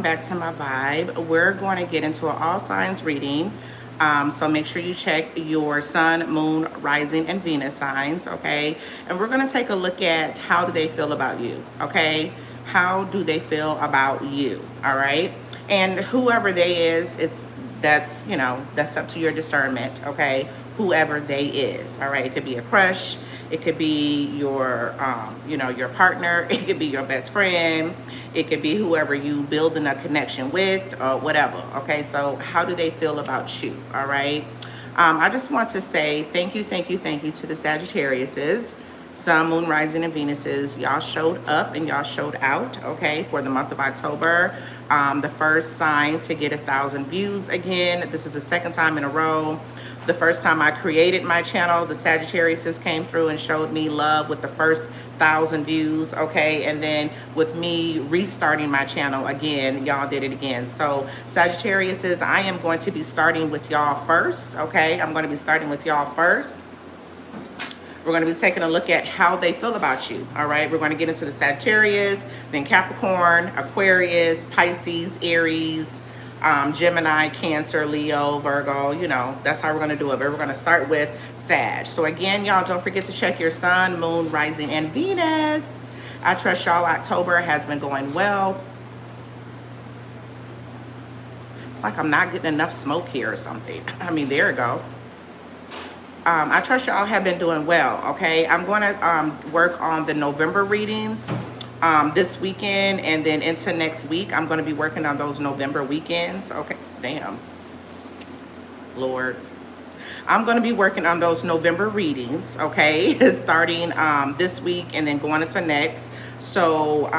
back to my vibe. We're going to get into an all signs reading. So make sure you check your sun, moon, rising, and Venus signs, okay? And we're going to take a look at how do they feel about you, okay? How do they feel about you, all right? And whoever they is, that's up to your discernment, okay? Whoever they is, all right? It could be a crush, it could be your your partner, it could be your best friend, it could be whoever you building a connection with, or whatever, okay? So how do they feel about you, all right? I just want to say thank you to the Sagittariuses, Sun, Moon, Rising, and Venuses. Y'all showed up and y'all showed out, okay, for the month of October. The first sign to get 1,000 views again. This is the second time in a row. The first time I created my channel, the Sagittariuses came through and showed me love with the first 1,000 views, okay? And then with me restarting my channel again, y'all did it again. So Sagittariuses, I am going to be starting with y'all first, okay? I'm going to be starting with y'all first. We're going to be taking a look at how they feel about you, all right? We're going to get into the Sagittarius, then Capricorn, Aquarius, Pisces, Aries, Gemini, Cancer, Leo, Virgo. You know, that's how we're going to do it. But we're going to start with Sag. So again, y'all, don't forget to check your sun, moon, rising, and Venus. I trust y'all October has been going well. It's like I'm not getting enough smoke here or something. I mean, there we go. I trust y'all have been doing well, okay? I'm going to work on the November readings this weekend, and then into next week, I'm going to be working on those November weekends. Okay, damn. Lord. I'm going to be working on those November readings, okay? Starting this week and then going into next. So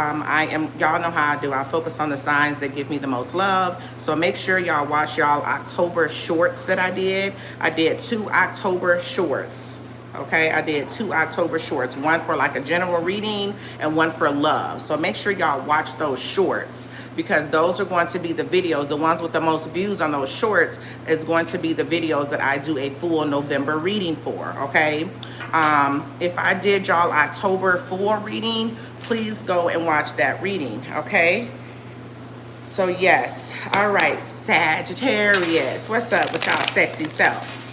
y'all know how I do. I focus on the signs that give me the most love. So make sure y'all watch y'all October shorts that I did. I did 2 October shorts. Okay, I did 2 October shorts, one for like a general reading and one for love. So make sure y'all watch those shorts, because those are going to be the videos. The ones with the most views on those shorts is going to be the videos that I do a full November reading for, okay? If I did y'all October full reading, please go and watch that reading, okay? So yes, all right, Sagittarius, what's up with y'all sexy self?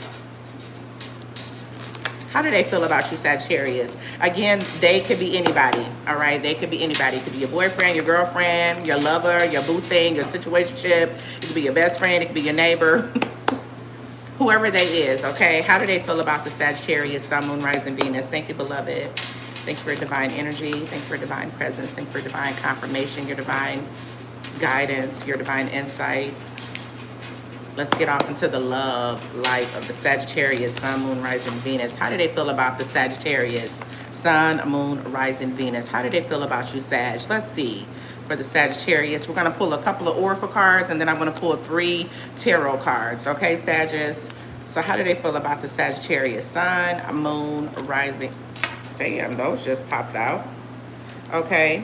How do they feel about you, Sagittarius? Again, they could be anybody, all right? They could be anybody. It could be your boyfriend, your girlfriend, your lover, your boo thing, your situationship. It could be your best friend. It could be your neighbor. Whoever they is, okay? How do they feel about the Sagittarius, Sun, Moon, Rising, Venus? Thank you, beloved. Thank you for divine energy. Thank you for divine presence. Thank you for divine confirmation, your divine guidance, your divine insight. Let's get off into the love life of the Sagittarius, Sun, Moon, Rising, Venus. How do they feel about the Sagittarius, Sun, Moon, Rising, Venus? How do they feel about you, Sag? Let's see. For the Sagittarius, we're going to pull a couple of oracle cards, and then I'm going to pull 3 tarot cards. Okay, Sagittarius? So how do they feel about the Sagittarius, Sun, Moon, Rising? Damn, those just popped out. Okay.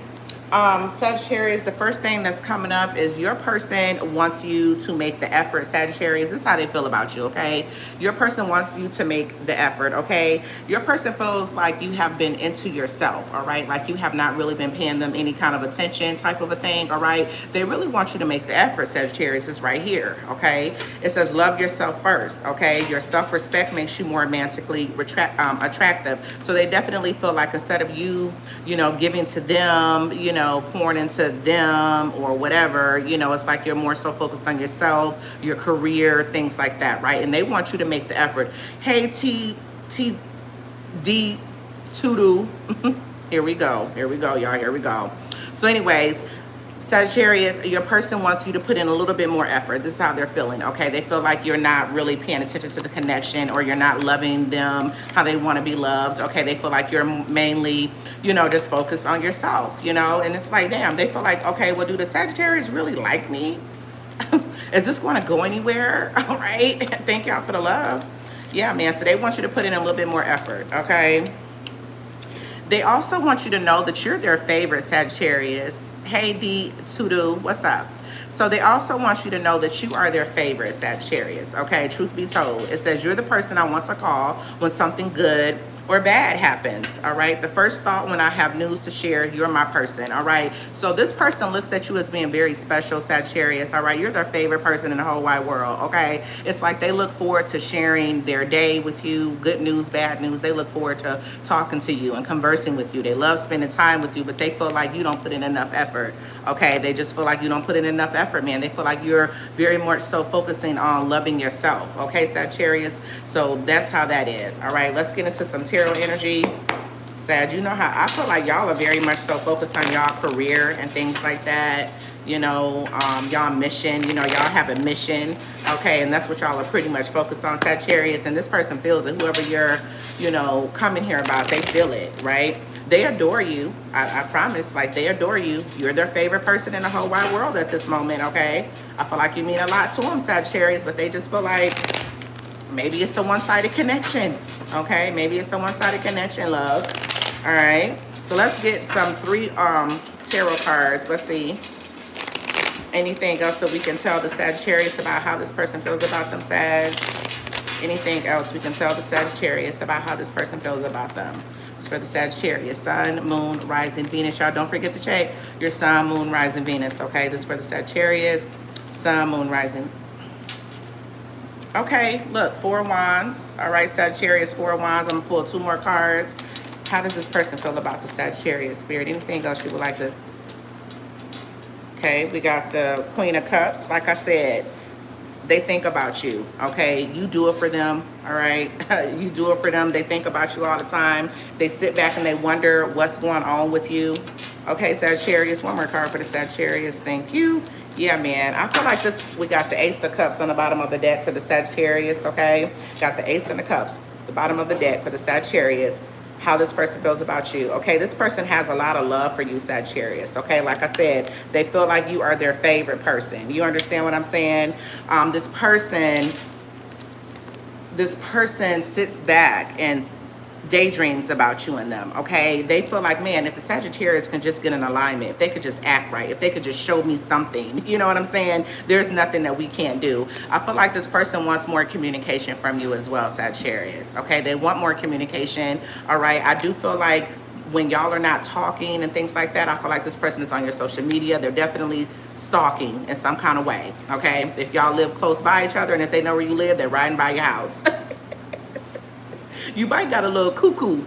Sagittarius, the first thing that's coming up is your person wants you to make the effort. Sagittarius, this is how they feel about you, okay? Your person wants you to make the effort, okay? Your person feels like you have been into yourself, all right? Like you have not really been paying them any kind of attention type of a thing, all right? They really want you to make the effort, Sagittarius. It's right here, okay? It says love yourself first, okay? Your self-respect makes you more romantically attractive. So they definitely feel like instead of you, giving to them, pouring into them or whatever, it's like you're more so focused on yourself, your career, things like that, right? And they want you to make the effort. Hey, D Tudu. Here we go, y'all, here we go. So anyways, Sagittarius, your person wants you to put in a little bit more effort. This is how they're feeling, okay? They feel like you're not really paying attention to the connection, or you're not loving them how they want to be loved, okay? They feel like you're mainly, just focused on yourself, And it's like, damn, they feel like, okay, well, do the Sagittarius really like me? Is this going to go anywhere? All right. Thank y'all for the love. Yeah, man. So they want you to put in a little bit more effort, okay? They also want you to know that you're their favorite, Sagittarius. Hey, D Tudu, what's up? So they also want you to know that you are their favorite, Sagittarius, okay? Truth be told, it says you're the person I want to call when something good or bad happens, all right? The first thought when I have news to share, you're my person, all right? So this person looks at you as being very special, Sagittarius, all right? You're their favorite person in the whole wide world, okay? It's like they look forward to sharing their day with you, good news, bad news. They look forward to talking to you and conversing with you. They love spending time with you, but they feel like you don't put in enough effort, okay? They just feel like you don't put in enough effort, man. They feel like you're very much so focusing on loving yourself, okay, Sagittarius? So that's how that is, all right? Let's get into some tarot energy. Sag, you know how I feel like y'all are very much so focused on y'all career and things like that. You know, y'all mission, you know, y'all have a mission, okay? And that's what y'all are pretty much focused on, Sagittarius. And this person feels it. Whoever you're, you know, coming here about, they feel it, right? They adore you. I promise, like, they adore you. You're their favorite person in the whole wide world at this moment, okay? I feel like you mean a lot to them, Sagittarius, but they just feel like maybe it's a one-sided connection, okay? Maybe it's a one-sided connection, love. All right. So let's get some 3 tarot cards. Let's see. Anything else that we can tell the Sagittarius about how this person feels about them, Sag? Anything else we can tell the Sagittarius about how this person feels about them? It's for the Sagittarius. Sun, Moon, Rising, Venus. Y'all don't forget to check your Sun, Moon, Rising, Venus, okay? This is for the Sagittarius. Sun, Moon, Rising. Okay, look, 4 Wands. All right, Sagittarius, 4 Wands. I'm going to pull 2 more cards. How does this person feel about the Sagittarius, Spirit? Anything else you would like to... Okay, we got the Queen of Cups. Like I said, they think about you, okay? You do it for them, all right? You do it for them. They think about you all the time. They sit back and they wonder what's going on with you. Okay, Sagittarius. 1 more card for the Sagittarius. Thank you. Yeah, man. I feel like this, we got the Ace of Cups on the bottom of the deck for the Sagittarius, okay? Got the Ace and the Cups, the bottom of the deck for the Sagittarius. How this person feels about you, okay? This person has a lot of love for you, Sagittarius, okay? Like I said, they feel like you are their favorite person. You understand what I'm saying? This person sits back and daydreams about you and them, okay? They feel like, man, if the Sagittarius can just get in alignment, if they could just act right, if they could just show me something, you know what I'm saying? There's nothing that we can't do. I feel like this person wants more communication from you as well, Sagittarius, okay? They want more communication, all right? I do feel like when y'all are not talking and things like that, I feel like this person is on your social media. They're definitely stalking in some kind of way, okay? If y'all live close by each other and if they know where you live, they're riding by your house. You might got a little cuckoo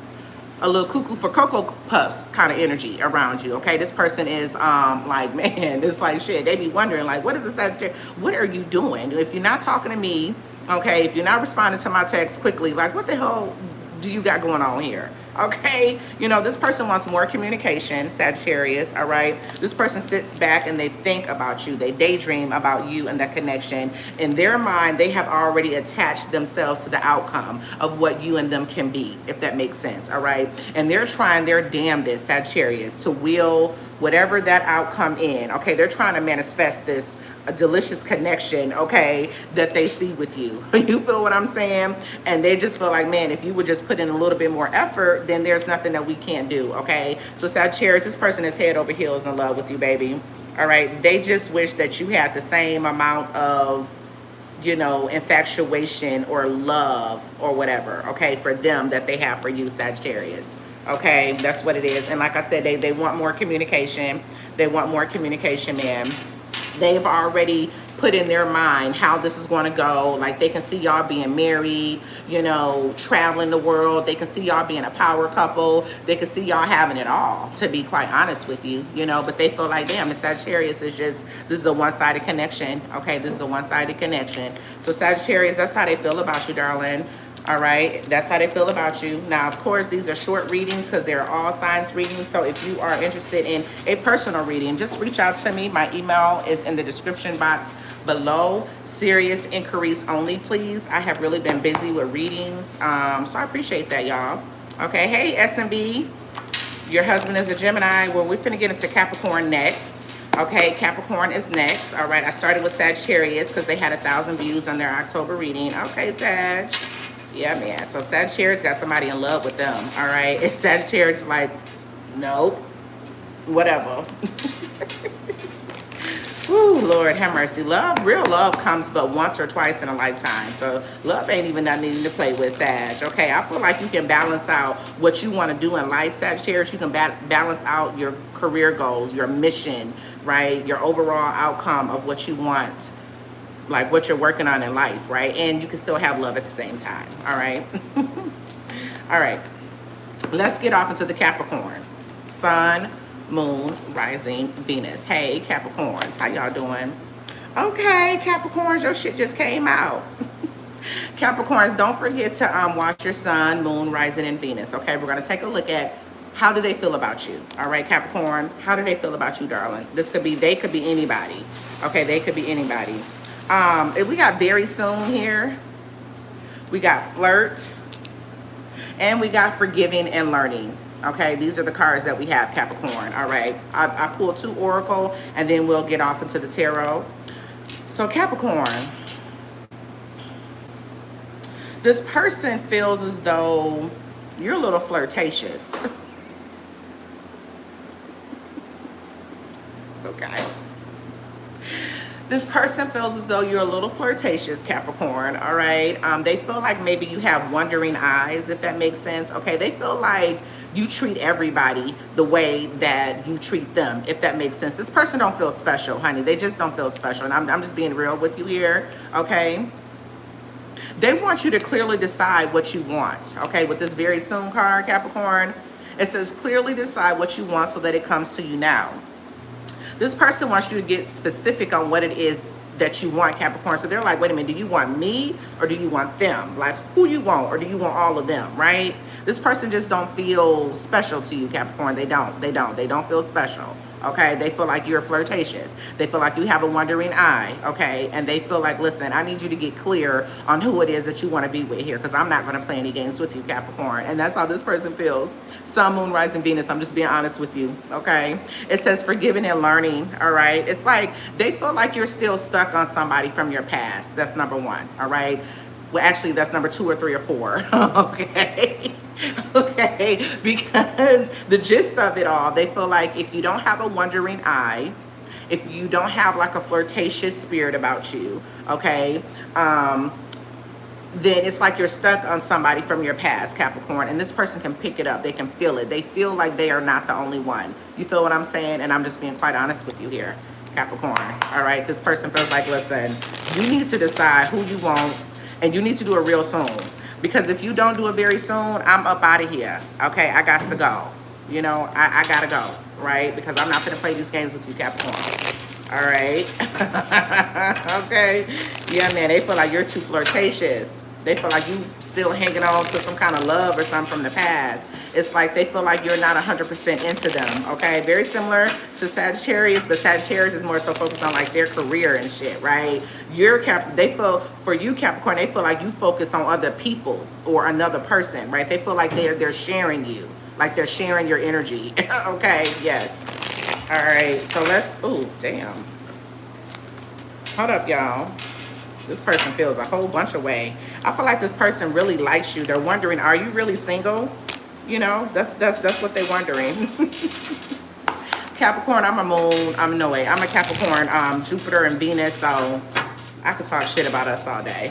for Cocoa Puffs kind of energy around you, okay? This person is like, man, it's like shit. They be wondering, like, what is this Sagittarius? What are you doing? If you're not talking to me, okay, if you're not responding to my text quickly, like, what the hell do you got going on here? Okay, you know, this person wants more communication, Sagittarius, all right? This person sits back and they think about you. They daydream about you and that connection. In their mind, they have already attached themselves to the outcome of what you and them can be, if that makes sense, all right? And they're trying their damnedest, Sagittarius, to will whatever that outcome in, okay? They're trying to manifest this a delicious connection, okay, that they see with you. You feel what I'm saying? And they just feel like, man, if you would just put in a little bit more effort, then there's nothing that we can't do, okay? So Sagittarius, this person is head over heels in love with you, baby. All right, they just wish that you had the same amount of, you know, infatuation or love or whatever, okay, for them that they have for you, Sagittarius. Okay, that's what it is. And like I said, they want more communication. They want more communication, man. They've already put in their mind how this is going to go. Like, they can see y'all being married, you know, traveling the world. They can see y'all being a power couple. They can see y'all having it all, to be quite honest with you, you know. But they feel like, damn, the Sagittarius is just, this is a one-sided connection. Okay, this is a one-sided connection. So Sagittarius, that's how they feel about you, darling. All right, that's how they feel about you. Now, of course, these are short readings because they're all signs readings. So if you are interested in a personal reading, just reach out to me. My email is in the description box below. Serious inquiries only, please. I have really been busy with readings, so I appreciate that, y'all. Okay, hey, SMB, your husband is a Gemini. Well, we're finna get into Capricorn next. Okay, Capricorn is next. All right, I started with Sagittarius because they had 1,000 views on their October reading. Okay, Sag. Yeah, man. So Sagittarius got somebody in love with them. All right. And Sagittarius like, nope, whatever. Whew, Lord have mercy. Love, real love comes but once or twice in a lifetime. So love ain't even nothing to play with, Sag. Okay, I feel like you can balance out what you want to do in life, Sagittarius. You can balance out your career goals, your mission, right? Your overall outcome of what you want, like what you're working on in life, right? And you can still have love at the same time, all right? All right, let's get off into the Capricorn. Sun, Moon, Rising, Venus. Hey, Capricorns, how y'all doing? Okay, Capricorns, your shit just came out. Capricorns, don't forget to watch your Sun, Moon, Rising, and Venus. Okay, we're going to take a look at how do they feel about you. All right, Capricorn, how do they feel about you, darling? This could be, they could be anybody. Okay, they could be anybody. We got very soon here. We got flirt. And we got forgiving and learning. Okay, these are the cards that we have, Capricorn. All right, I pulled 2 Oracle, and then we'll get off into the Tarot. So Capricorn, this person feels as though you're a little flirtatious. Okay. This person feels as though you're a little flirtatious, Capricorn, all right? They feel like maybe you have wandering eyes, if that makes sense, okay? They feel like you treat everybody the way that you treat them, if that makes sense. This person don't feel special, honey. They just don't feel special, and I'm just being real with you here, okay? They want you to clearly decide what you want, okay? With this very soon card, Capricorn, it says clearly decide what you want so that it comes to you now. This person wants you to get specific on what it is that you want, Capricorn. So they're like, wait a minute, do you want me or do you want them? Like, who you want, or do you want all of them, right? This person just don't feel special to you, Capricorn. They don't feel special, okay? They feel like you're flirtatious. They feel like you have a wandering eye, okay? And they feel like, listen, I need you to get clear on who it is that you want to be with here, because I'm not going to play any games with you, Capricorn. And that's how this person feels. Sun, Moon, Rising, Venus. I'm just being honest with you, okay? It says forgiving and learning, all right? It's like they feel like you're still stuck on somebody from your past. That's number 1, all right? Well, actually, that's number 2 or 3 or 4, okay? Okay, because the gist of it all, they feel like if you don't have a wandering eye, if you don't have like a flirtatious spirit about you, okay, then it's like you're stuck on somebody from your past, Capricorn, and this person can pick it up. They can feel it. They feel like they are not the only one. You feel what I'm saying? And I'm just being quite honest with you here, Capricorn. All right, this person feels like, listen, you need to decide who you want, and you need to do it real soon. Because if you don't do it very soon, I'm up out of here. Okay, I got to go. You know, I gotta go, right? Because I'm not gonna play these games with you, Capricorn. All right. Okay. Yeah, man, they feel like you're too flirtatious. They feel like you still hanging on to some kind of love or something from the past. It's like they feel like you're not 100% into them, okay? Very similar to Sagittarius, but Sagittarius is more so focused on like their career and shit, right? They feel, for you, Capricorn, they feel like you focus on other people or another person, right? They feel like they're sharing you, like they're sharing your energy, okay? Yes. All right, so let's, oh, damn. Hold up, y'all. This person feels a whole bunch of way. I feel like this person really likes you. They're wondering, are you really single? You know, that's what they're wondering. Capricorn, I'm a moon. I'm a Capricorn, Jupiter and Venus, so I could talk shit about us all day.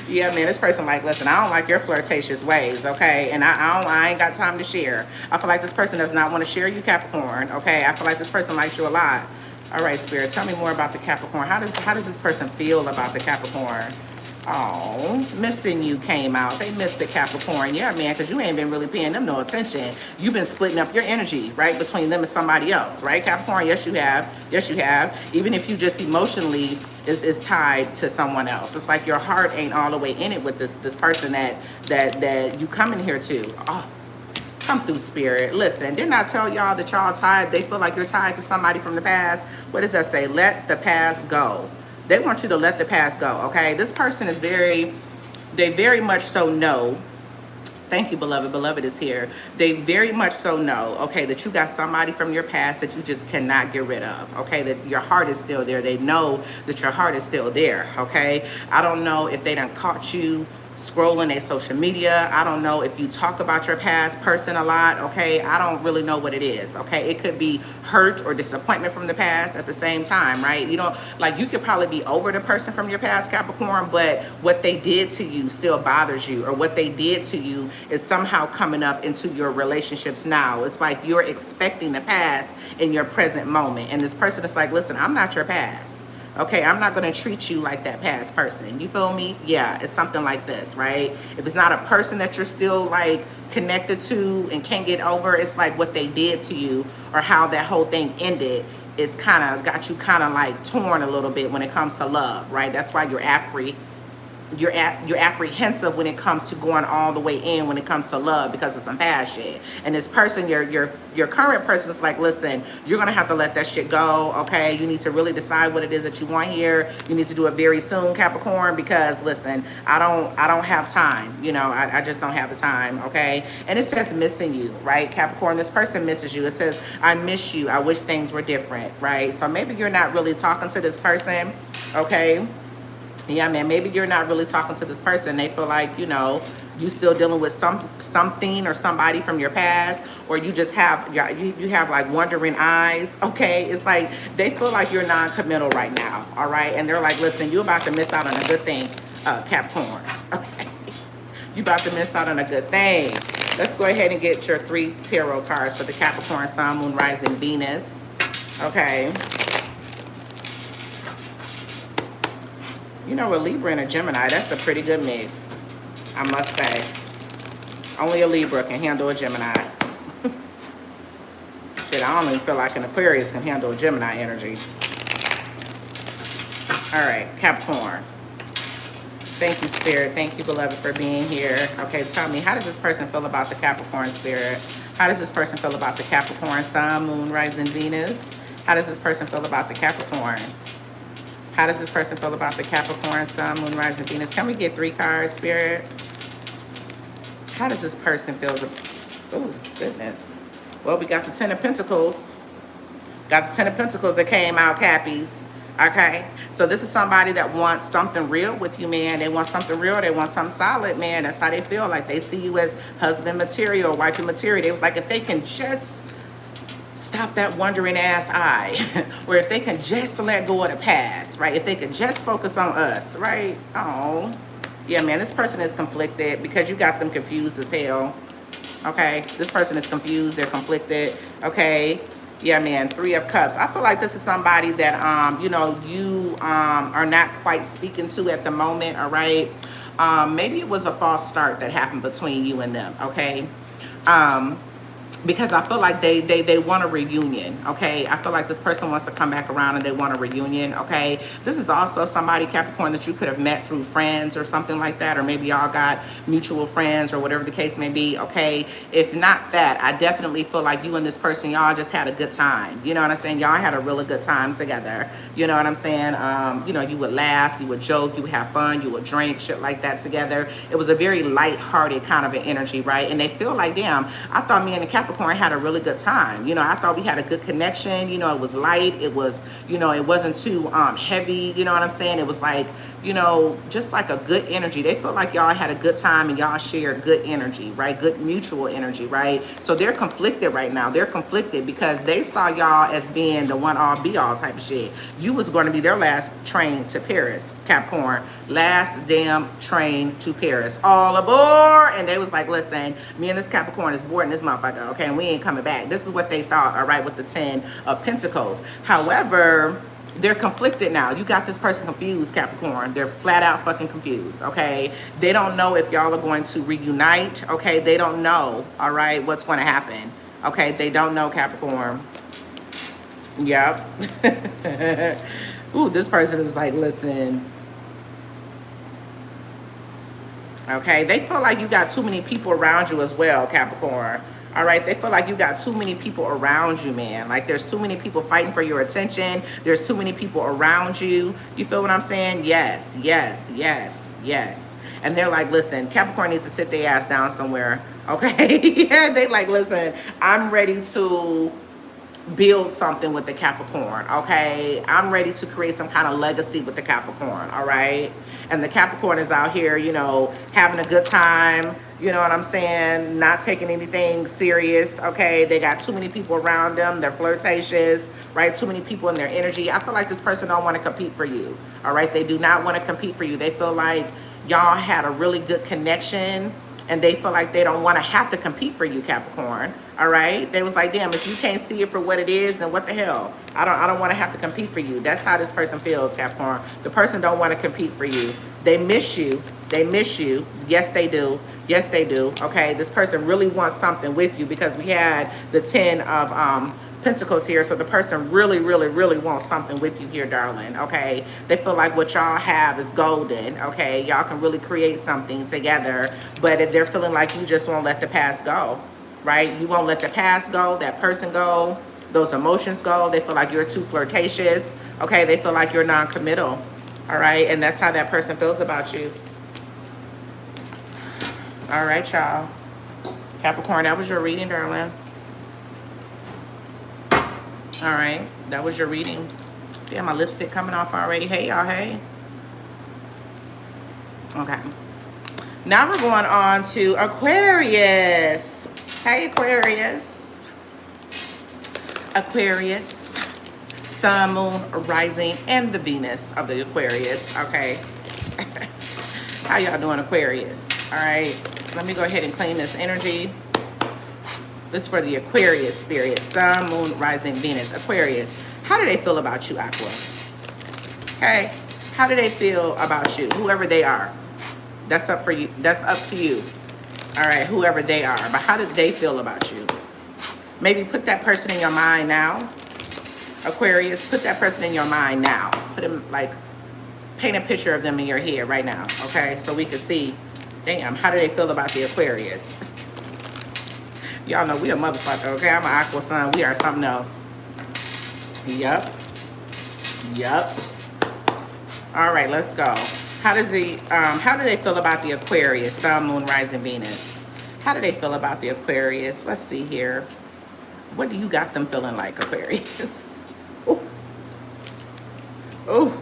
Yeah, man, this person like, listen, I don't like your flirtatious ways, okay? And I ain't got time to share. I feel like this person does not want to share you, Capricorn, okay? I feel like this person likes you a lot. All right, Spirit, tell me more about the Capricorn. How does this person feel about the Capricorn? Oh, missing you came out. They missed the Capricorn. Yeah, man, because you ain't been really paying them no attention. You've been splitting up your energy, right, between them and somebody else, right, Capricorn? Yes, you have. Yes, you have. Even if you just emotionally is tied to someone else. It's like your heart ain't all the way in it with this person that you come in here to. Oh, come through, Spirit. Listen, didn't I tell y'all that y'all tied? They feel like you're tied to somebody from the past. What does that say? Let the past go. They want you to let the past go, okay? This person is they very much so know. Thank you, beloved. Beloved is here. They very much so know, okay, that you got somebody from your past that you just cannot get rid of, okay? That your heart is still there. They know that your heart is still there, okay? I don't know if they done caught you scrolling their social media. I don't know if you talk about your past person a lot, okay? I don't really know what it is, okay? It could be hurt or disappointment from the past at the same time, right? You don't, like, you could probably be over the person from your past, Capricorn, but what they did to you still bothers you, or what they did to you is somehow coming up into your relationships now. It's like you're expecting the past in your present moment, and this person is like, listen, I'm not your past. Okay, I'm not going to treat you like that past person. You feel me? Yeah, it's something like this, right? If it's not a person that you're still like connected to and can't get over, it's like what they did to you or how that whole thing ended is kind of got you kind of like torn a little bit when it comes to love, right? That's why you're apprehensive when it comes to going all the way in when it comes to love, because of some past shit. And this person, your current person, is like, listen, you're gonna have to let that shit go, okay? You need to really decide what it is that you want here. You need to do it very soon, Capricorn, because listen, I don't have time. You know, I just don't have the time, okay? And it says missing you, right, Capricorn? This person misses you. It says, I miss you. I wish things were different, right? So maybe you're not really talking to this person, okay? Yeah, man, maybe you're not really talking to this person. They feel like, you know, you still dealing with something or somebody from your past, or you just have, you have like wandering eyes, okay? It's like they feel like you're non-committal right now, all right? And they're like, listen, you're about to miss out on a good thing, Capricorn, okay? You about to miss out on a good thing. Let's go ahead and get your 3 tarot cards for the Capricorn, Sun, Moon, Rising, Venus, okay? You know, a Libra and a Gemini, that's a pretty good mix, I must say. Only a Libra can handle a Gemini. Shit, I don't even feel like an Aquarius can handle a Gemini energy. All right, Capricorn. Thank you, Spirit. Thank you, beloved, for being here. Okay, tell me, how does this person feel about the Capricorn, Spirit? How does this person feel about the Capricorn, Sun, Moon, Rising, Venus? How does this person feel about the Capricorn? How does this person feel about the Capricorn, Sun, Moon, Rising, Venus? Can we get 3 cards, Spirit? How does this person feel? Oh, goodness. Well, we got the 10 of Pentacles. Got the 10 of Pentacles that came out, Cappies. Okay? So this is somebody that wants something real with you, man. They want something real. They want something solid, man. That's how they feel. Like they see you as husband material, wifey material. They was like, if they can just stop that wandering ass eye, or if they can just let go of the past, right? If they can just focus on us, right? Oh, yeah, man, this person is conflicted because you got them confused as hell, okay? This person is confused, they're conflicted, okay? Yeah, man, 3 of Cups. I feel like this is somebody that, you know, you are not quite speaking to at the moment, all right? Maybe it was a false start that happened between you and them, okay? Because I feel like they want a reunion, okay? I feel like this person wants to come back around and they want a reunion, okay? This is also somebody, Capricorn, that you could have met through friends or something like that, or maybe y'all got mutual friends or whatever the case may be, okay? If not that, I definitely feel like you and this person, y'all just had a good time. You know what I'm saying? Y'all had a really good time together. You know what I'm saying? You know, you would laugh, you would joke, you would have fun, you would drink, shit like that together. It was a very light-hearted kind of an energy, right? And they feel like, damn, I thought me and the Capricorn had a really good time. You know, I thought we had a good connection. You know, it was light. It was, you know, it wasn't too heavy. You know what I'm saying? It was like, you know, just like a good energy. They felt like y'all had a good time and y'all shared good energy, right? Good mutual energy, right? So they're conflicted right now. They're conflicted because they saw y'all as being the one all be all type of shit. You was going to be their last train to Paris, Capricorn. Last damn train to Paris. All aboard! And they was like, listen, me and this Capricorn is boarding this motherfucker, okay? And we ain't coming back. This is what they thought, all right, with the 10 of Pentacles. However, they're conflicted now. You got this person confused, Capricorn. They're flat out fucking confused, okay? They don't know if y'all are going to reunite, okay? They don't know, all right, what's going to happen, okay? They don't know, Capricorn. Yep. Ooh, this person is like, listen. Okay, they feel like you got too many people around you as well, Capricorn. All right, they feel like you got too many people around you, man. Like there's too many people fighting for your attention. There's too many people around you. You feel what I'm saying? Yes, yes, yes, yes. And they're like, listen, Capricorn needs to sit their ass down somewhere. Okay, yeah, they like, listen, I'm ready to build something with the Capricorn, okay? I'm ready to create some kind of legacy with the Capricorn, all right? And the Capricorn is out here, you know, having a good time, you know what I'm saying? Not taking anything serious, okay? They got too many people around them. They're flirtatious, right? Too many people in their energy. I feel like this person don't want to compete for you, all right? They do not want to compete for you. They feel like y'all had a really good connection, and they feel like they don't want to have to compete for you, Capricorn. All right? They was like, damn, if you can't see it for what it is, then what the hell? I don't want to have to compete for you. That's how this person feels, Capricorn. The person don't want to compete for you. They miss you. They miss you. Yes, they do. Yes, they do. Okay? This person really wants something with you, because we had the 10 of Pentacles here. So the person really, really, really wants something with you here, darling. Okay? They feel like what y'all have is golden. Okay? Y'all can really create something together, but if they're feeling like you just won't let the past go, right? You won't let the past go, that person go, those emotions go. They feel like you're too flirtatious. Okay? They feel like you're non-committal. All right? And that's how that person feels about you. All right, y'all. Capricorn, that was your reading, darling. All right, that was your reading. Yeah, my lipstick coming off already. Hey, y'all, hey. Okay. Now we're going on to Aquarius. Hey, Aquarius. Aquarius. Sun, moon, rising, and the Venus of the Aquarius. Okay. How y'all doing, Aquarius? All right. Let me go ahead and clean this energy. This is for the Aquarius spirit. Sun, moon, rising, Venus. Aquarius. How do they feel about you, Aqua? Okay. How do they feel about you? Whoever they are. That's up for you. That's up to you. All right. Whoever they are. But how do they feel about you? Maybe put that person in your mind now. Aquarius, put that person in your mind now. Put them, like, paint a picture of them in your head right now. Okay. So we can see, damn, how do they feel about the Aquarius? Y'all know we a motherfucker, okay? I'm an Aqua Sun. We are something else. Yep. Yep. All right, let's go. How do they feel about the Aquarius? Sun, moon, rising, Venus. How do they feel about the Aquarius? Let's see here. What do you got them feeling like, Aquarius? Ooh. Ooh.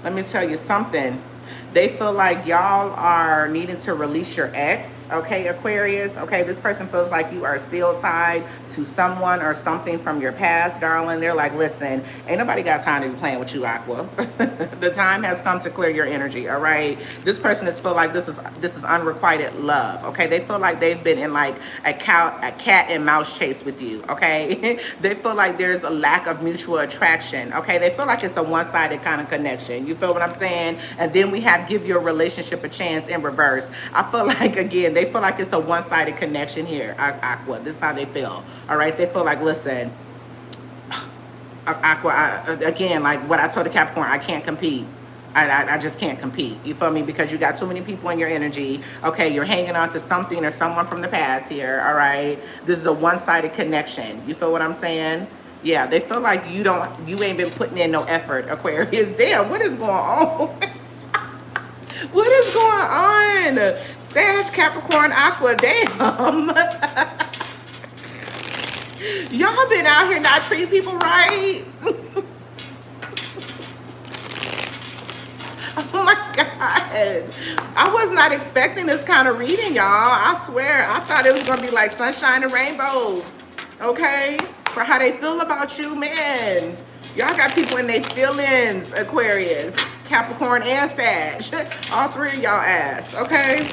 Let me tell you something. They feel like y'all are needing to release your ex, okay, Aquarius? Okay, this person feels like you are still tied to someone or something from your past, darling. They're like, listen, ain't nobody got time to be playing with you, Aqua. The time has come to clear your energy, all right? This person is feel like this is unrequited love, okay? They feel like they've been in like a cat and mouse chase with you, okay? They feel like there's a lack of mutual attraction, okay? They feel like it's a one-sided kind of connection. You feel what I'm saying? And then we have give your relationship a chance in reverse. I feel like, again, they feel like it's a one-sided connection here, Aqua. This is how they feel, all right? They feel like, listen, Aqua, again, like what I told the Capricorn, I can't compete. I just can't compete. You feel me? Because you got too many people in your energy. Okay, you're hanging on to something or someone from the past here, all right? This is a one-sided connection. You feel what I'm saying? Yeah, they feel like you ain't been putting in no effort, Aquarius. Damn, what is going on? What is going on? Sag, Capricorn, Aqua, damn. Y'all been out here not treating people right. Oh my God. I was not expecting this kind of reading, y'all. I swear. I thought it was going to be like sunshine and rainbows. Okay? For how they feel about you, man. Y'all got people in their feelings, Aquarius, Capricorn, and Sag. All three of y'all ass, okay?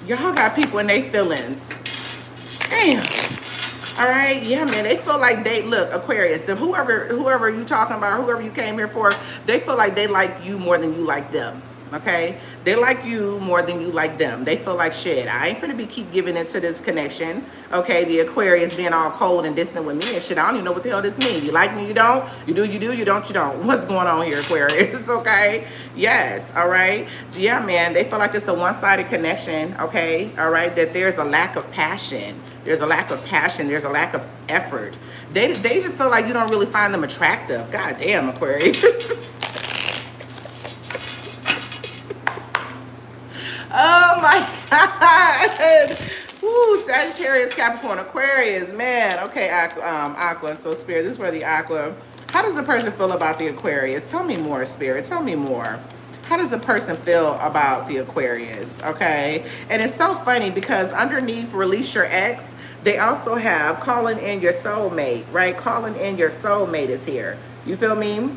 Y'all got people in their feelings. Damn. All right, yeah, man. They feel like look, Aquarius, whoever you talking about, whoever you came here for, they feel like they like you more than you like them. Okay, they like you more than you like them. They feel like, shit, I ain't finna keep giving into this connection. Okay, the Aquarius being all cold and distant with me and shit. I don't even know what the hell this means. You like me, you don't. You do, you don't, you don't. What's going on here, Aquarius? Okay, yes, all right. Yeah, man, they feel like it's a one-sided connection. Okay, all right, that there's a lack of passion. There's a lack of passion. There's a lack of effort. They even feel like you don't really find them attractive. God damn, Aquarius. Oh my God. Woo, Ooh, Sagittarius, Capricorn, Aquarius, man. Okay, Aqua. So Spirit, this is for the Aqua. How does a person feel about the Aquarius? Tell me more, Spirit. Tell me more. How does a person feel about the Aquarius? Okay. And it's so funny because underneath Release Your Ex, they also have Calling in Your Soulmate, right? Calling in Your Soulmate is here. You feel me?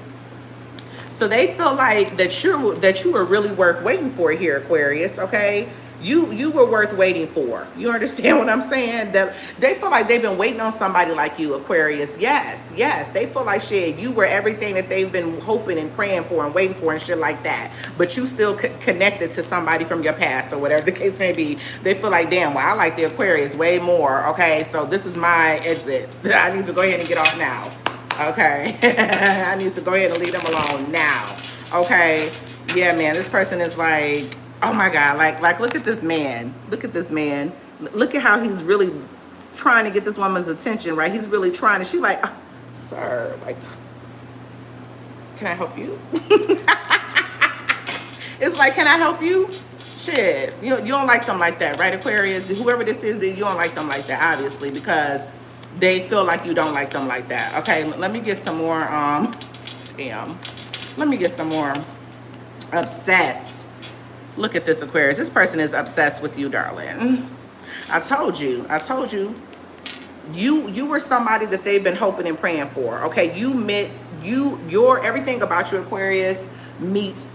So they feel like that you are really worth waiting for here, Aquarius, okay? You were worth waiting for. You understand what I'm saying? That they feel like they've been waiting on somebody like you, Aquarius. Yes, yes. They feel like shit, you were everything that they've been hoping and praying for and waiting for and shit like that. But you still connected to somebody from your past or whatever the case may be. They feel like, damn, well, I like the Aquarius way more. Okay, so this is my exit. I need to go ahead and get off now. Okay. I need to go ahead and leave them alone now. Okay. Yeah, man, this person is like, oh my God, like look at this man. Look at this man. Look at how he's really trying to get this woman's attention, right? He's really trying to, she like, oh, sir, like, can I help you? It's like, can I help you? Shit, you don't like them like that, right, Aquarius? Whoever this is, you don't like them like that, obviously, because they feel like you don't like them like that. Okay, let me get some more, damn. Let me get some more obsessed. Look at this, Aquarius. This person is obsessed with you, darling. I told you. You were somebody that they've been hoping and praying for. Okay, your everything about you, Aquarius, meet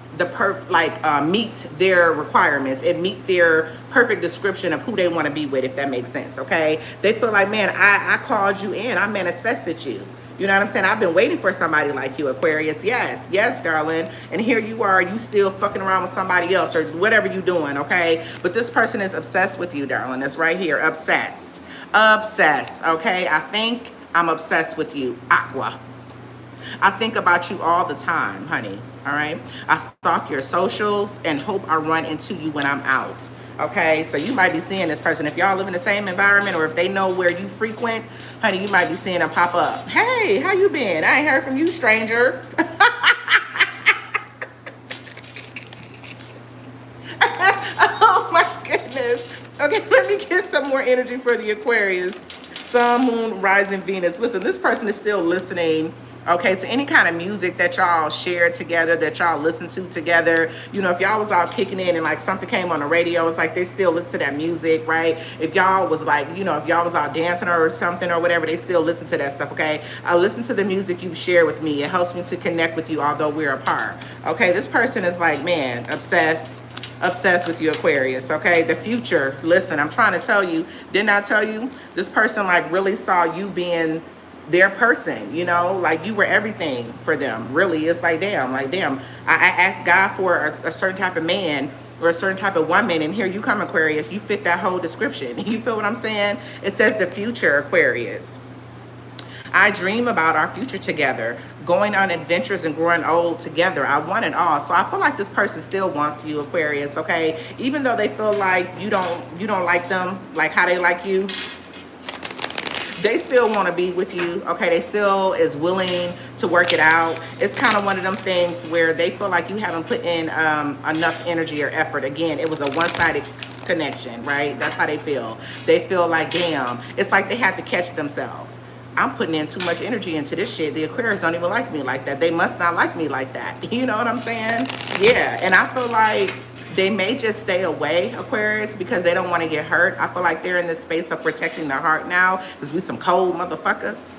their requirements and meet their perfect description of who they want to be with, if that makes sense. Okay, they feel like, man, I called you in, I manifested you. You know what I'm saying? I've been waiting for somebody like you, Aquarius. Yes, yes, darling. And here you are, you still fucking around with somebody else or whatever you doing, okay? But this person is obsessed with you, darling. That's right here, obsessed. Obsessed, okay? I think I'm obsessed with you, Aqua. I think about you all the time, honey, all right? I stalk your socials and hope I run into you when I'm out, okay? So you might be seeing this person. If y'all live in the same environment or if they know where you frequent, honey, you might be seeing them pop up. Hey, how you been? I ain't heard from you, stranger. Oh, my goodness. Okay, let me get some more energy for the Aquarius. Sun, Moon, Rising, Venus. Listen, this person is still listening, okay, to any kind of music that y'all share together, that y'all listen to together. You know, if y'all was out kicking in and like something came on the radio, it's like they still listen to that music, right? If y'all was like, you know, if y'all was out dancing or something or whatever, they still listen to that stuff, okay? I listen to the music you share with me. It helps me to connect with you, although we're apart, okay? This person is like, man, obsessed with you, Aquarius, okay? The future, listen, I'm trying to tell you, didn't I tell you? This person like really saw you being their person, you know, like you were everything for them. Really, it's like, damn, I asked God for a certain type of man or a certain type of woman, and here you come, Aquarius. You fit that whole description. You feel what I'm saying? It says the future, Aquarius. I dream about our future together, going on adventures and growing old together. I want it all. So I feel like this person still wants you, Aquarius, okay? Even though they feel like you don't like them, like how they like you, they still want to be with you, okay? They still is willing to work it out. It's kind of one of them things where they feel like you haven't put in enough energy or effort. Again, it was a one-sided connection, right? That's how they feel. They feel like, damn, it's like they have to catch themselves. I'm putting in too much energy into this shit. The Aquarius don't even like me like that. They must not like me like that. You know what I'm saying? Yeah, and I feel like they may just stay away, Aquarius, because they don't want to get hurt. I feel like they're in this space of protecting their heart now, because we some cold motherfuckers.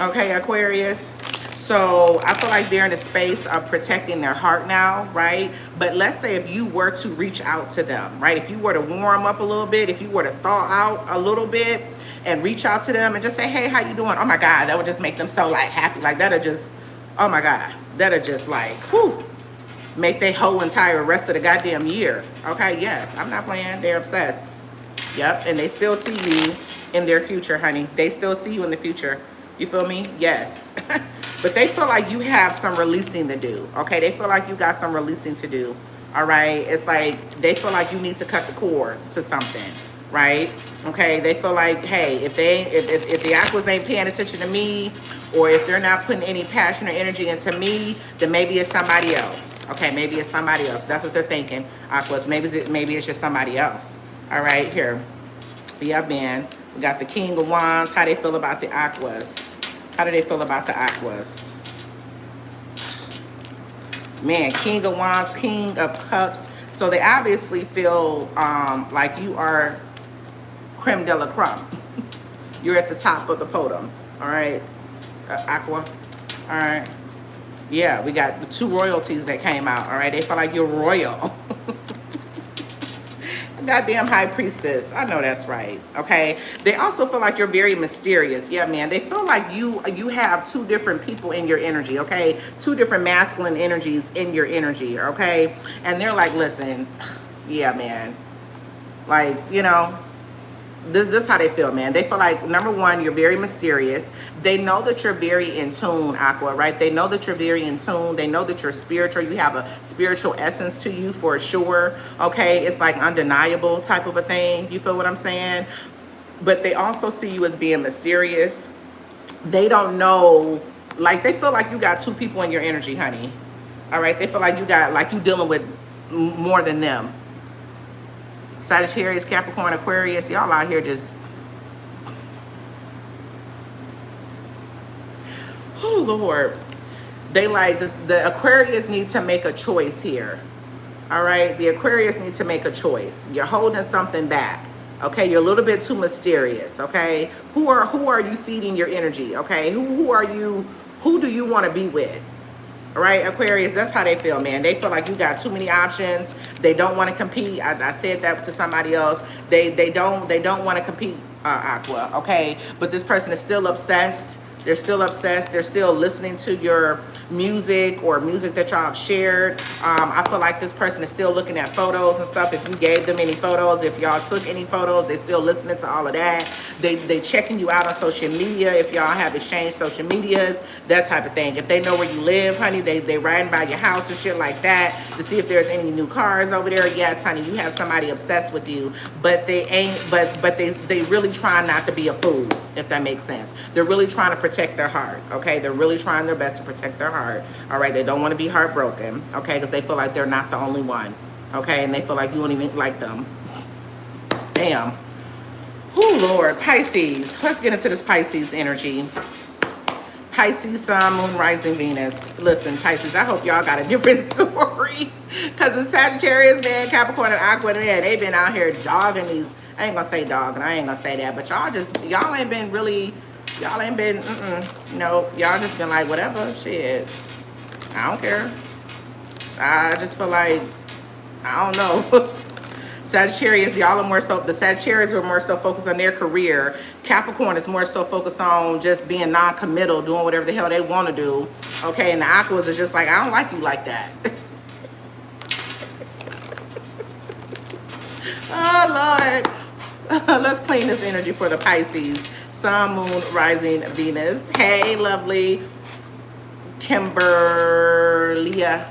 Okay, Aquarius. So I feel like they're in a space of protecting their heart now, right? But let's say if you were to reach out to them, right? If you were to warm up a little bit, if you were to thaw out a little bit and reach out to them and just say, hey, how you doing? Oh my God, that would just make them so like happy. Like that'll just, oh my God, that'll just like, whew, make their whole entire rest of the goddamn year. Okay, yes, I'm not playing. They're obsessed. Yep, and they still see you in their future, honey. They still see you in the future. You feel me? Yes. But they feel like you have some releasing to do. Okay, they feel like you got some releasing to do. All right, it's like they feel like you need to cut the cords to something, right? Okay, they feel like, hey, if the Aquas ain't paying attention to me, or if they're not putting any passion or energy into me, then maybe it's somebody else. Okay, maybe it's somebody else. That's what they're thinking, Aquas. Maybe it's just somebody else. All right, here. Yeah, man. We got the King of Wands. How they feel about the Aquas? How do they feel about the Aquas? Man, King of Wands, King of Cups. So they obviously feel like you are creme de la creme. You're at the top of the podium. All right, Aqua. All right. Yeah, we got the 2 royalties that came out. All right, they feel like you're royal. Goddamn High Priestess. I know that's right. Okay. They also feel like you're very mysterious. Yeah, man. They feel like you have 2 different people in your energy. Okay. 2 different masculine energies in your energy. Okay. And they're like, listen, yeah, man. Like, you know, this is how they feel, man. They feel like, number one, you're very mysterious. They know that you're very in tune, Aqua, right? They know that you're very in tune. They know that you're spiritual. You have a spiritual essence to you for sure, okay? It's like undeniable type of a thing. You feel what I'm saying? But they also see you as being mysterious. They don't know, like, they feel like you got 2 people in your energy, honey. All right? They feel like you got, like, you dealing with more than them. Sagittarius, Capricorn, Aquarius, y'all out here just, oh Lord. They like this, the Aquarius need to make a choice here. All right, the Aquarius need to make a choice. You're holding something back. Okay, you're a little bit too mysterious. Okay, who are you feeding your energy? Okay, who are you? Who do you want to be with? All right, Aquarius, that's how they feel, man. They feel like you got too many options. They don't want to compete. I said that to somebody else. They don't want to compete, Aqua, okay? But this person is still obsessed. They're still obsessed. They're still listening to your music or music that y'all have shared. I feel like this person is still looking at photos and stuff. If you gave them any photos, if y'all took any photos, they're still listening to all of that. They checking you out on social media. If y'all have exchanged social medias, that type of thing. If they know where you live, honey, they riding by your house and shit like that to see if there's any new cars over there. Yes, honey, you have somebody obsessed with you, but they ain't. But they really trying not to be a fool, if that makes sense. They're really trying to protect their heart. Okay, they're really trying their best to protect their heart. All right, they don't want to be heartbroken. Okay, because they feel like they're not the only one. Okay, and they feel like you don't even like them. Damn. Oh Lord, Pisces. Let's get into this Pisces energy. Pisces, Sun, Moon, Rising, Venus. Listen, Pisces, I hope y'all got a different story. Because the Sagittarius, man, Capricorn, and Aqua, man, they've been out here dogging these. I ain't going to say dogging. I ain't going to say that. But y'all ain't been really, y'all ain't been, no. Y'all just been like, whatever, shit. I don't care. I just feel like, I don't know. Sagittarius, y'all are more so, the Sagittarius are more so focused on their career. Capricorn is more so focused on just being non-committal, doing whatever the hell they want to do. Okay, and the Aquas is just like, I don't like you like that. Oh, Lord. Let's clean this energy for the Pisces. Sun, Moon, Rising, Venus. Hey, lovely. Kimberlia,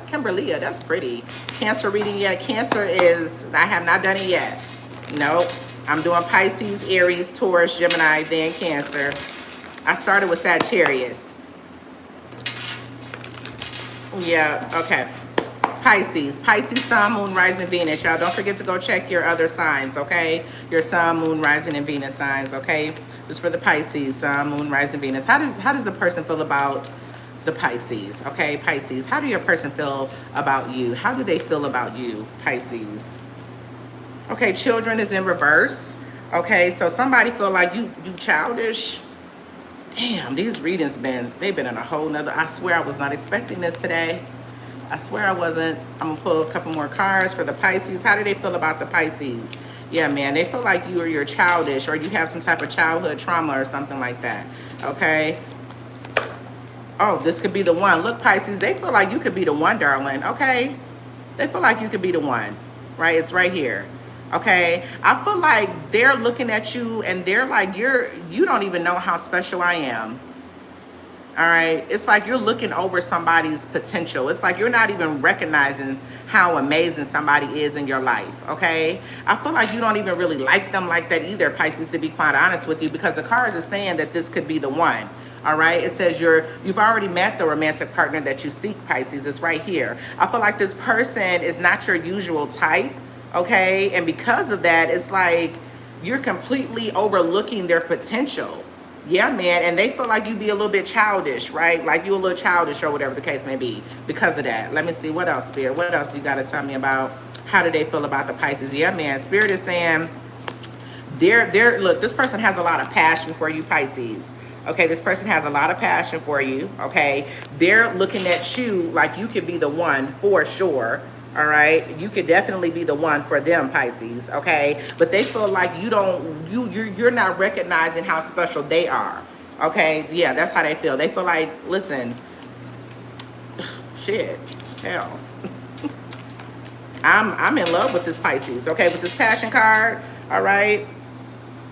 that's pretty. Cancer reading yet? Cancer is, I have not done it yet. Nope. I'm doing Pisces, Aries, Taurus, Gemini, then Cancer. I started with Sagittarius. Yeah, okay. Pisces, Sun, Moon, Rising, Venus. Y'all don't forget to go check your other signs, okay? Your Sun, Moon, Rising, and Venus signs, okay? This is for the Pisces, Sun, Moon, Rising, Venus. How does the person feel about the Pisces? Okay, Pisces, how do your person feel about you? How do they feel about you, Pisces? Okay, children is in reverse. Okay, so somebody feel like you childish. Damn, these readings they've been in a whole nother, I swear I was not expecting this today. I swear I wasn't. I'm gonna pull a couple more cards for the Pisces. How do they feel about the Pisces? Yeah, man, they feel like you're childish, or you have some type of childhood trauma or something like that. Okay. Oh, this could be the one. Look, Pisces, they feel like you could be the one, darling. Okay. They feel like you could be the one, right? It's right here. Okay. I feel like they're looking at you and they're like, you don't even know how special I am. All right. It's like you're looking over somebody's potential. It's like you're not even recognizing how amazing somebody is in your life. Okay. I feel like you don't even really like them like that either, Pisces, to be quite honest with you, because the cards are saying that this could be the one. All right. It says you've already met the romantic partner that you seek, Pisces. It's right here. I feel like this person is not your usual type. Okay. And because of that, it's like you're completely overlooking their potential. Yeah, man. And they feel like you be a little bit childish, right? Like you a little childish or whatever the case may be because of that. Let me see. What else, Spirit? What else you got to tell me about? How do they feel about the Pisces? Yeah, man. Spirit is saying look, this person has a lot of passion for you, Pisces. Okay, this person has a lot of passion for you. Okay, they're looking at you like you could be the one for sure. All right, you could definitely be the one for them, Pisces. Okay, but they feel like you're not recognizing how special they are. Okay, yeah, that's how they feel. They feel like, listen, shit, hell, I'm in love with this Pisces. Okay, with this passion card. All right.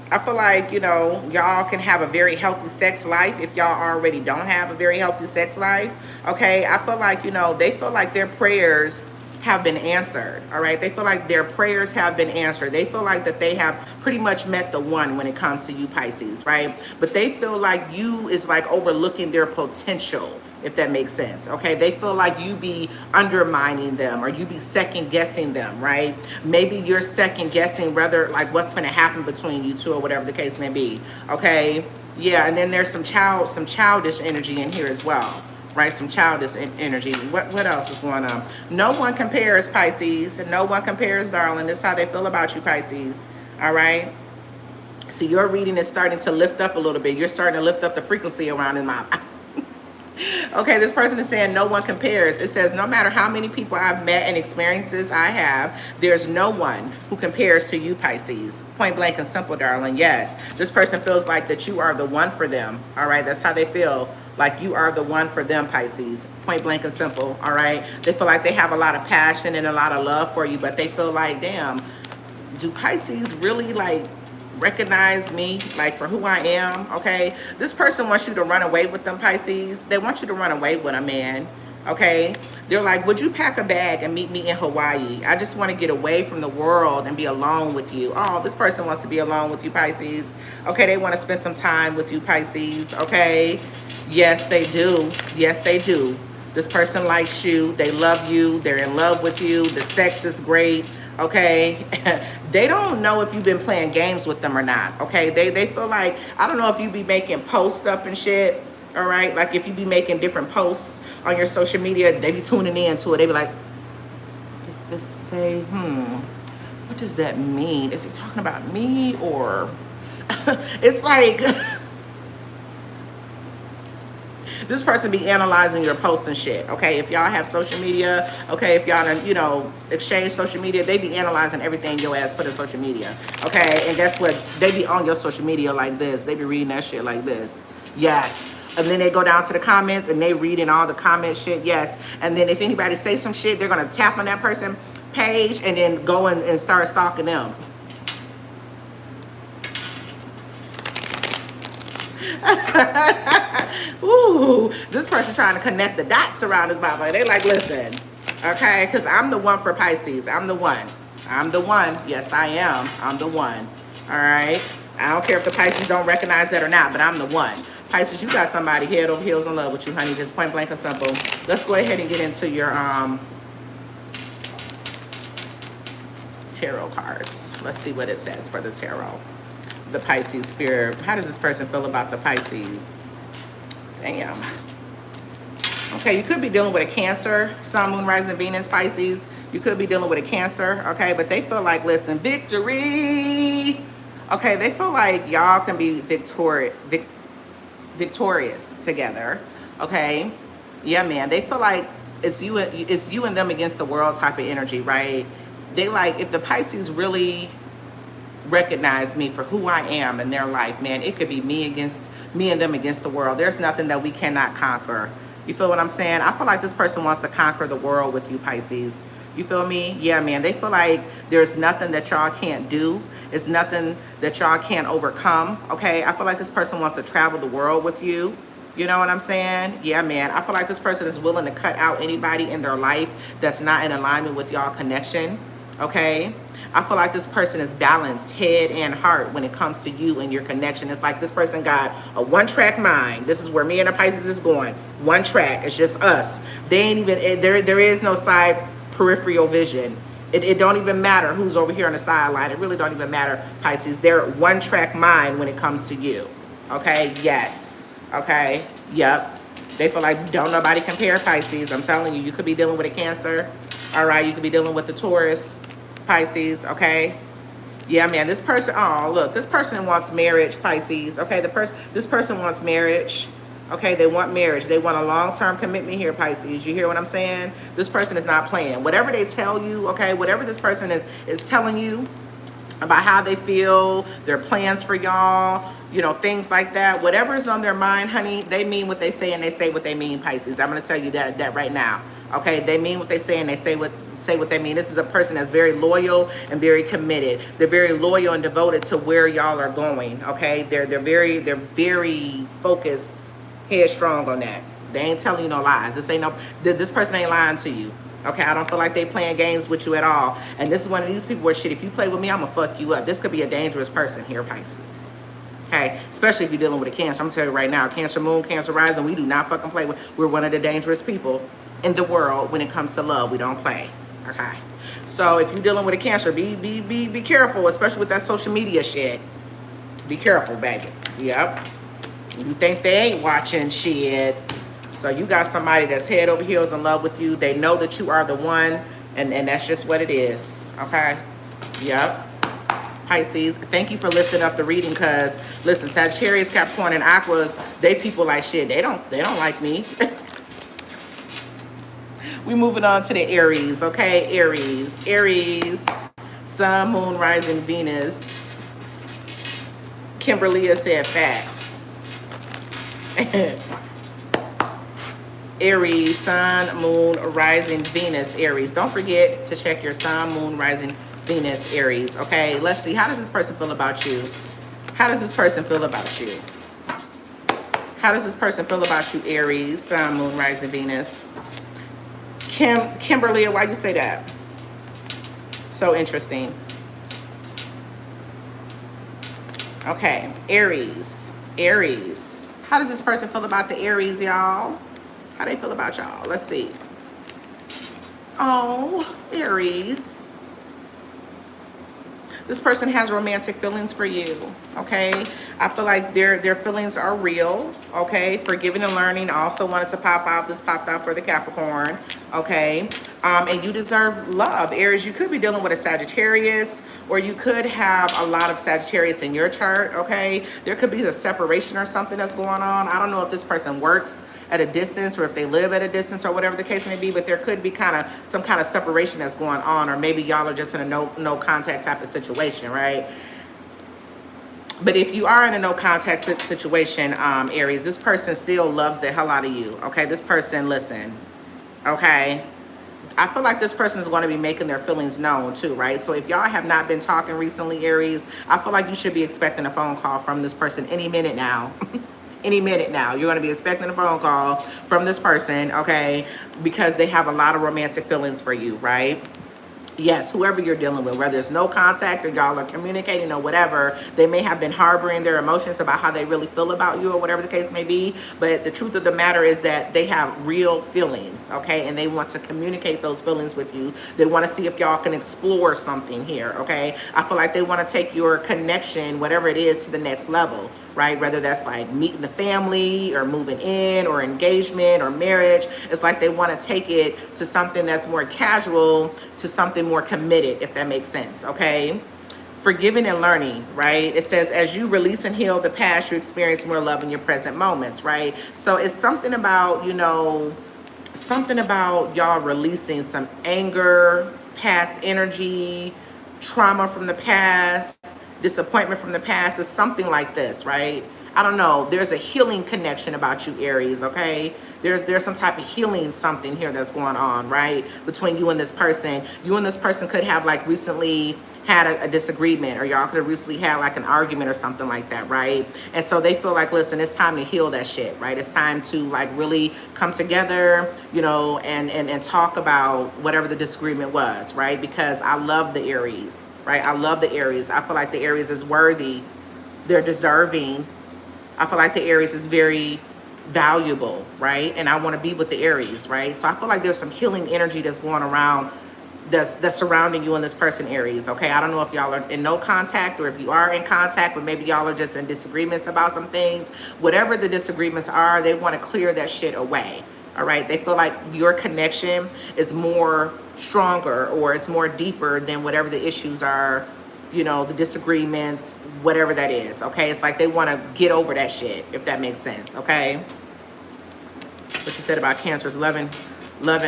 I feel like, you know, y'all can have a very healthy sex life if y'all already don't have a very healthy sex life. Okay, I feel like, you know, they feel like their prayers have been answered. All right, they feel like their prayers have been answered. They feel like that they have pretty much met the one when it comes to you, Pisces, right? But they feel like you is like overlooking their potential, if that makes sense. Okay, they feel like you be undermining them or you be second guessing them, right? Maybe you're second guessing whether like what's going to happen between you two or whatever the case may be. Okay, yeah, and then there's some childish energy in here as well, right? Some childish energy. What else is going on? No one compares, Pisces. No one compares, darling. This is how they feel about you, Pisces. All right. So your reading is starting to lift up a little bit. You're starting to lift up the frequency around in my okay, this person is saying no one compares. It says no matter how many people I've met and experiences I have, there's no one who compares to you, Pisces. Point blank and simple, darling. Yes, this person feels like that you are the one for them. All right, that's how they feel. Like you are the one for them, Pisces. Point blank and simple. All right, they feel like they have a lot of passion and a lot of love for you, but they feel like, damn, do Pisces really like recognize me like for who I am? Okay, this person wants you to run away with them, Pisces. They want you to run away with a man. Okay, they're like, would you pack a bag and meet me in Hawaii? I just want to get away from the world and be alone with you. Oh, this person wants to be alone with you, Pisces. Okay, they want to spend some time with you, Pisces. Okay, yes they do. Yes they do. This person likes you. They love you. They're in love with you. The sex is great. Okay, they don't know if you've been playing games with them or not. Okay, they feel like, I don't know if you be making posts up and shit. All right, like if you be making different posts on your social media, they be tuning in to it. They be like, does this say, what does that mean? Is he talking about me or it's like this person be analyzing your posts and shit. Okay, if y'all have social media, okay, if y'all, you know, exchange social media, they be analyzing everything your ass put in social media. Okay, and guess what? They be on your social media like this. They be reading that shit like this. Yes. And then they go down to the comments and they reading all the comment shit. Yes. And then if anybody say some shit, they're gonna tap on that person page and then go and start stalking them. Ooh, this person trying to connect the dots around his mouth. Like, they like, listen, okay, because I'm the one for Pisces. I'm the one. I'm the one. Yes, I am. I'm the one. All right. I don't care if the Pisces don't recognize that or not, but I'm the one. Pisces, you got somebody head over heels in love with you, honey. Just point blank and simple. Let's go ahead and get into your tarot cards. Let's see what it says for the tarot. The Pisces spirit. How does this person feel about the Pisces? Damn. Okay, you could be dealing with a Cancer, Sun, Moon, Rising, Venus, Pisces. You could be dealing with a Cancer, okay? But they feel like, listen, victory. Okay, they feel like y'all can be victorious together, okay? Yeah, man. They feel like it's you and them against the world type of energy, right? They like, if the Pisces really recognize me for who I am in their life, man, it could be me and them against the world. There's nothing that we cannot conquer. You feel what I'm saying? I feel like this person wants to conquer the world with you, Pisces. You feel me? Yeah, man. They feel like there's nothing that y'all can't do. It's nothing that y'all can't overcome. Okay. I feel like this person wants to travel the world with you. You know what I'm saying? Yeah, man. I feel like this person is willing to cut out anybody in their life that's not in alignment with y'all connection. Okay. I feel like this person is balanced head and heart when it comes to you and your connection. It's like this person got a one-track mind. This is where me and the Pisces is going. One track. It's just us. They ain't even, there is no side peripheral vision. It don't even matter who's over here on the sideline. It really don't even matter, Pisces. They're one-track mind when it comes to you. Okay? Yes. Okay? Yep. They feel like don't nobody compare, Pisces. I'm telling you, you could be dealing with a Cancer. All right? You could be dealing with the Taurus, Pisces. Okay? Yeah, man. This person, oh, look. This person wants marriage, Pisces. Okay? This person wants marriage. Okay, they want marriage. They want a long-term commitment here, Pisces. You hear what I'm saying? This person is not playing. Whatever they tell you, okay, whatever this person is telling you about how they feel, their plans for y'all, you know, things like that. Whatever is on their mind, honey, they mean what they say and they say what they mean, Pisces. I'm going to tell you that right now. Okay, they mean what they say and they say what they mean. This is a person that's very loyal and very committed. They're very loyal and devoted to where y'all are going. Okay, they're very focused, headstrong on that. They ain't telling you no lies. This person ain't lying to you. Okay, I don't feel like they playing games with you at all. And this is one of these people where shit, if you play with me, I'm gonna fuck you up. This could be a dangerous person here, Pisces. Okay, especially if you're dealing with a Cancer. I'm gonna tell you right now, Cancer moon, Cancer rising, we do not fucking play with. We're one of the dangerous people in the world when it comes to love. We don't play. Okay, so if you're dealing with a Cancer, be careful, especially with that social media shit. Be careful, baby. Yep. You think they ain't watching shit. So you got somebody that's head over heels in love with you. They know that you are the one, and that's just what it is. Okay? Yep. Pisces, thank you for lifting up the reading, because listen, Sagittarius, Capricorn, and Aquas, they people like shit. They don't like me. We moving on to the Aries, okay? Aries, Sun, Moon, Rising, Venus. Kimberly has said facts. Aries, Sun, Moon, Rising, Venus, Aries. Don't forget to check your Sun, Moon, Rising, Venus, Aries. Okay, let's see. How does this person feel about you? How does this person feel about you? How does this person feel about you, Aries, Sun, Moon, Rising, Venus? Kimberly, why you say that? So interesting. Okay, Aries. How does this person feel about the Aries, y'all? How they feel about y'all? Let's see. Oh, Aries. This person has romantic feelings for you, okay? I feel like their feelings are real, okay? Forgiving and learning. I also wanted to pop out. This popped out for the Capricorn, okay? And you deserve love. Aries, you could be dealing with a Sagittarius, or you could have a lot of Sagittarius in your chart, okay? There could be a separation or something that's going on. I don't know if this person works at a distance or if they live at a distance or whatever the case may be, but there could be some kind of separation that's going on, or maybe y'all are just in a no contact type of situation, right? But if you are in a no contact situation, Aries, this person still loves the hell out of you, okay? This person, listen, okay? I feel like this person is going to be making their feelings known too, right? So if y'all have not been talking recently, Aries, I feel like you should be expecting a phone call from this person any minute now. Any minute now. You're going to be expecting a phone call from this person, okay? Because they have a lot of romantic feelings for you, right? Yes, whoever you're dealing with, whether it's no contact or y'all are communicating or whatever, they may have been harboring their emotions about how they really feel about you or whatever the case may be. But the truth of the matter is that they have real feelings, okay? And they want to communicate those feelings with you. They want to see if y'all can explore something here, okay? I feel like they want to take your connection, whatever it is, to the next level, right? Whether that's like meeting the family or moving in or engagement or marriage. It's like they want to take it to something that's more casual, to something more committed, if that makes sense, okay? Forgiving and learning, right? It says, as you release and heal the past, you experience more love in your present moments, right? So it's something about, you know, something about y'all releasing some anger, past energy, trauma from the past, disappointment from the past. Is something like this, right? I don't know. There's a healing connection about you, Aries, okay? There's some type of healing something here that's going on, right? Between you and this person. You and this person could have like recently had a disagreement, or y'all could have recently had like an argument or something like that, right? And so they feel like, listen, it's time to heal that shit, right? It's time to like really come together, you know, and talk about whatever the disagreement was, right? Because I love the Aries, right? I love the Aries. I feel like the Aries is worthy. They're deserving. I feel like the Aries is very valuable, right? And I want to be with the Aries, right? So I feel like there's some healing energy that's going around that's surrounding you and this person, Aries. Okay, I don't know if y'all are in no contact or if you are in contact, but maybe y'all are just in disagreements about some things. Whatever the disagreements are, they want to clear that shit away. All right, they feel like your connection is more stronger, or it's more deeper than whatever the issues are, you know, the disagreements, whatever that is. Okay, it's like they want to get over that shit, if that makes sense. Okay, what you said about Cancer's loving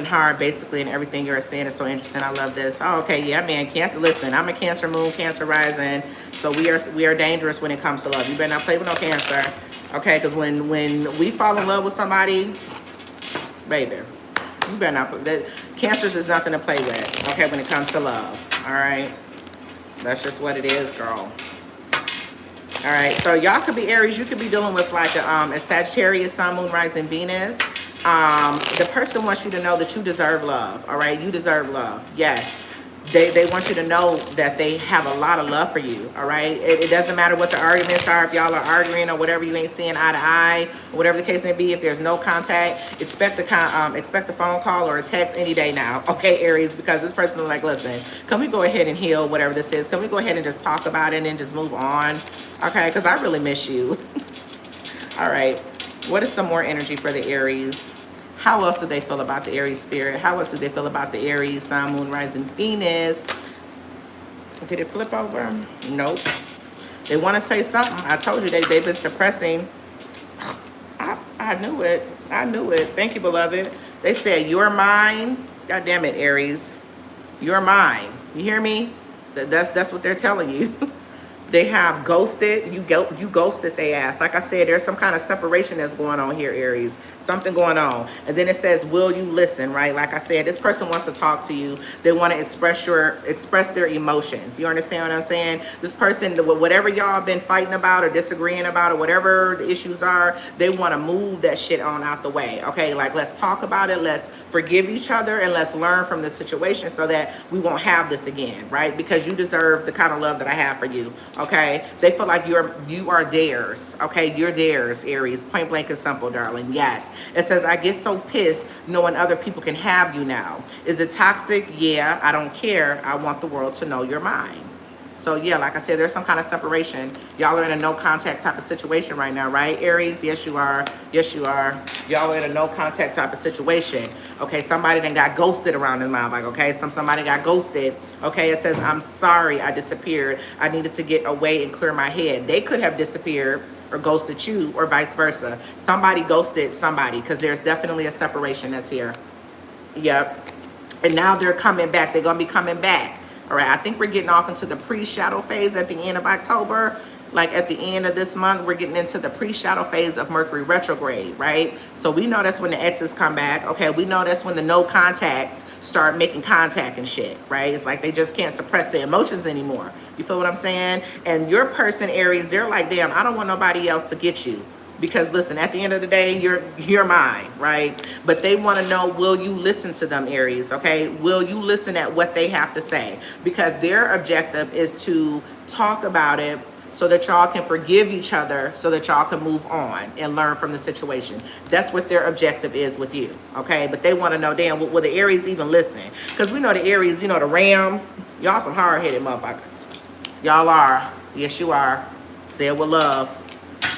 hard, basically, and everything you're saying is so interesting. I love this. Oh, okay, yeah, man. Cancer, listen, I'm a Cancer moon, Cancer rising, so we are dangerous when it comes to love. You better not play with no Cancer, okay? Because when we fall in love with somebody, baby, you better not. That Cancers is nothing to play with, okay? When it comes to love, all right. That's just what it is, girl. All right, so y'all could be Aries. You could be dealing with like a Sagittarius, Sun, Moon, Rising, Venus. The person wants you to know that you deserve love. All right, you deserve love. Yes, they want you to know that they have a lot of love for you. All right, it doesn't matter what the arguments are. If y'all are arguing or whatever, you ain't seeing eye to eye, or whatever the case may be. If there's no contact, expect a phone call or a text any day now. Okay, Aries, because this person is like, listen, can we go ahead and heal whatever this is? Can we go ahead and just talk about it and then just move on? Okay, because I really miss you. All right, what is some more energy for the Aries? How else do they feel about the Aries spirit? How else do they feel about the Aries, Sun, Moon, Rising, Venus? Did it flip over? Nope. They want to say something. I told you they've been suppressing. I knew it. I knew it. Thank you, beloved. They said, you're mine. God damn it, Aries. You're mine. You hear me? That's what they're telling you. They have ghosted. You ghosted they ass. Like I said, there's some kind of separation that's going on here, Aries. Something going on. And then it says, will you listen, right? Like I said, this person wants to talk to you. They want to express their emotions. You understand what I'm saying? This person, whatever y'all been fighting about or disagreeing about or whatever the issues are, they want to move that shit on out the way. Okay, like let's talk about it. Let's forgive each other and let's learn from the situation so that we won't have this again, right? Because you deserve the kind of love that I have for you. Okay, they feel like you are theirs. Okay, you're theirs, Aries. Point blank and simple, darling. Yes. It says, I get so pissed knowing other people can have you now. Is it toxic? Yeah, I don't care. I want the world to know you're mine. So yeah, like I said, there's some kind of separation. Y'all are in a no contact type of situation right now, right, Aries? Yes, you are. Yes, you are. Y'all are in a no contact type of situation. Okay, somebody then got ghosted around in my life. Okay, somebody got ghosted. Okay, it says, I'm sorry I disappeared. I needed to get away and clear my head. They could have disappeared or ghosted you or vice versa. Somebody ghosted somebody because there's definitely a separation that's here. Yep. And now they're coming back. They're going to be coming back. All right, I think we're getting off into the pre-shadow phase at the end of October. Like at the end of this month, we're getting into the pre-shadow phase of Mercury retrograde, right? So we know that's when the exes come back. Okay, we know that's when the no contacts start making contact and shit, right? It's like they just can't suppress their emotions anymore. You feel what I'm saying? And your person, Aries, they're like, damn, I don't want nobody else to get you. Because listen, at the end of the day, you're mine, right? But they want to know, will you listen to them, Aries, okay? Will you listen at what they have to say? Because their objective is to talk about it so that y'all can forgive each other, so that y'all can move on and learn from the situation. That's what their objective is with you, okay? But they want to know, damn, will the Aries even listen? Because we know the Aries, you know, the Ram, y'all some hard-headed motherfuckers. Y'all are. Yes, you are. Say it with love.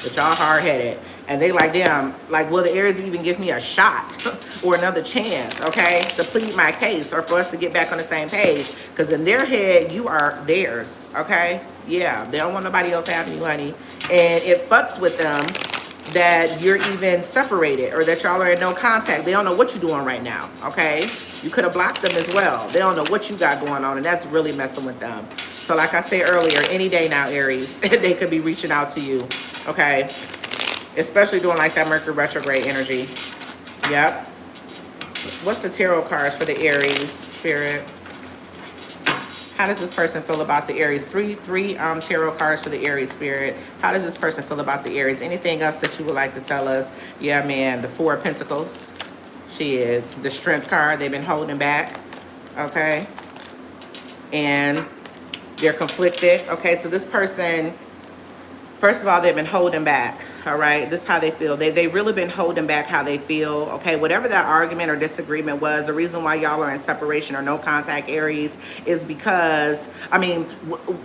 But y'all hard-headed. And they like, damn, like, will the Aries even give me a shot or another chance, okay, to plead my case or for us to get back on the same page? Because in their head, you are theirs, okay? Yeah, they don't want nobody else having you, honey. And it fucks with them that you're even separated or that y'all are in no contact. They don't know what you're doing right now, okay? You could have blocked them as well. They don't know what you got going on, and that's really messing with them. So like I said earlier, any day now, Aries, they could be reaching out to you, okay? Especially doing like that Mercury retrograde energy. Yep. What's the tarot cards for the Aries, Spirit? How does this person feel about the Aries? Three tarot cards for the Aries, Spirit. How does this person feel about the Aries? Anything else that you would like to tell us? Yeah, man, the Four of Pentacles. She is the Strength card. They've been holding back, okay? And they're conflicted. Okay, so this person, first of all, they've been holding back. All right, this is how they feel. They really been holding back how they feel. Okay, whatever that argument or disagreement was, the reason why y'all are in separation or no contact, Aries, is because, I mean,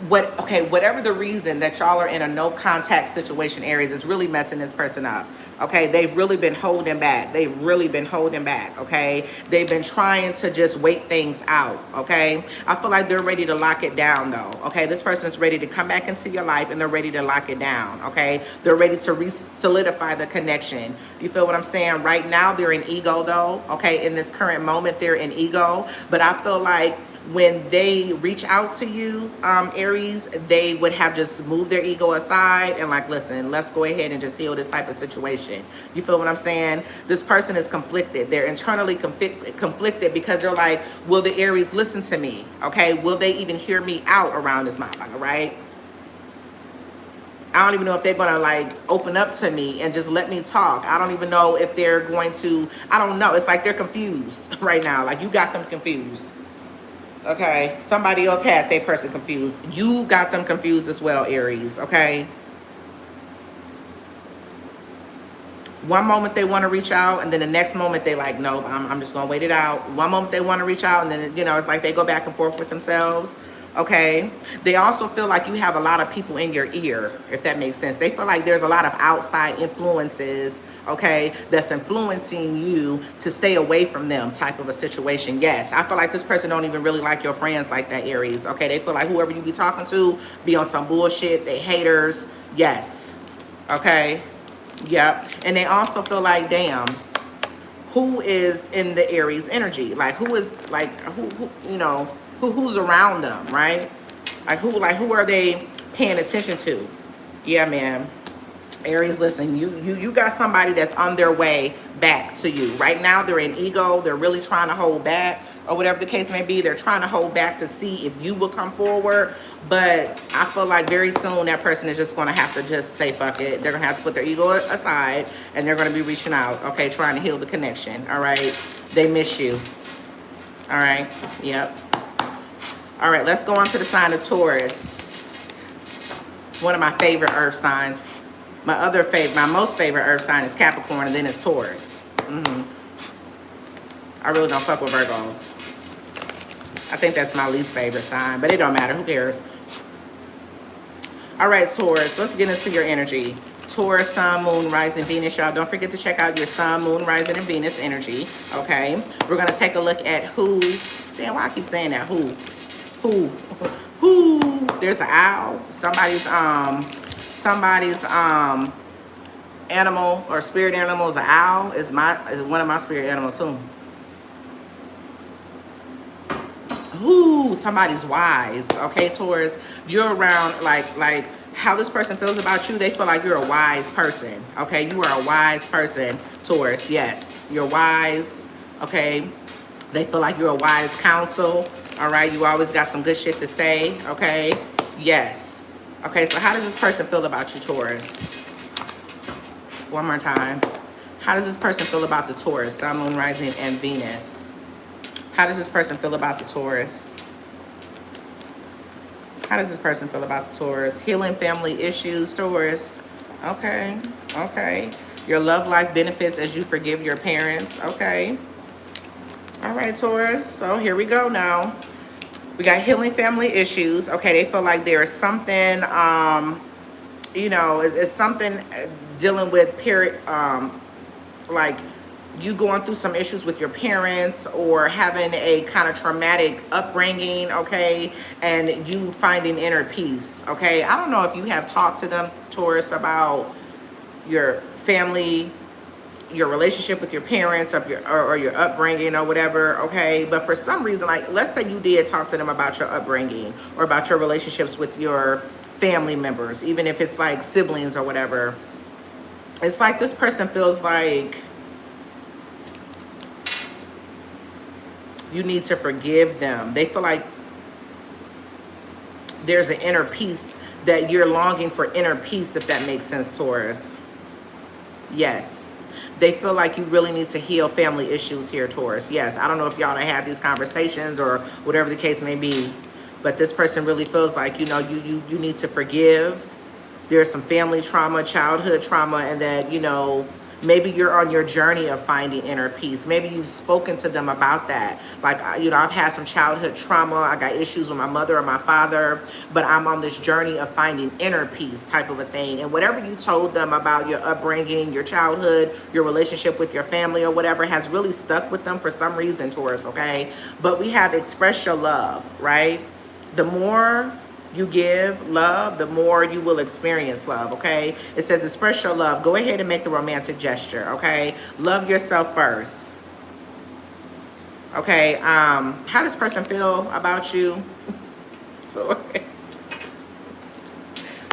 whatever the reason that y'all are in a no contact situation, Aries, is really messing this person up. Okay, they've really been holding back. They've really been holding back. Okay, they've been trying to just wait things out. Okay, I feel like they're ready to lock it down though. Okay, this person is ready to come back into your life and they're ready to lock it down. Okay, they're ready to solidify the connection. You feel what I'm saying? Right now they're in ego though. Okay, in this current moment they're in ego, but I feel like when they reach out to you, Aries, they would have just moved their ego aside and like, listen, let's go ahead and just heal this type of situation. You feel what I'm saying? This person is conflicted. They're internally conflicted because they're like, will the Aries listen to me? Okay, will they even hear me out around this motherfucker, right? I don't even know if they're going to like open up to me and just let me talk. I don't even know if they're going to, I don't know. It's like they're confused right now. Like you got them confused. Okay, somebody else had their person confused. You got them confused as well, Aries, okay? One moment they want to reach out, and then the next moment they like, nope, I'm just going to wait it out. One moment they want to reach out, and then, you know, it's like they go back and forth with themselves, okay? They also feel like you have a lot of people in your ear, if that makes sense. They feel like there's a lot of outside influences, okay, that's influencing you to stay away from them type of a situation. Yes, I feel like this person don't even really like your friends like that, Aries, okay? They feel like whoever you be talking to be on some bullshit. They haters. Yes, okay? Yep. And they also feel like, damn, who is in the Aries energy? Like who is like who you know, who's around them, right? Like who are they paying attention to? Yeah, man. Aries, listen, you got somebody that's on their way back to you. Right now they're in ego. They're really trying to hold back, or whatever the case may be. They're trying to hold back to see if you will come forward. But I feel like very soon that person is just going to have to just say fuck it. They're going to have to put their ego aside and they're going to be reaching out, okay, trying to heal the connection. All right, they miss you. All right, yep. All right, let's go on to the sign of Taurus. One of my favorite earth signs. My most favorite earth sign is Capricorn, and then it's Taurus. I really don't fuck with Virgos. I think that's my least favorite sign, but it don't matter. Who cares? All right, Taurus, let's get into your energy. Taurus, Sun, Moon, Rising, Venus. Y'all don't forget to check out your Sun, Moon, Rising, and Venus energy, okay? We're going to take a look at who. Damn, why I keep saying that? Who? There's an owl. Somebody's animal or spirit animal is an owl. Is one of my spirit animals too. Ooh, somebody's wise. Okay, Taurus, you're around like how this person feels about you. They feel like you're a wise person. Okay, you are a wise person, Taurus. Yes, you're wise. Okay, they feel like you're a wise counsel. All right, you always got some good shit to say. Okay, yes. Okay, so how does this person feel about you, Taurus? One more time. How does this person feel about the Taurus, Sun, Moon, Rising, and Venus? How does this person feel about the Taurus? How does this person feel about the Taurus? Healing family issues, Taurus. Okay, okay. Your love life benefits as you forgive your parents. Okay. All right, Taurus. So here we go now. We got healing family issues. Okay, they feel like there is something, you know, it's something dealing with like you going through some issues with your parents or having a kind of traumatic upbringing, okay, and you finding inner peace, okay? I don't know if you have talked to them, Taurus, about your family, your relationship with your parents, or your upbringing or whatever, okay? But for some reason, like, let's say you did talk to them about your upbringing or about your relationships with your family members, even if it's like siblings or whatever. It's like this person feels like you need to forgive them. They feel like there's an inner peace, that you're longing for inner peace, if that makes sense, Taurus. Yes. They feel like you really need to heal family issues here, Taurus. Yes, I don't know if y'all have these conversations or whatever the case may be, but this person really feels like, you know, you need to forgive, there's some family trauma, childhood trauma, and that, you know, maybe you're on your journey of finding inner peace. Maybe you've spoken to them about that. Like, you know, I've had some childhood trauma. I got issues with my mother or my father, but I'm on this journey of finding inner peace type of a thing. And whatever you told them about your upbringing, your childhood, your relationship with your family or whatever has really stuck with them for some reason, Taurus, okay? But we have express your love, right? The more you give love, the more you will experience love, okay? It says express your love. Go ahead and make the romantic gesture, okay? Love yourself first. Okay, how does this person feel about you? So,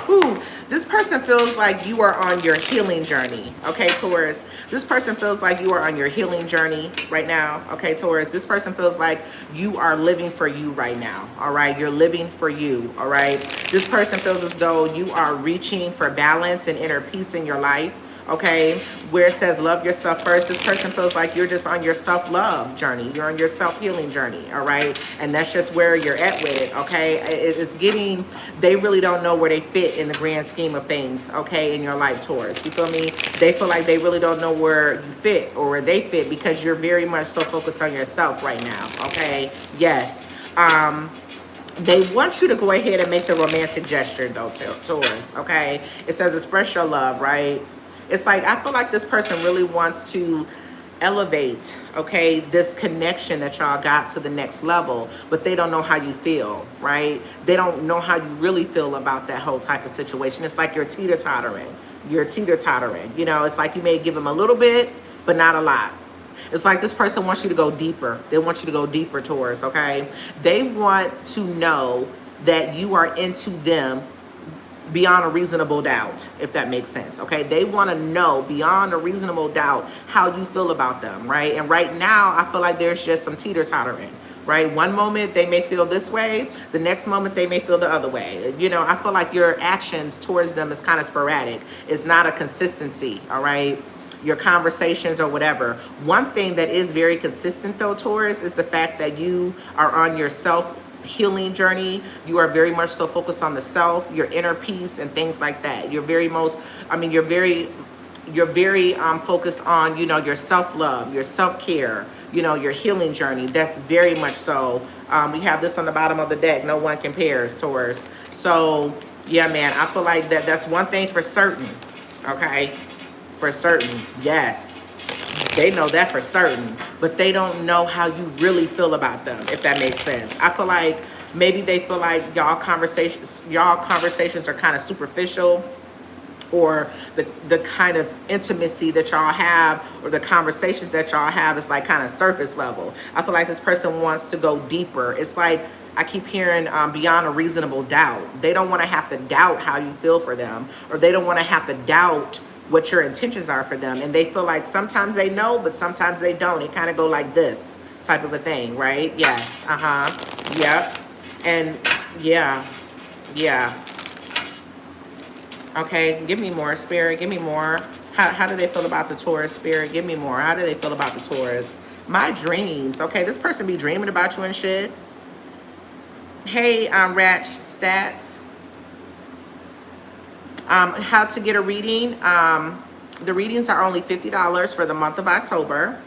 ooh, this person feels like you are on your healing journey, okay, Taurus? This person feels like you are on your healing journey right now, okay, Taurus? This person feels like you are living for you right now, all right? You're living for you, all right? This person feels as though you are reaching for balance and inner peace in your life, okay? Where it says love yourself first, this person feels like you're just on your self-love journey. You're on your self-healing journey, all right? And that's just where you're at with it, okay? It's getting, they really don't know where they fit in the grand scheme of things, okay, in your life, Taurus. You feel me? They feel like they really don't know where you fit or where they fit because you're very much so focused on yourself right now, okay? Yes. They want you to go ahead and make the romantic gesture, though, Taurus, okay? It says express your love, right? It's like, I feel like this person really wants to elevate, okay, this connection that y'all got to the next level, but they don't know how you feel, right? They don't know how you really feel about that whole type of situation. It's like you're teeter-tottering. You're teeter-tottering. You know, it's like you may give them a little bit, but not a lot. It's like this person wants you to go deeper. They want you to go deeper, Taurus, okay? They want to know that you are into them beyond a reasonable doubt, if that makes sense, okay? They want to know beyond a reasonable doubt how you feel about them, right? And right now, I feel like there's just some teeter-tottering, right? One moment they may feel this way, the next moment they may feel the other way. You know, I feel like your actions towards them is kind of sporadic. It's not a consistency, all right? Your conversations or whatever. One thing that is very consistent though, Taurus, is the fact that you are on your self-healing journey. You are very much so focused on the self, your inner peace and things like that. You're very focused on, you know, your self-love, your self-care, you know, your healing journey. That's very much so. We have this on the bottom of the deck. No one compares, Taurus. So yeah, man, I feel like that's one thing for certain, okay? For certain, yes. They know that for certain, but they don't know how you really feel about them, if that makes sense. I feel like maybe they feel like y'all conversations are kind of superficial, or the kind of intimacy that y'all have or the conversations that y'all have is like kind of surface level. I feel like this person wants to go deeper. It's like I keep hearing beyond a reasonable doubt. They don't want to have to doubt how you feel for them, or they don't want to have to doubt what your intentions are for them. And they feel like sometimes they know, but sometimes they don't. It kind of go like this type of a thing, right? Yes. Yep. And yeah. Okay, give me more, Spirit. Give me more. How do they feel about the Taurus, Spirit? Give me more. How do they feel about the Taurus? My dreams. Okay, this person be dreaming about you and shit. Hey, Ratch Stats. How to get a reading. The readings are only $50 for the month of October.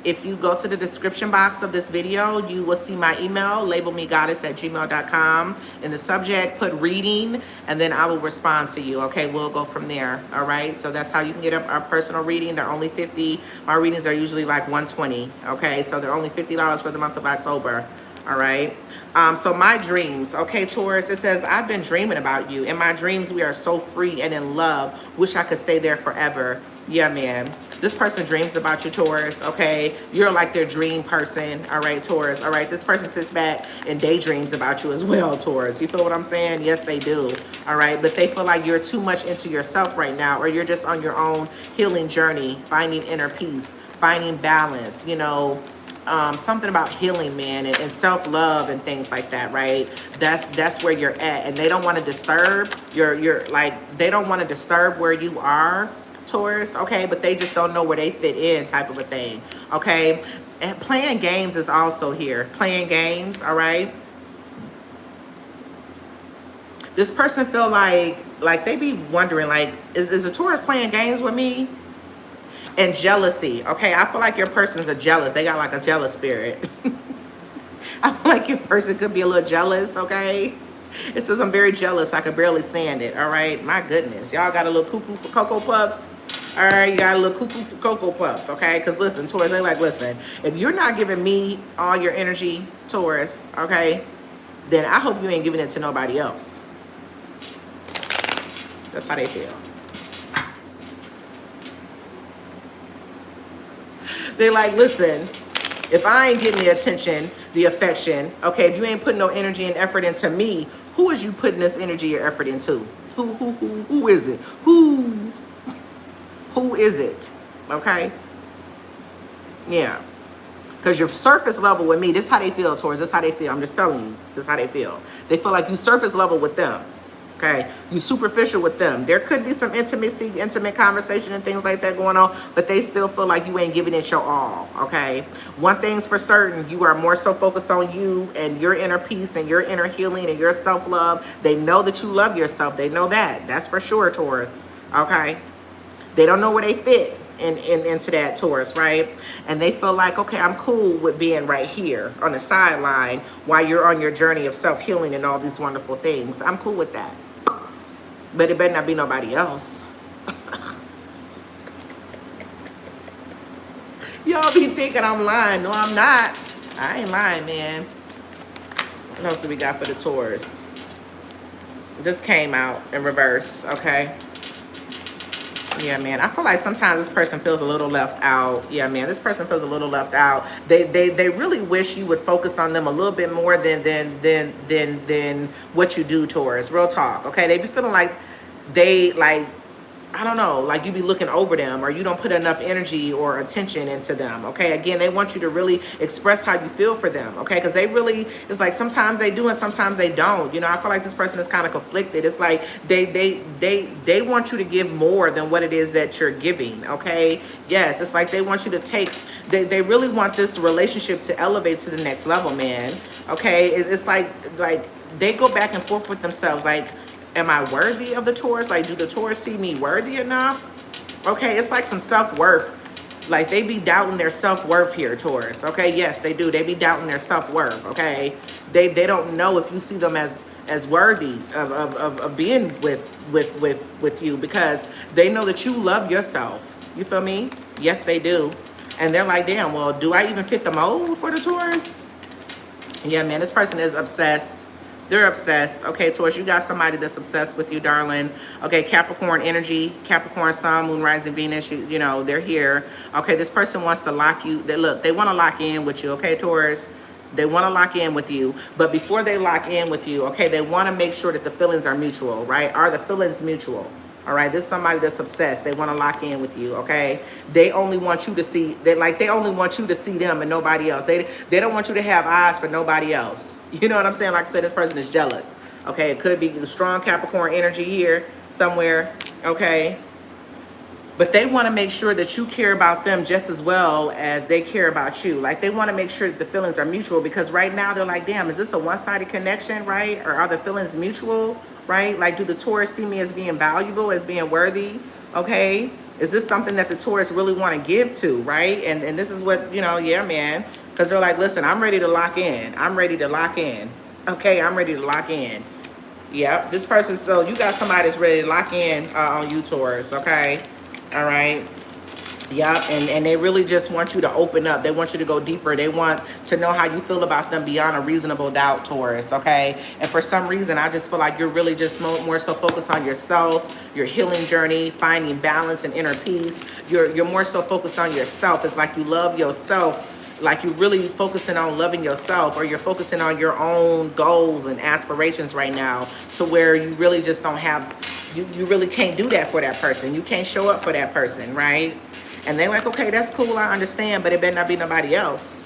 If you go to the description box of this video, you will see my email, labelmegoddess@gmail.com. In the subject, put reading, and then I will respond to you. Okay, we'll go from there. All right, so that's how you can get a personal reading. They're only $50. My readings are usually like $120. Okay, so they're only $50 for the month of October. All right. So my dreams, okay, Taurus, it says, I've been dreaming about you. In my dreams, we are so free and in love. Wish I could stay there forever. Yeah, man. This person dreams about you, Taurus, okay? You're like their dream person, all right, Taurus, all right? This person sits back and daydreams about you as well, Taurus. You feel what I'm saying? Yes, they do, all right? But they feel like you're too much into yourself right now, or you're just on your own healing journey, finding inner peace, finding balance, you know, something about healing, man, and self-love and things like that, right? That's where you're at. And they don't want to disturb they don't want to disturb where you are, Taurus, okay? But they just don't know where they fit in, type of a thing, okay? And playing games is also here. Playing games, all right? This person feel like they be wondering, like, is the Taurus playing games with me? And jealousy, okay? I feel like your person's a jealous. They got like a jealous spirit. I feel like your person could be a little jealous, okay? It says, I'm very jealous. I could barely stand it, all right? My goodness. Y'all got a little cuckoo for Cocoa Puffs? All right, you got a little cuckoo for Cocoa Puffs, okay? Because listen, Taurus, they like, listen, if you're not giving me all your energy, Taurus, okay, then I hope you ain't giving it to nobody else. That's how they feel. They like, listen, if I ain't getting the attention, the affection, okay, if you ain't putting no energy and effort into me, who is you putting this energy or effort into? Who is it? Who is it? Okay? Yeah. Because you're surface level with me. This is how they feel, Taurus. This is how they feel. I'm just telling you. This is how they feel. They feel like you surface level with them. Okay, you superficial with them. There could be some intimate conversation and things like that going on, but they still feel like you ain't giving it your all, okay? One thing's for certain, you are more so focused on you and your inner peace and your inner healing and your self-love. They know that you love yourself. They know that. That's for sure, Taurus, okay? They don't know where they fit into that, Taurus, right? And they feel like, okay, I'm cool with being right here on the sideline while you're on your journey of self-healing and all these wonderful things. I'm cool with that. But it better not be nobody else. Y'all be thinking I'm lying. No, I'm not. I ain't lying, man. What else do we got for the Taurus? This came out in reverse, okay? Yeah, man. I feel like sometimes this person feels a little left out. Yeah, man. This person feels a little left out. They really wish you would focus on them a little bit more than what you do, Taurus. Real talk. Okay. They be feeling like they I don't know, like you be looking over them or you don't put enough energy or attention into them, okay? Again, they want you to really express how you feel for them, okay? Because they really, it's like sometimes they do and sometimes they don't. You know, I feel like this person is kind of conflicted. It's like they want you to give more than what it is that you're giving, okay? Yes, it's like they want you to take, they really want this relationship to elevate to the next level, man, okay? It's like they go back and forth with themselves, like, am I worthy of the Taurus? Like, do the Taurus see me worthy enough? Okay, it's like some self-worth. Like, they be doubting their self-worth here, Taurus. Okay, yes, they do. They be doubting their self-worth, okay? They don't know if you see them as worthy of being with you because they know that you love yourself. You feel me? Yes, they do. And they're like, damn, well, do I even fit the mold for the Taurus? Yeah, man, this person is obsessed. They're obsessed. Okay, Taurus, you got somebody that's obsessed with you, darling. Okay, Capricorn energy, Capricorn sun, moon, rising, Venus, you know, they're here. Okay, this person wants to lock you. They want to lock in with you, okay, Taurus? They want to lock in with you. But before they lock in with you, okay, they want to make sure that the feelings are mutual, right? Are the feelings mutual? All right, this is somebody that's obsessed. They want to lock in with you, okay? They only want you to see, they only want you to see them and nobody else. They don't want you to have eyes for nobody else. You know what I'm saying? Like I said, this person is jealous, okay? It could be a strong Capricorn energy here somewhere, okay? But they want to make sure that you care about them just as well as they care about you. Like, they want to make sure that the feelings are mutual because right now they're like, damn, is this a one-sided connection, right? Or are the feelings mutual, right? Like, do the Taurus see me as being valuable, as being worthy, okay? Is this something that the Taurus really want to give to, right? And this is what, you know, yeah, man. Because they're like, listen, I'm ready to lock in. I'm ready to lock in. Okay, I'm ready to lock in. Yep, this person, so you got somebody that's ready to lock in on you, Taurus, okay? All right. Yep, and they really just want you to open up. They want you to go deeper. They want to know how you feel about them beyond a reasonable doubt, Taurus, okay? And for some reason, I just feel like you're really just more so focused on yourself, your healing journey, finding balance and inner peace. You're more so focused on yourself. It's like you love yourself, like you're really focusing on loving yourself, or you're focusing on your own goals and aspirations right now to where you really just don't have, you really can't do that for that person. You can't show up for that person, right? And they're like, okay, that's cool, I understand, but it better not be nobody else.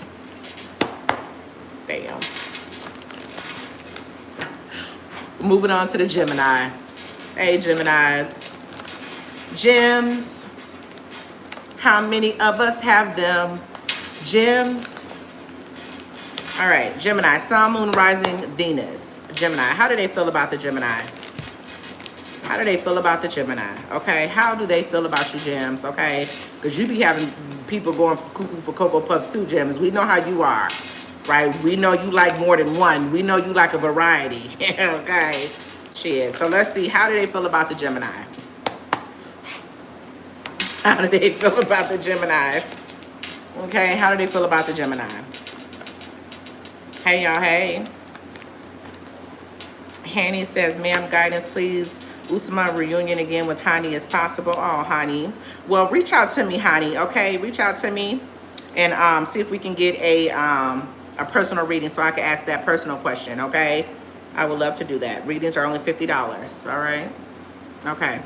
Damn. Moving on to the Gemini. Hey, Geminis. Gems. How many of us have them? Gems. All right, Gemini, sun, moon, rising, Venus. Gemini, how do they feel about the Gemini? How do they feel about the Gemini? Okay, how do they feel about you, Gems? Okay, because you be having people going cuckoo for Cocoa Puffs too, Gems. We know how you are, right? We know you like more than one. We know you like a variety. Okay, shit. So let's see, how do they feel about the Gemini? How do they feel about the Gemini? Okay, how do they feel about the Gemini? Hey, y'all, hey. Hanny says, ma'am, guidance, please. Usama reunion again with Hani as possible. Oh, Hani. Well, reach out to me, Hani, okay? Reach out to me and see if we can get a personal reading so I can ask that personal question, okay? I would love to do that. Readings are only $50, all right? Okay.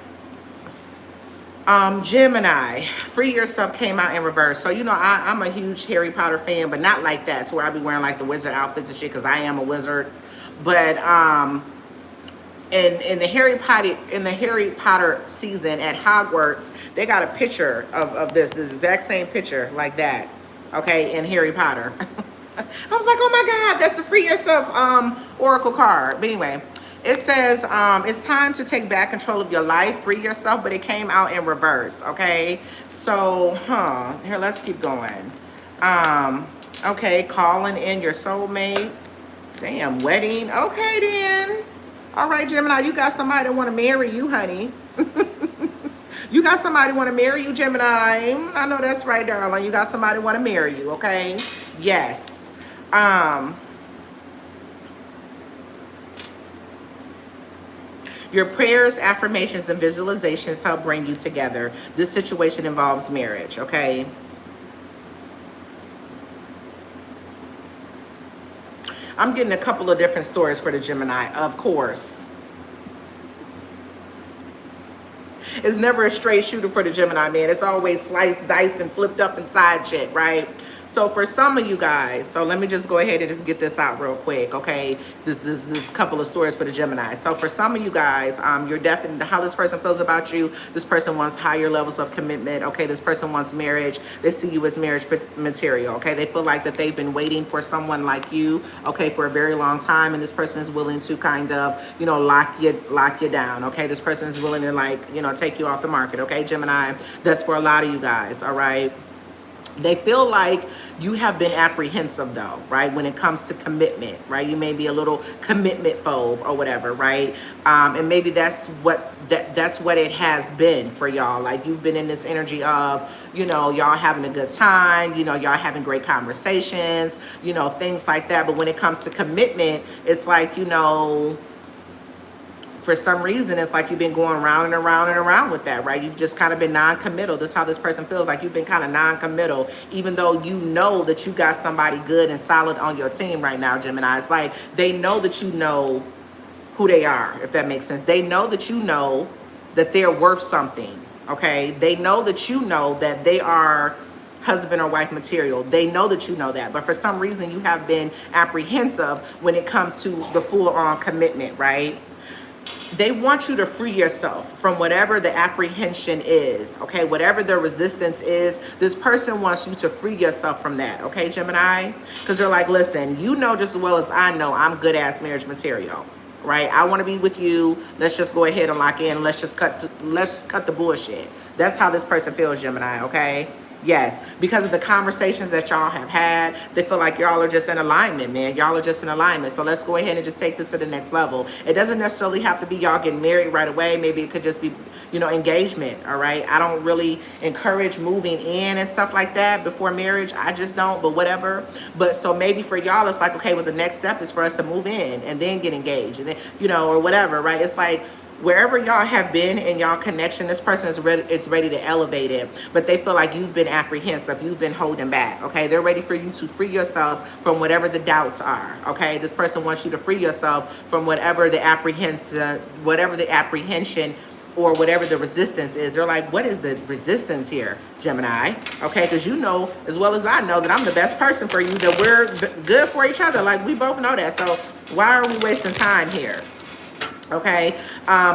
Gemini, Free Yourself came out in reverse. So, you know, I'm a huge Harry Potter fan, but not like that to where I be wearing like the wizard outfits and shit because I am a wizard. But in the Harry Potter season at Hogwarts, they got a picture of this exact same picture like that, okay, in Harry Potter. I was like, oh my God, that's the Free Yourself oracle card. But anyway, it says it's time to take back control of your life, free yourself, but it came out in reverse, okay? So, here, let's keep going. Okay, calling in your soulmate. Damn, wedding. Okay, then. All right, Gemini, you got somebody that want to marry you, honey. You got somebody want to marry you, Gemini. I know that's right, darling. You got somebody want to marry you, okay? Yes. Your prayers, affirmations, and visualizations help bring you together. This situation involves marriage, okay? I'm getting a couple of different stories for the Gemini, of course. It's never a straight shooter for the Gemini, man. It's always sliced, diced, and flipped up inside shit, right? So for some of you guys, so let me just go ahead and just get this out real quick, okay? This couple of stories for the Gemini. So for some of you guys, you're definitely, how this person feels about you, this person wants higher levels of commitment, okay? This person wants marriage. They see you as marriage material, okay? They feel like that they've been waiting for someone like you, okay, for a very long time, and this person is willing to kind of, you know, lock you down, okay? This person is willing to, like, you know, take you off the market, okay, Gemini? That's for a lot of you guys, all right? They feel like you have been apprehensive though, right? When it comes to commitment, right? You may be a little commitment phobe or whatever, right? And maybe that's what it has been for y'all. Like you've been in this energy of, you know, y'all having a good time, you know, y'all having great conversations, you know, things like that. But when it comes to commitment, it's like, you know, for some reason, it's like you've been going round and around and around with that, right? You've just kind of been non-committal. This is how this person feels, like you've been kind of non-committal, even though you know that you got somebody good and solid on your team right now, Gemini. It's like they know that you know who they are, if that makes sense. They know that you know that they're worth something, okay? They know that you know that they are husband or wife material. They know that you know that, but for some reason you have been apprehensive when it comes to the full-on commitment, right? They want you to free yourself from whatever the apprehension is, okay? Whatever the resistance is, this person wants you to free yourself from that, okay, Gemini? Because they're like, listen, you know just as well as I know I'm good-ass marriage material, right? I want to be with you. Let's just go ahead and lock in. Let's cut the bullshit. That's how this person feels, Gemini, okay? Yes, because of the conversations that y'all have had, they feel like y'all are just in alignment, man. Y'all are just in alignment. So let's go ahead and just take this to the next level. It doesn't necessarily have to be y'all getting married right away. Maybe it could just be, you know, engagement, all right? I don't really encourage moving in and stuff like that before marriage. I just don't, but whatever. But so maybe for y'all, it's like, okay, well, the next step is for us to move in and then get engaged and then, you know, or whatever, right? It's like, wherever y'all have been in y'all connection, this person is ready to elevate it, but they feel like you've been apprehensive, you've been holding back, okay? They're ready for you to free yourself from whatever the doubts are, okay? This person wants you to free yourself from whatever the apprehension or whatever the resistance is. They're like, what is the resistance here, Gemini? Okay, because you know as well as I know that I'm the best person for you, that we're good for each other. Like, we both know that. So why are we wasting time here? Okay,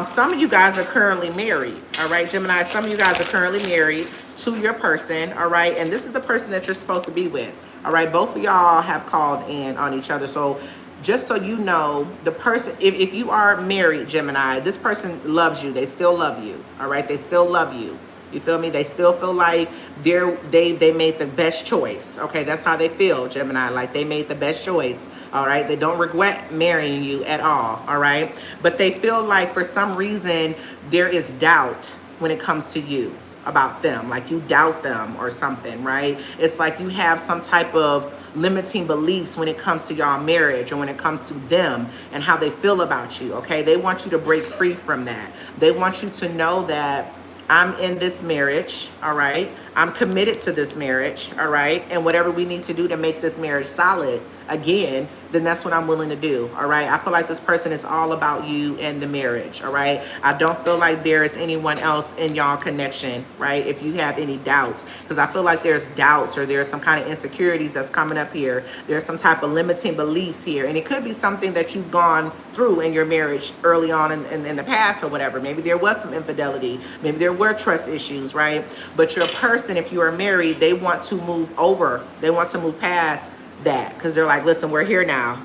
some of you guys are currently married, all right, Gemini? Some of you guys are currently married to your person, all right? And this is the person that you're supposed to be with, all right? Both of y'all have called in on each other. So just so you know, the person, if you are married, Gemini, this person loves you. They still love you. All right. They still love you. You feel me? They still feel like they made the best choice. Okay, that's how they feel, Gemini. Like they made the best choice. All right, they don't regret marrying you at all. All right, but they feel like for some reason there is doubt when it comes to you, about them. Like you doubt them or something, right? It's like you have some type of limiting beliefs when it comes to y'all marriage, or when it comes to them and how they feel about you. Okay, they want you to break free from that. They want you to know that I'm in this marriage, all right? I'm committed to this marriage, all right? And whatever we need to do to make this marriage solid again, then that's what I'm willing to do, all right? I feel like this person is all about you and the marriage, all right? I don't feel like there is anyone else in y'all connection, right? If you have any doubts, because I feel like there's doubts or there's some kind of insecurities that's coming up here. There's some type of limiting beliefs here. And it could be something that you've gone through in your marriage early on in the past or whatever. Maybe there was some infidelity. Maybe there were trust issues, right? But your person, if you are married, they want to move over. They want to move past that, because they're like, listen, we're here now.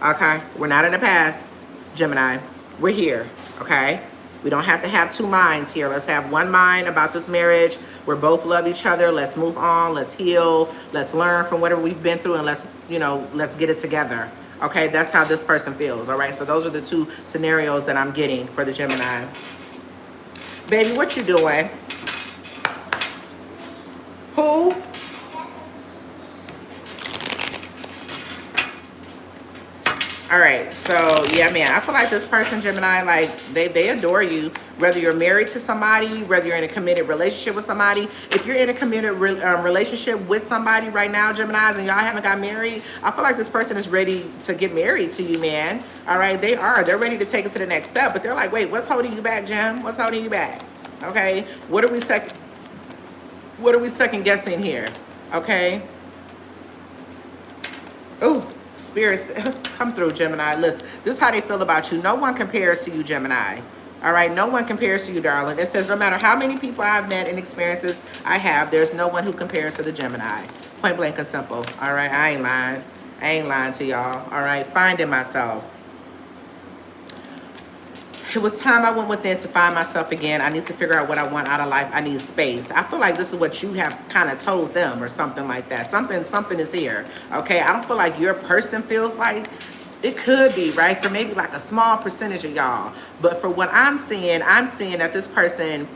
Okay, we're not in the past, Gemini. We're here. Okay, we don't have to have two minds here. Let's have one mind about this marriage. We're both love each other. Let's move on. Let's heal. Let's learn from whatever we've been through, and let's get it together. Okay, that's how this person feels. All right, so those are the two scenarios that I'm getting for the Gemini. Baby, what you doing? Who? All right, so yeah, man, I feel like this person, Gemini, like they adore you, whether you're married to somebody, whether you're in a committed relationship with somebody. If you're in a committed relationship with somebody right now, Geminis, and y'all haven't got married, I feel like this person is ready to get married to you, man. All right, they're ready to take it to the next step, but they're like, wait, what's holding you back, Gem? What's holding you back? Okay, what are we second guessing here? Okay. Oh. Spirits, come through, Gemini. Listen, this is how they feel about you. No one compares to you, Gemini. All right, no one compares to you, darling. It says no matter how many people I've met and experiences I have, there's no one who compares to the Gemini. Point blank and simple. All right, I ain't lying. I ain't lying to y'all. All right, finding myself. It was time I went within to find myself again. I need to figure out what I want out of life. I need space. I feel like this is what you have kind of told them or something like that. Something is here. Okay, I don't feel like your person feels like it could be, right? For maybe like a small percentage of y'all. But for what I'm seeing that this person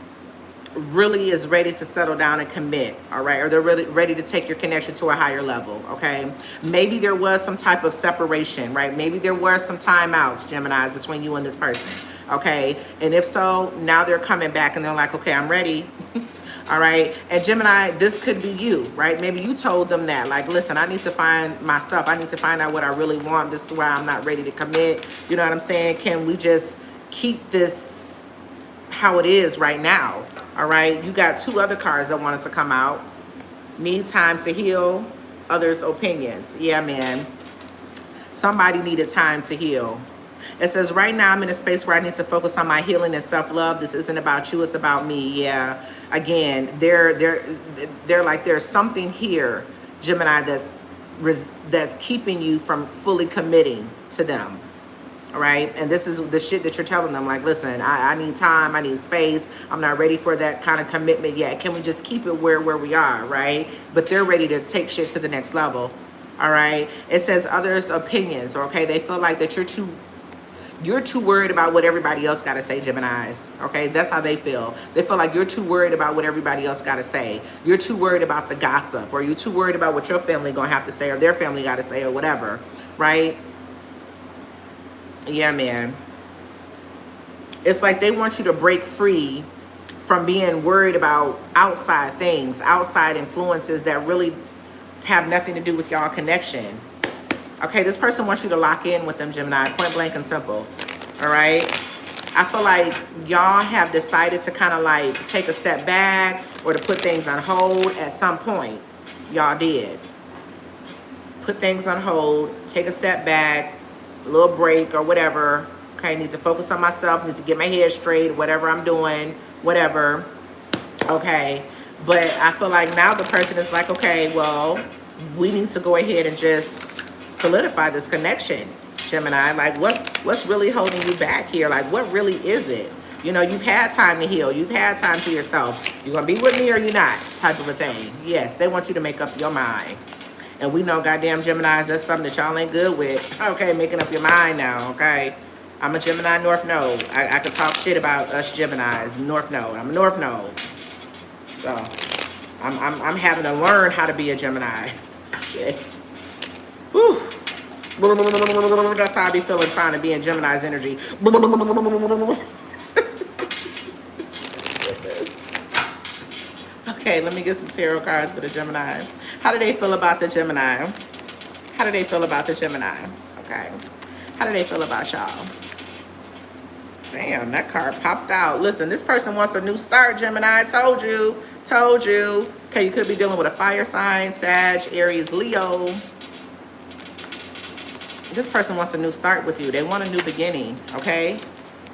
really is ready to settle down and commit, all right? Or they're really ready to take your connection to a higher level, okay? Maybe there was some type of separation, right? Maybe there were some timeouts, Geminis, between you and this person, okay? And if so, now they're coming back and they're like, okay, I'm ready. All right, and Gemini, this could be you, right? Maybe you told them that, like, listen, I need to find myself. I need to find out what I really want. This is why I'm not ready to commit. You know what I'm saying? Can we just keep this how it is right now? All right, you got two other cards that wanted to come out. Need time to heal, others' opinions. Yeah, man. Somebody needed time to heal. It says, right now I'm in a space where I need to focus on my healing and self-love. This isn't about you, it's about me. Yeah. Again, they're like, there's something here, Gemini, that's keeping you from fully committing to them. All right. And this is the shit that you're telling them. Like, listen, I need time. I need space. I'm not ready for that kind of commitment yet. Can we just keep it where we are? Right. But they're ready to take shit to the next level. All right. It says others' opinions. Okay. They feel like that you're too worried about what everybody else got to say, Geminis. Okay, that's how they feel. They feel like you're too worried about what everybody else got to say. You're too worried about the gossip, or you're too worried about what your family going to have to say, or their family got to say, or whatever, right? Yeah, man. It's like they want you to break free from being worried about outside things, outside influences that really have nothing to do with y'all connection. Okay, this person wants you to lock in with them, Gemini, point blank and simple. All right? I feel like y'all have decided to kind of like take a step back or to put things on hold at some point. Y'all did. Put things on hold, take a step back, a little break or whatever. Okay, need to focus on myself, need to get my head straight, whatever I'm doing, whatever. Okay, but I feel like now the person is like, okay, well, we need to go ahead and just solidify this connection. Gemini. Like, what's really holding you back here? Like, what really is it? You know, you've had time to heal. You've had time to yourself. You're going to be with me or you're not, type of a thing. Yes, they want you to make up your mind. And we know, goddamn Geminis, that's something that y'all ain't good with. Okay, making up your mind now, okay? I'm a Gemini North Node. I could talk shit about us Geminis, North Node. I'm a North Node. So, I'm having to learn how to be a Gemini. Shit. Whew. That's how I be feeling trying to be in Gemini's energy. Okay, let me get some tarot cards for the Gemini. How do they feel about the Gemini? How do they feel about the Gemini? Okay. How do they feel about y'all? Damn, that card popped out. Listen, this person wants a new start, Gemini. Told you. Told you. Okay, you could be dealing with a fire sign, Sag, Aries, Leo. This person wants a new start with you. They want a new beginning, okay?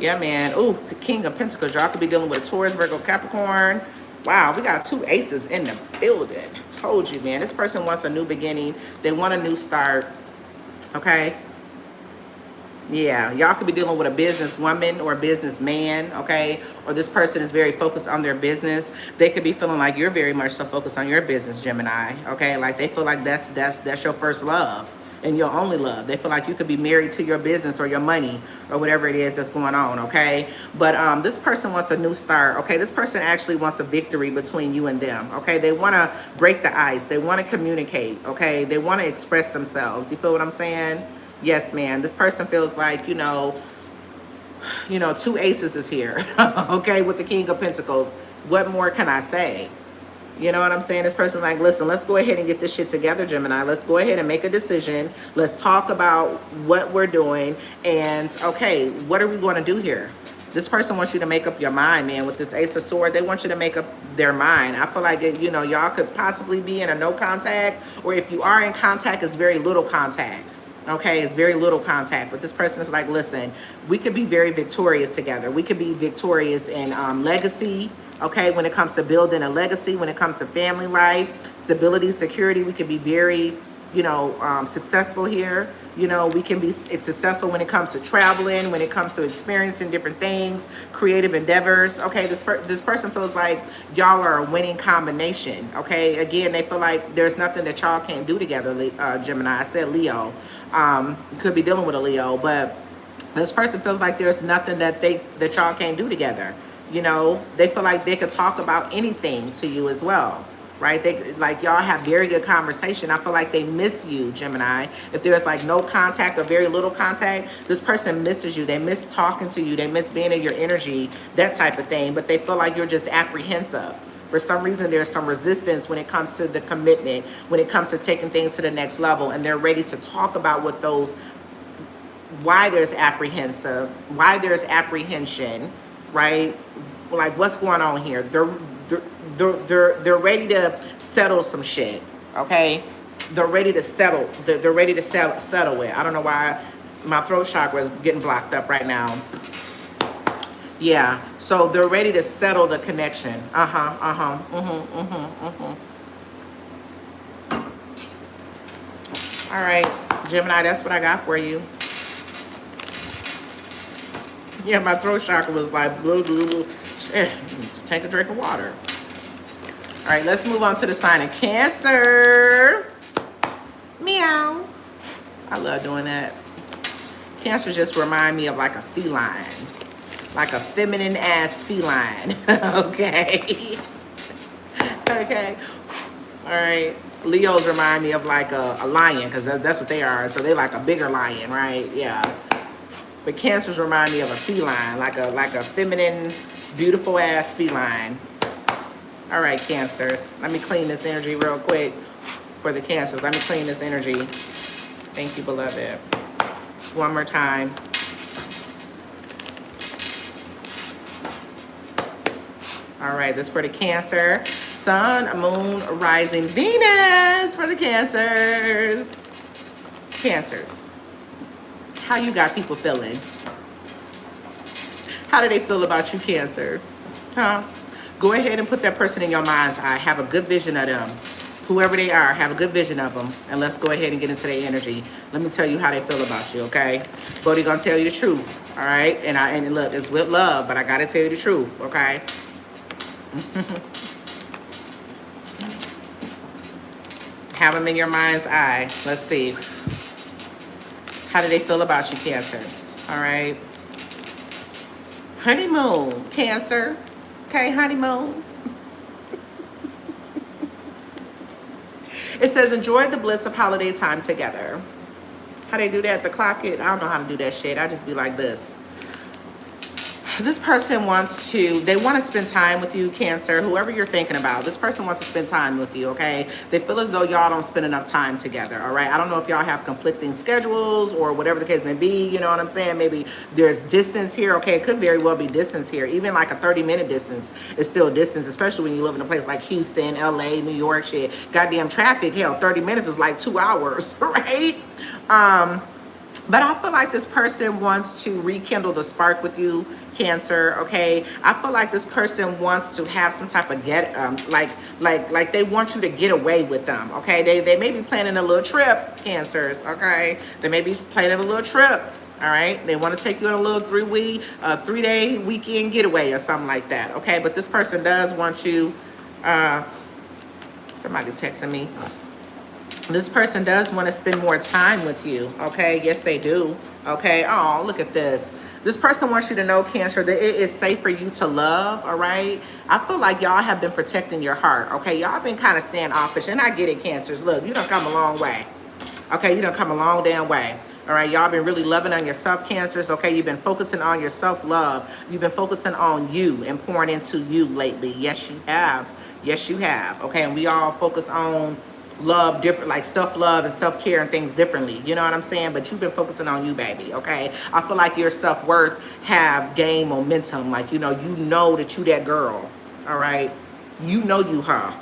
Yeah, man. Ooh, King of Pentacles. Y'all could be dealing with a Taurus, Virgo, Capricorn. Wow, we got 2 aces in the building. Told you, man. This person wants a new beginning. They want a new start, okay? Yeah, y'all could be dealing with a businesswoman or a businessman, okay? Or this person is very focused on their business. They could be feeling like you're very much so focused on your business, Gemini, okay? Like they feel like that's your first love and your only love. They feel like you could be married to your business or your money or whatever it is that's going on, okay? But this person wants a new start, okay? This person actually wants a victory between you and them, okay? They want to break the ice. They want to communicate, okay? They want to express themselves. You feel what I'm saying? Yes, man. This person feels like, you know, 2 aces is here, okay, with the King of Pentacles. What more can I say? You know what I'm saying? This person like, listen, let's go ahead and get this shit together, Gemini. Let's go ahead and make a decision. Let's talk about what we're doing. And, okay, what are we going to do here? This person wants you to make up your mind, man. With this Ace of Swords, they want you to make up their mind. I feel like, y'all could possibly be in a no contact. Or if you are in contact, it's very little contact. Okay, it's very little contact. But this person is like, listen, we could be very victorious together. We could be victorious in legacy. Okay, when it comes to building a legacy, when it comes to family life, stability, security, we can be very, successful here. We can be successful when it comes to traveling, when it comes to experiencing different things, creative endeavors. Okay, this person feels like y'all are a winning combination. Okay, again, they feel like there's nothing that y'all can't do together, Gemini. I said Leo. You could be dealing with a Leo, but this person feels like there's nothing that y'all can't do together. They feel like they could talk about anything to you as well, right? Y'all have very good conversation. I feel like they miss you, Gemini. If there's like no contact or very little contact, this person misses you. They miss talking to you. They miss being in your energy, that type of thing. But they feel like you're just apprehensive. For some reason, there's some resistance when it comes to the commitment, when it comes to taking things to the next level. And they're ready to talk about what why there's apprehension, right? Like, what's going on here? They're ready to settle some shit, okay? They're ready to settle. They're ready to settle it. I don't know why my throat chakra is getting blocked up right now. Yeah, so they're ready to settle the connection. All right, Gemini, that's what I got for you. Yeah, my throat chakra was like, blah, blah, blah. Shit, take a drink of water. All right, let's move on to the sign of Cancer. Meow. I love doing that. Cancer just remind me of like a feline. Like a feminine ass feline. Okay. Okay. All right. Leos remind me of like a lion, because that's what they are. So they're like a bigger lion, right? Yeah. But Cancers remind me of a feline, like a feminine, beautiful ass feline. All right, Cancers. Let me clean this energy real quick for the Cancers. Let me clean this energy. Thank you, beloved. One more time. All right, this for the Cancer. Sun, Moon, Rising, Venus for the Cancers. Cancers. How you got people feeling? How do they feel about you, Cancer? Huh? Go ahead and put that person in your mind's eye. Have a good vision of them. Whoever they are, have a good vision of them. And let's go ahead and get into their energy. Let me tell you how they feel about you, okay? Bodhi gonna tell you the truth, all right? And look, it's with love, but I gotta tell you the truth, okay? Have them in your mind's eye. Let's see. How do they feel about you, Cancers? All right. Honeymoon, Cancer. Okay, honeymoon. It says, enjoy the bliss of holiday time together. How they do that? The clock it. I don't know how to do that shit. I just be like this. This person wants to, they want to spend time with you, Cancer, whoever you're thinking about. This person wants to spend time with you, okay? They feel as though y'all don't spend enough time together, all right? I don't know if y'all have conflicting schedules or whatever the case may be, you know what I'm saying? Maybe there's distance here, okay? It could very well be distance here. Even like a 30-minute distance is still distance, especially when you live in a place like Houston, LA, New York, shit. Goddamn traffic, hell, 30 minutes is like 2 hours, right? But I feel like this person wants to rekindle the spark with you, Cancer, okay? I feel like this person wants to have some type of like they want you to get away with them, okay? They may be planning a little trip, Cancers, okay? They may be planning a little trip, all right? They want to take you on a little 3-day weekend getaway or something like that, okay? But this person does want you, somebody texting me. This person does want to spend more time with you, okay? Yes, they do, okay? Oh, look at this. This person wants you to know, Cancer, that it is safe for you to love, all right? I feel like y'all have been protecting your heart, okay? Y'all been kind of standoffish, and I get it, Cancers. Look, you done come a long way, okay? You done come a long damn way, all right? Y'all been really loving on yourself, Cancers, okay? You've been focusing on your self-love. You've been focusing on you and pouring into you lately. Yes, you have. Yes, you have, okay? And we all focus on love different, like self-love and self-care and things differently, you know what I'm saying? But you've been focusing on you, baby, okay? I feel like your self-worth have gained momentum, like you know that you that girl, all right? You know you her,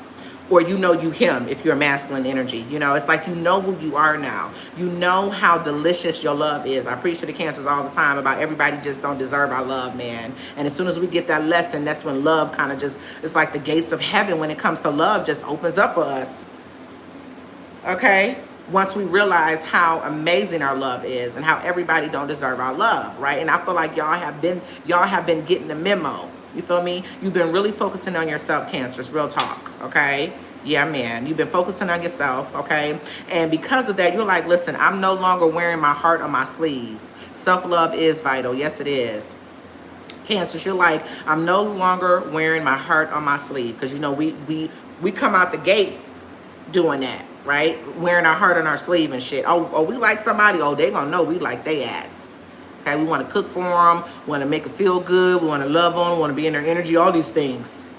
or you know you him if you're masculine energy, you know? It's like you know who you are now. You know how delicious your love is. I preach to the Cancers all the time about everybody just don't deserve our love, man. And as soon as we get that lesson, that's when love kind of just, it's like the gates of heaven when it comes to love just opens up for us. Okay, once we realize how amazing our love is and how everybody don't deserve our love, right? And I feel like y'all have been getting the memo. You feel me? You've been really focusing on yourself, Cancers, real talk, okay? Yeah, man, you've been focusing on yourself, okay? And because of that, you're like, listen, I'm no longer wearing my heart on my sleeve. Self-love is vital. Yes, it is. Cancers, you're like, I'm no longer wearing my heart on my sleeve, because you know we come out the gate doing that, right? Wearing our heart on our sleeve and shit. Oh, we like somebody. Oh, they gonna know we like they ass. Okay, we want to cook for them, want to make them feel good, we want to love them, want to be in their energy, all these things.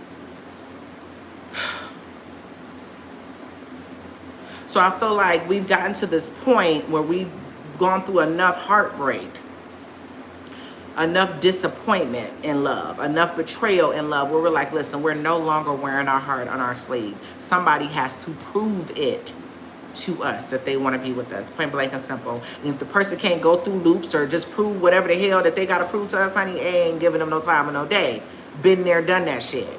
So I feel like we've gotten to this point where we've gone through enough heartbreak, enough disappointment in love, enough betrayal in love, where we're like, listen, we're no longer wearing our heart on our sleeve. Somebody has to prove it to us that they want to be with us, plain blank and simple. And if the person can't go through loops or just prove whatever the hell that they got to prove to us, honey, ain't giving them no time or no day. Been there, done that shit.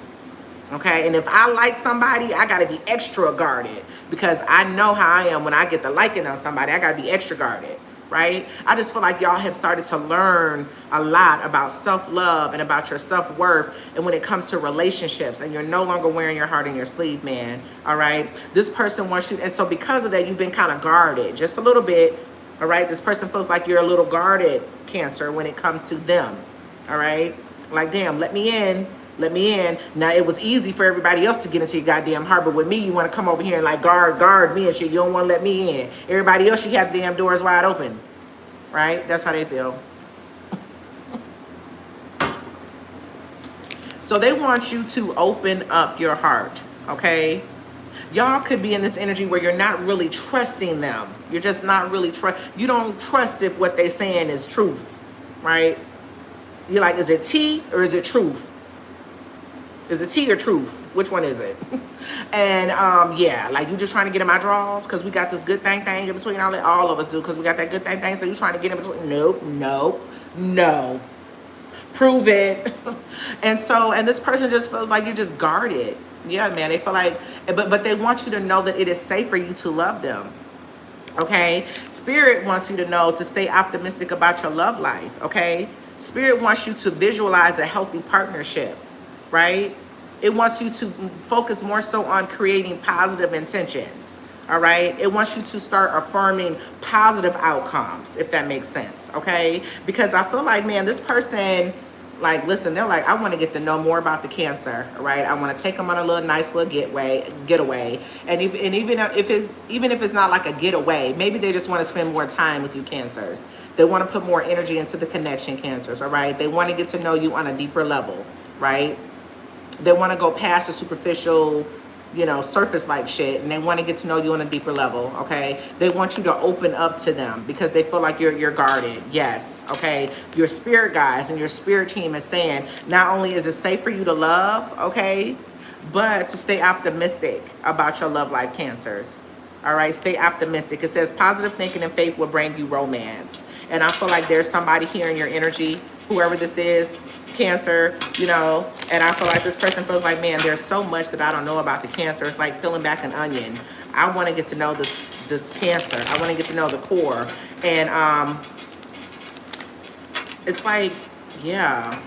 Okay, and if I like somebody, I gotta be extra guarded, because I know how I am when I get the liking on somebody. I gotta be extra guarded, right? I just feel like y'all have started to learn a lot about self-love and about your self-worth, and when it comes to relationships, and you're no longer wearing your heart on your sleeve, man, all right? This person wants you, and so because of that, you've been kind of guarded, just a little bit, all right? This person feels like you're a little guarded, Cancer, when it comes to them, all right? Like, damn, let me in. Let me in. Now, it was easy for everybody else to get into your goddamn heart, but with me, you want to come over here and like guard me and shit. You don't want to let me in. Everybody else, you have the damn doors wide open, right? That's how they feel. So they want you to open up your heart, okay? Y'all could be in this energy where you're not really trusting them. You're just not really you don't trust if what they're saying is truth, right? You're like, is it tea or is it truth? Is it tea or truth? Which one is it? And yeah, like you just trying to get in my drawers because we got this good thing in between. All of us do, because we got that good thing. So you trying to get in between? Nope, no. Prove it. And this person just feels like you're just guarded. Yeah, man. They feel like, but they want you to know that it is safe for you to love them. Okay, Spirit wants you to know to stay optimistic about your love life. Okay, Spirit wants you to visualize a healthy partnership, right? It wants you to focus more so on creating positive intentions. All right, it wants you to start affirming positive outcomes, if that makes sense. Okay, because I feel like, man, this person, like, listen, they're like, I want to get to know more about the Cancer, right? I want to take them on a little nice little getaway, and even if it's not like a getaway, maybe they just want to spend more time with you, Cancers. They want to put more energy into the connection, Cancers. All right, they want to get to know you on a deeper level, right? They want to go past the superficial, surface like shit, and they want to get to know you on a deeper level. Okay, they want you to open up to them because they feel like you're guarded. Yes. Okay, your spirit guides and your spirit team is saying not only is it safe for you to love, okay, but to stay optimistic about your love life, Cancers. All right, stay optimistic. It says positive thinking and faith will bring you romance, and I feel like there's somebody here in your energy, whoever this is, Cancer, and I feel like this person feels like, man, there's so much that I don't know about the Cancer. It's like peeling back an onion. I want to get to know this Cancer. I want to get to know the core. And it's like, yeah,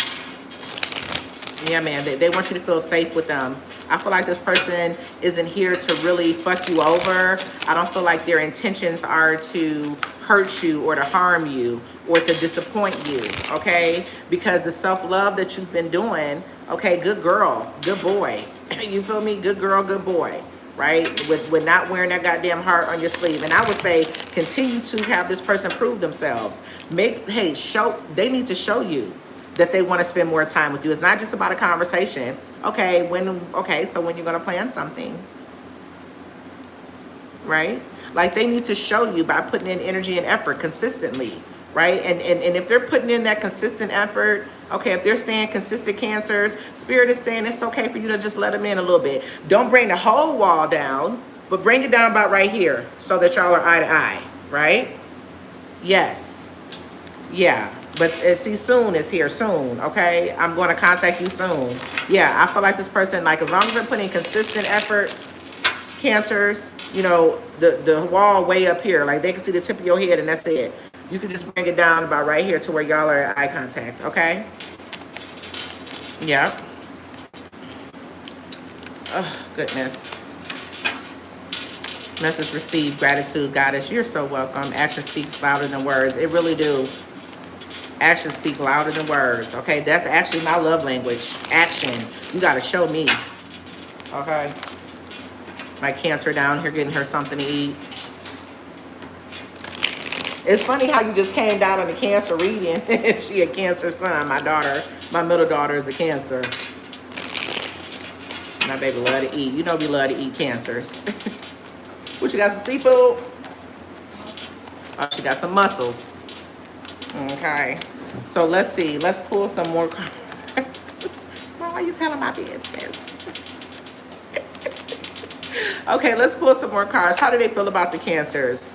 man, they want you to feel safe with them. I feel like this person isn't here to really fuck you over. I don't feel like their intentions are to hurt you or to harm you or to disappoint you, okay? Because the self-love that you've been doing, okay, good girl, good boy. You feel me? Good girl, good boy, right? With not wearing that goddamn heart on your sleeve. And I would say continue to have this person prove themselves. They need to show you that they want to spend more time with you. It's not just about a conversation. Okay, so when you're going to plan something, right? Like, they need to show you by putting in energy and effort consistently, right? And if they're putting in that consistent effort, okay, if they're staying consistent, Cancers, Spirit is saying it's okay for you to just let them in a little bit. Don't bring the whole wall down, but bring it down about right here so that y'all are eye to eye, right? Yes. Yeah. But see, soon is here, soon, okay? I'm going to contact you soon. Yeah, I feel like this person, like, as long as they're putting consistent effort, Cancers, the wall way up here, like, they can see the tip of your head and that's it. You can just bring it down about right here to where y'all are at eye contact, okay? Yeah. Oh, goodness. Message received. Gratitude, Goddess. You're so welcome. Action speaks louder than words. It really do. Actions speak louder than words. Okay, that's actually my love language. Action. You got to show me. Okay. My Cancer down here getting her something to eat. It's funny how you just came down on the Cancer reading. She a Cancer son. My daughter, my middle daughter is a Cancer. My baby love to eat. We love to eat, Cancers. What, you got some seafood? Oh, she got some mussels. Okay, so let's see. Let's pull some more cards. Why are you telling my business? Okay, let's pull some more cards. How do they feel about the Cancers?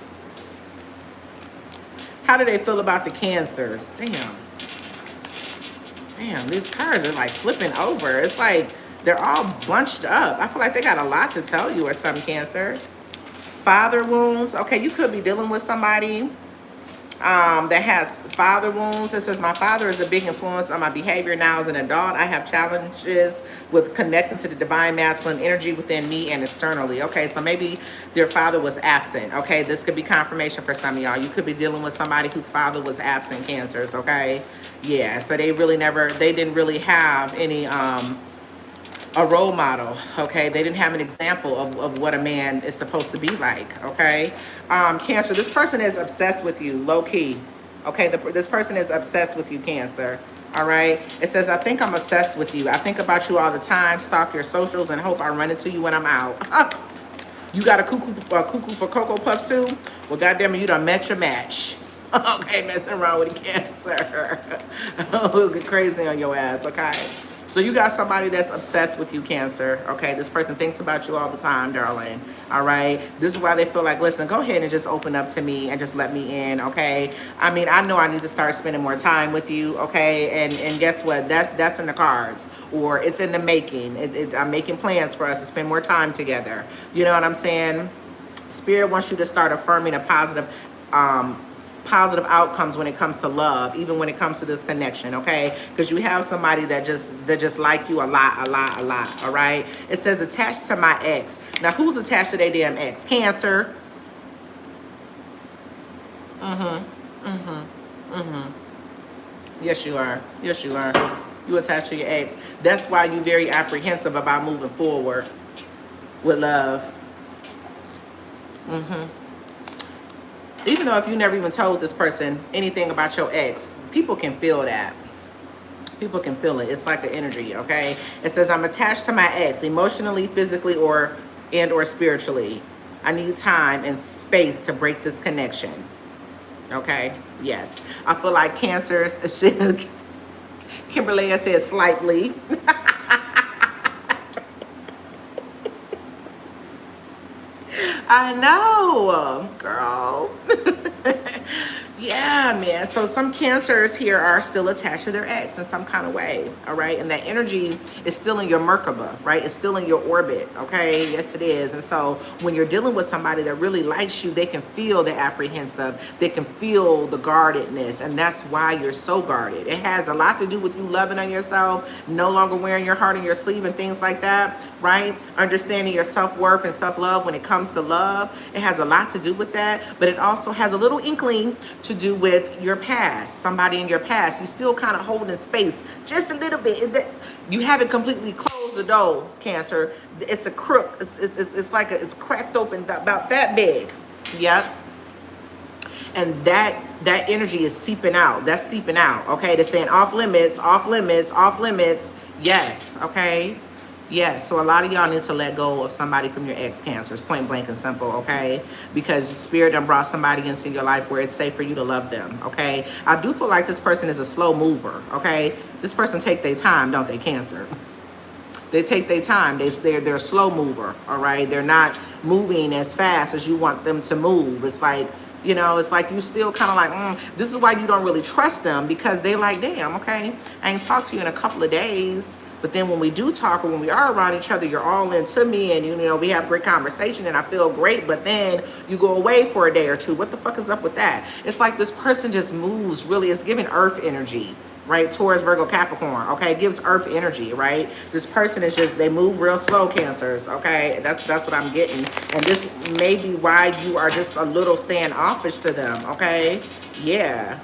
How do they feel about the Cancers? Damn, these cards are like flipping over. It's like they're all bunched up. I feel like they got a lot to tell you or something, Cancer. Father wounds. Okay, you could be dealing with somebody that has father wounds. It says, my father is a big influence on my behavior now as an adult. I have challenges with connecting to the divine masculine energy within me and externally. Okay, so maybe their father was absent. Okay, this could be confirmation for some of y'all. You could be dealing with somebody whose father was absent, Cancers. Okay, yeah, so they didn't really have any a role model. Okay, they didn't have an example of what a man is supposed to be like. Okay, Cancer, this person is obsessed with you, low-key. Okay, this person is obsessed with you, Cancer. All right, it says, I think I'm obsessed with you. I think about you all the time, stalk your socials, and hope I run into you when I'm out. You got a cuckoo for Cocoa Puffs too? Well, goddamn it, you done met your match. Okay, messing around with the Cancer. We'll get crazy on your ass, okay? So you got somebody that's obsessed with you, Cancer. Okay, this person thinks about you all the time, darling. All right, this is why they feel like, listen, go ahead and just open up to me and just let me in. Okay, I mean, I know I need to start spending more time with you. Okay, and guess what? That's in the cards, or it's in the making. I'm making plans for us to spend more time together. You know what I'm saying? Spirit wants you to start affirming a positive outcomes when it comes to love, even when it comes to this connection, okay? Because you have somebody that just like you a lot, all right? It says attached to my ex. Now, who's attached to their damn ex? Cancer. Yes, you are. Yes, you are. You attached to your ex. That's why you're very apprehensive about moving forward with love. Even though if you never even told this person anything about your ex, people can feel that. People can feel it. It's like an energy, okay? It says, I'm attached to my ex emotionally, physically, or spiritually. I need time and space to break this connection. Okay? Yes. I feel like Cancers, Kimberly said slightly. I know, girl. Yeah, man. So some Cancers here are still attached to their ex in some kind of way, all right? And that energy is still in your Merkaba, right? It's still in your orbit, okay? Yes, it is. And so when you're dealing with somebody that really likes you, they can feel the apprehensive. They can feel the guardedness, and that's why you're so guarded. It has a lot to do with you loving on yourself, no longer wearing your heart on your sleeve and things like that, right? Understanding your self-worth and self-love when it comes to love. It has a lot to do with that, but it also has a little inkling to do with your past, somebody in your past. You still kind of holding space just a little bit. You haven't completely closed the door, Cancer. It's a crook. It's like it's cracked open about that big. Yep. And that energy is seeping out. That's seeping out. Okay, they're saying off limits, off limits, off limits. Yes. Okay. Yes, so a lot of y'all need to let go of somebody from your ex, Cancers, point blank and simple, okay? Because the Spirit done brought somebody into your life where it's safe for you to love them, okay? I do feel like this person is a slow mover, okay? This person take their time, don't they, Cancer? They take their time. They're a slow mover, all right? They're not moving as fast as you want them to move. It's like, you know, it's like you still kind of like, this is why you don't really trust them, because they like, damn, okay, I ain't talked to you in a couple of days. But then when we do talk, or when we are around each other, you're all into me, and you know, we have great conversation and I feel great, but then you go away for a day or two. What the fuck is up with that? It's like this person just moves really, it's giving earth energy, right? Taurus, Virgo, Capricorn, okay? It gives earth energy, right? This person is just, they move real slow, Cancers, okay? That's what I'm getting. And this may be why you are just a little standoffish to them, okay? Yeah.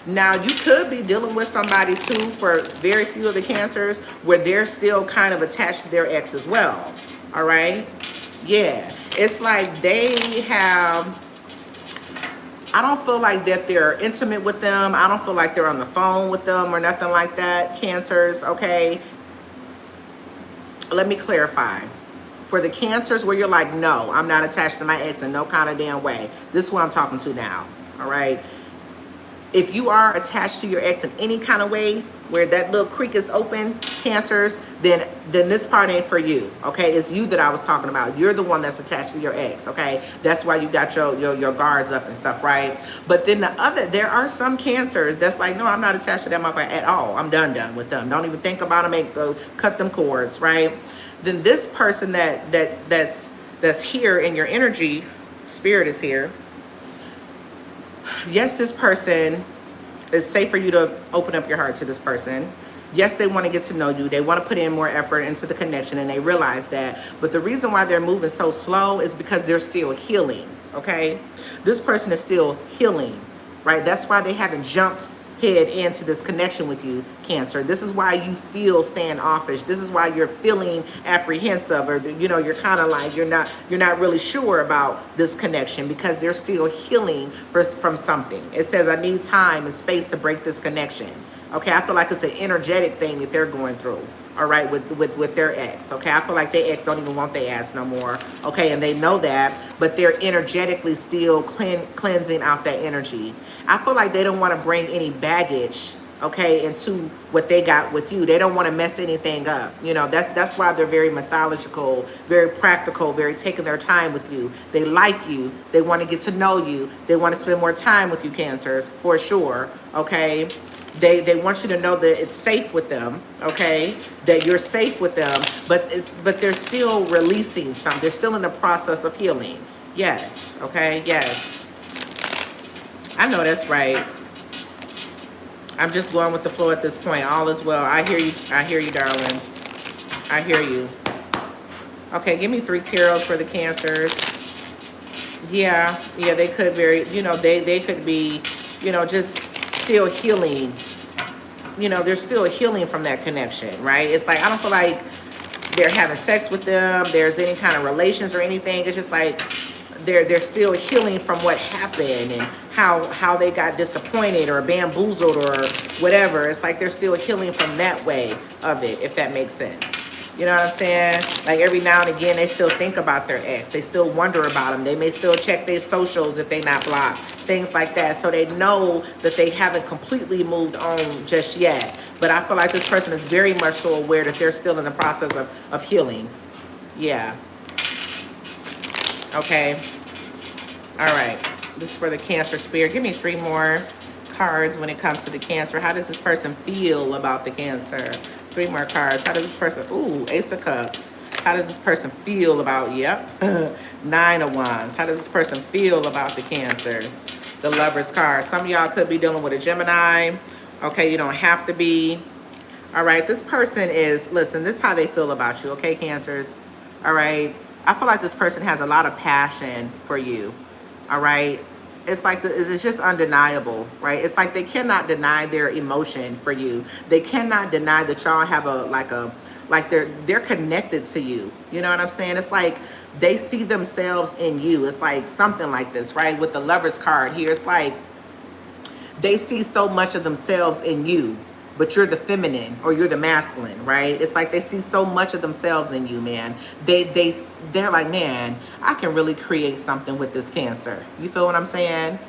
Now, you could be dealing with somebody, too, for very few of the Cancers, where they're still kind of attached to their ex as well, all right? Yeah. It's like they have... I don't feel like that they're intimate with them. I don't feel like they're on the phone with them or nothing like that, Cancers, okay? Let me clarify. For the Cancers where you're like, no, I'm not attached to my ex in no kind of damn way. This is who I'm talking to now, all right? If you are attached to your ex in any kind of way where that little creek is open, Cancers, then this part ain't for you, okay? It's you that I was talking about. You're the one that's attached to your ex, okay? That's why you got your guards up and stuff, right? But then there are some Cancers that's like, no, I'm not attached to that motherfucker at all. I'm done with them. Don't even think about them and go cut them cords, right? Then this person that's here in your energy, Spirit is here. Yes, this person is safe for you to open up your heart to this person. Yes, they want to get to know you. They want to put in more effort into the connection, and they realize that. But the reason why they're moving so slow is because they're still healing, okay? This person is still healing, right? That's why they haven't jumped head into this connection with you, Cancer. This is why you feel standoffish. This is why you're feeling apprehensive, or you know, you're kind of like you're not really sure about this connection, because they're still healing from something. It says, I need time and space to break this connection. Okay, I feel like it's an energetic thing that they're going through, all right, with their ex. Okay, I feel like their ex don't even want their ass no more. Okay, and they know that, but they're energetically still cleansing out that energy. I feel like they don't want to bring any baggage okay, into what they got with you. They don't want to mess anything up. You know, that's why they're very methodical, very practical, very taking their time with you. They like you. They want to get to know you. They want to spend more time with you, Cancers, for sure, okay? They want you to know that it's safe with them, okay? That you're safe with them, but they're still releasing some. They're still in the process of healing. Yes, okay, yes. I know that's right. I'm just going with the flow at this point. All is well. I hear you, darling. I hear you. Okay, give me 3 tarots for the Cancers. Yeah, they could they could be, just still healing. They're still healing from that connection, right? It's like, I don't feel like they're having sex with them, there's any kind of relations or anything. It's just like they're still healing from what happened and how they got disappointed or bamboozled or whatever. It's like they're still healing from that way of it, if that makes sense. You know what I'm saying? Like every now and again, they still think about their ex. They still wonder about them. They may still check their socials if they not blocked. Things like that. So they know that they haven't completely moved on just yet. But I feel like this person is very much so aware that they're still in the process of healing. Yeah. Okay. All right. This is for the Cancer spirit. Give me 3 more cards when it comes to the Cancer. How does this person feel about the Cancer? 3 more cards. How does this person, ooh, Ace of Cups. How does this person feel about, yep, 9 of Wands. How does this person feel about the Cancers? The Lover's card. Some of y'all could be dealing with a Gemini. Okay, you don't have to be. All right, this person is, listen, this is how they feel about you, okay, Cancers? All right, I feel like this person has a lot of passion for you, all right? It's like, it's just undeniable, right? It's like they cannot deny their emotion for you. They cannot deny that y'all have they're connected to you. You know what I'm saying? It's like they see themselves in you. It's like something like this, right? With the Lover's card here, it's like they see so much of themselves in you, but you're the feminine or you're the masculine, right? It's like they see so much of themselves in you, man. They're like, man, I can really create something with this Cancer. You feel what I'm saying?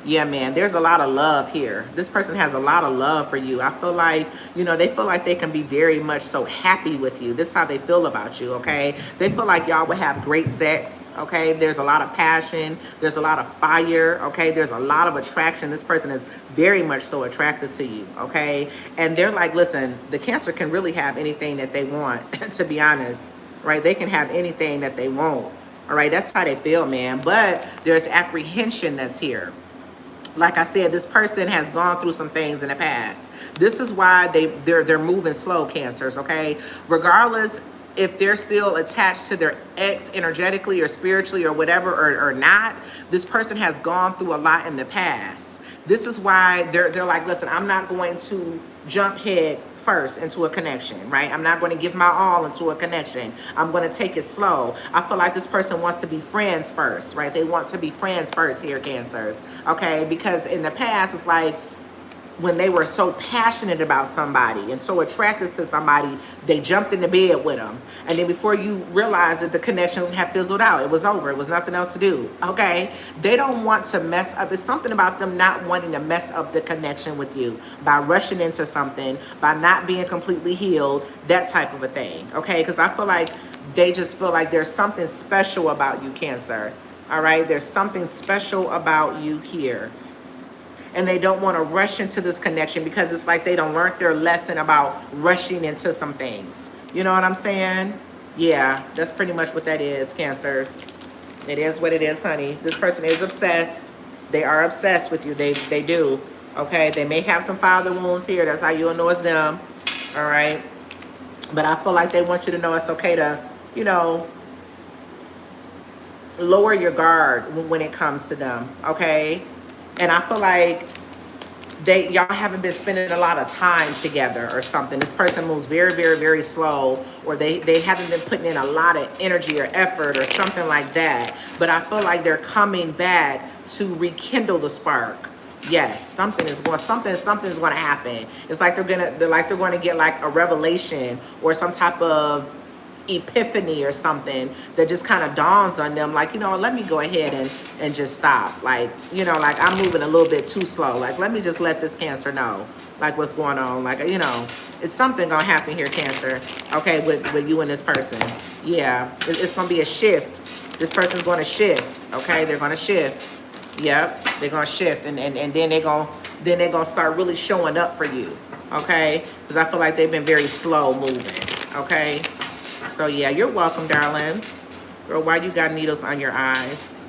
Yeah, man, there's a lot of love here. This person has a lot of love for you. I feel like, they feel like they can be very much so happy with you. This is how they feel about you, okay? They feel like y'all would have great sex, okay? There's a lot of passion. There's a lot of fire, okay? There's a lot of attraction. This person is very much so attracted to you, okay? And they're like, listen, the Cancer can really have anything that they want, to be honest, right? They can have anything that they want, all right? That's how they feel, man. But there's apprehension that's here. Like I said, this person has gone through some things in the past. This is why they're moving slow, Cancers, okay? Regardless if they're still attached to their ex energetically or spiritually or whatever or not, this person has gone through a lot in the past. This is why they're like, listen, I'm not going to jump head first into a connection, right? I'm not going to give my all into a connection. I'm going to take it slow. I feel like this person wants to be friends first, right? They want to be friends first here, Cancers, okay? Because in the past, it's like when they were so passionate about somebody and so attracted to somebody, they jumped into bed with them. And then before you realize that the connection had fizzled out, it was over. It was nothing else to do, okay? They don't want to mess up. It's something about them not wanting to mess up the connection with you by rushing into something, by not being completely healed, that type of a thing, okay? Because I feel like they just feel like there's something special about you, Cancer, all right? There's something special about you here. And they don't want to rush into this connection because it's like they don't learn their lesson about rushing into some things. You know what I'm saying? Yeah, that's pretty much what that is, Cancers. It is what it is, honey. This person is obsessed. They are obsessed with you. They do. Okay, they may have some father wounds here. That's how you'll know it's them. All right. But I feel like they want you to know it's okay to, lower your guard when it comes to them. Okay. And I feel like y'all haven't been spending a lot of time together or something. This person moves very, very, very slow, or they haven't been putting in a lot of energy or effort or something like that. But I feel like they're coming back to rekindle the spark. Yes, something's going to happen. It's like they're going to get like a revelation or some type of epiphany or something that just kind of dawns on them, like, you know, let me go ahead and just stop. Like, you know, like I'm moving a little bit too slow. Like, let me just let this Cancer know, like, what's going on. Like, you know, it's something gonna happen here, Cancer, okay, with you and this person. Yeah, it's gonna be a shift. This person's gonna shift, okay? They're gonna shift. Yep, they're gonna shift, and then they're gonna start really showing up for you, okay? Because I feel like they've been very slow moving, okay? So yeah, you're welcome, darling. Girl, why you got needles on your eyes?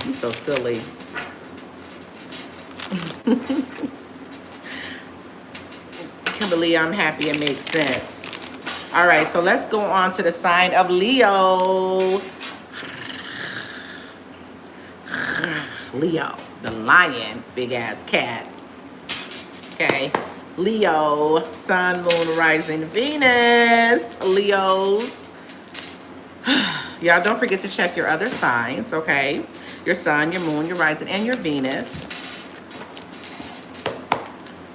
You so silly. Kimberly, I'm happy it makes sense. All right, so let's go on to the sign of Leo. Leo, the lion, big ass cat. Okay. Leo, sun, moon, rising, Venus. Leos. Y'all don't forget to check your other signs, okay? Your sun, your moon, your rising, and your Venus.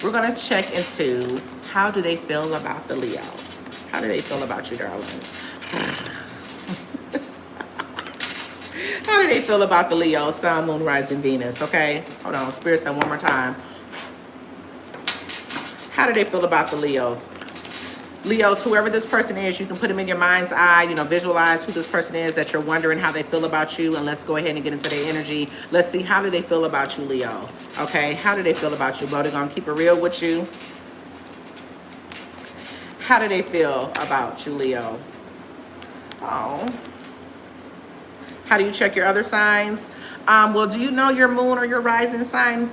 We're going to check into how do they feel about the Leo. How do they feel about you, darling? How do they feel about the Leo, sun, moon, rising, Venus, okay? Hold on, Spirit said one more time. How do they feel about the Leos? Leos, whoever this person is, you can put them in your mind's eye, you know, visualize who this person is that you're wondering how they feel about you, and let's go ahead and get into their energy. Let's see, how do they feel about you, Leo? Okay, how do they feel about you? Bodhi gonna keep it real with you. How do they feel about you, Leo? Oh. How do you check your other signs? Well, do you know your moon or your rising sign?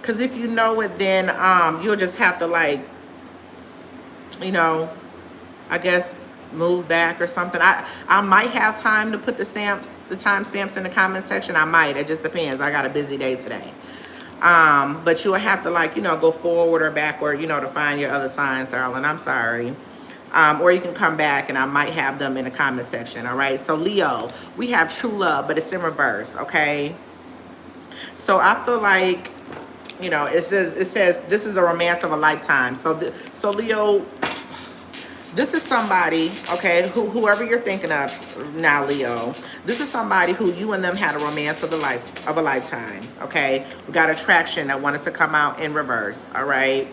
Because if you know it, then you'll just have to, like, you know, I guess move back or something. I might have time to put the timestamps in the comment section. I might. It just depends. I got a busy day today. But you'll have to, like, you know, go forward or backward, you know, to find your other signs, darling. I'm sorry. Or you can come back and I might have them in the comment section. All right. So Leo, we have true love, but it's in reverse. Okay. So I feel like, you know, it says this is a romance of a lifetime. So so Leo, this is somebody, okay, whoever you're thinking of now, Leo, this is somebody who you and them had a romance of a lifetime, okay? We got attraction that wanted to come out in reverse, all right?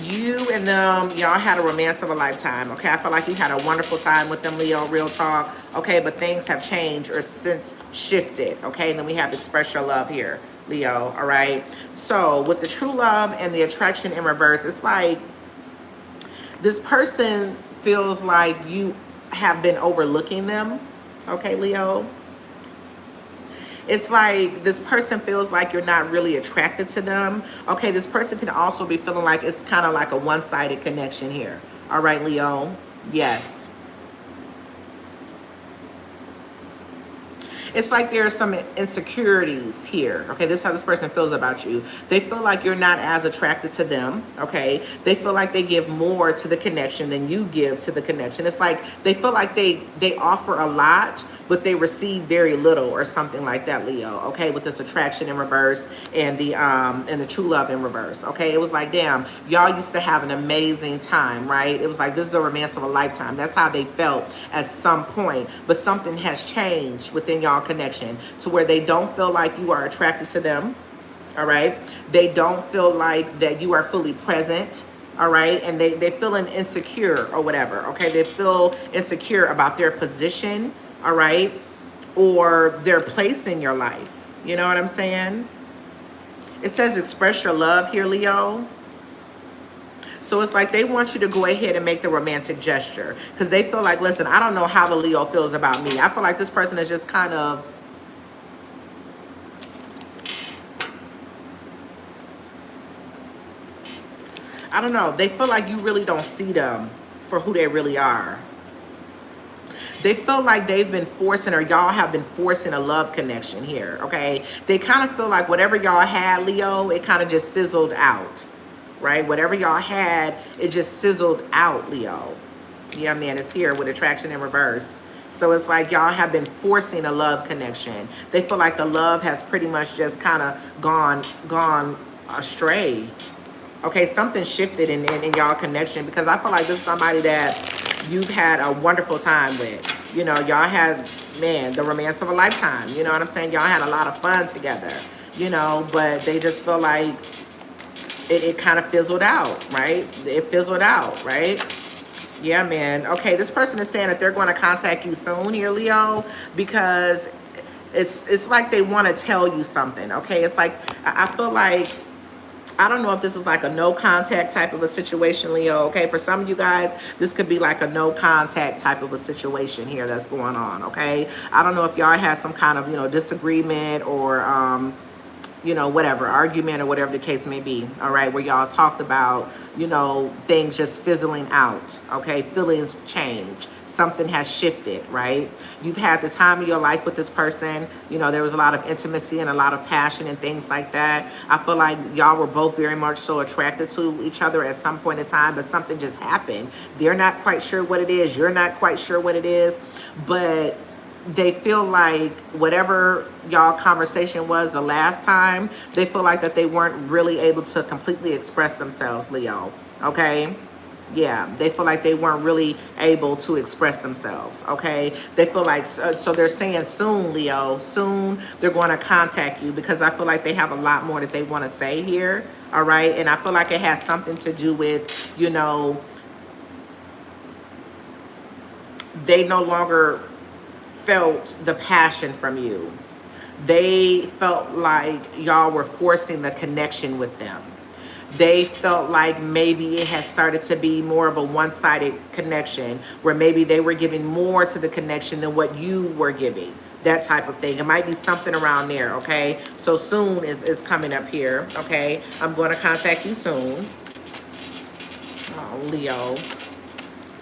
You and them, y'all had a romance of a lifetime, okay? I feel like you had a wonderful time with them, Leo, real talk, okay? But things have changed or since shifted, okay? And then we have express your love here, Leo, all right? So with the true love and the attraction in reverse, it's like this person feels like you have been overlooking them, okay, Leo? It's like this person feels like you're not really attracted to them. Okay, this person can also be feeling like it's kind of like a one-sided connection here. All right, Leo? Yes. It's like there are some insecurities here. Okay, this is how this person feels about you. They feel like you're not as attracted to them. Okay, they feel like they give more to the connection than you give to the connection. It's like they feel like they offer a lot, but they receive very little or something like that, Leo. Okay, with this attraction in reverse and the true love in reverse. Okay, it was like, damn, y'all used to have an amazing time, right? It was like, this is a romance of a lifetime. That's how they felt at some point, but something has changed within y'all connection to where they don't feel like you are attracted to them. All right, they don't feel like that you are fully present. All right, and they feeling insecure or whatever. Okay, they feel insecure about their position. All right, or their place in your life. You know what I'm saying? It says express your love here, Leo. So it's like they want you to go ahead and make the romantic gesture because they feel like, listen, I don't know how the Leo feels about me. I feel like this person is just kind of, I don't know. They feel like you really don't see them for who they really are. They feel like they've been forcing, or y'all have been forcing a love connection here, okay? They kind of feel like whatever y'all had, Leo, it kind of just sizzled out. Right? Whatever y'all had, it just sizzled out, Leo. Yeah, man, it's here with attraction in reverse. So it's like y'all have been forcing a love connection. They feel like the love has pretty much just kind of gone astray. Okay, something shifted in y'all connection, because I feel like this is somebody that you've had a wonderful time with. You know, y'all had, man, the romance of a lifetime. You know what I'm saying? Y'all had a lot of fun together, you know, but they just feel like it kind of fizzled out, right? It fizzled out, right? Yeah, man. Okay, this person is saying that they're going to contact you soon here, Leo, because it's like they want to tell you something, okay? It's like, I feel like, I don't know if this is like a no contact type of a situation, Leo, okay? For some of you guys, this could be like a no contact type of a situation here that's going on, okay? I don't know if y'all had some kind of, you know, disagreement or, you know, whatever, argument or whatever the case may be, all right, where y'all talked about, you know, things just fizzling out, okay? Feelings change. Something has shifted, right? You've had the time of your life with this person. You know, there was a lot of intimacy and a lot of passion and things like that. I feel like y'all were both very much so attracted to each other at some point in time, but something just happened. They're not quite sure what it is. You're not quite sure what it is, but they feel like whatever y'all conversation was the last time, they feel like that they weren't really able to completely express themselves, Leo, okay? Yeah, they feel like they weren't really able to express themselves, okay? They feel like, so they're saying soon, Leo, soon they're going to contact you, because I feel like they have a lot more that they want to say here, all right? And I feel like it has something to do with, you know, they no longer felt the passion from you. They felt like y'all were forcing the connection with them. They felt like maybe it has started to be more of a one-sided connection, where maybe they were giving more to the connection than what you were giving. That type of thing. It might be something around there, okay? So soon is coming up here, okay? I'm going to contact you soon. Oh, Leo.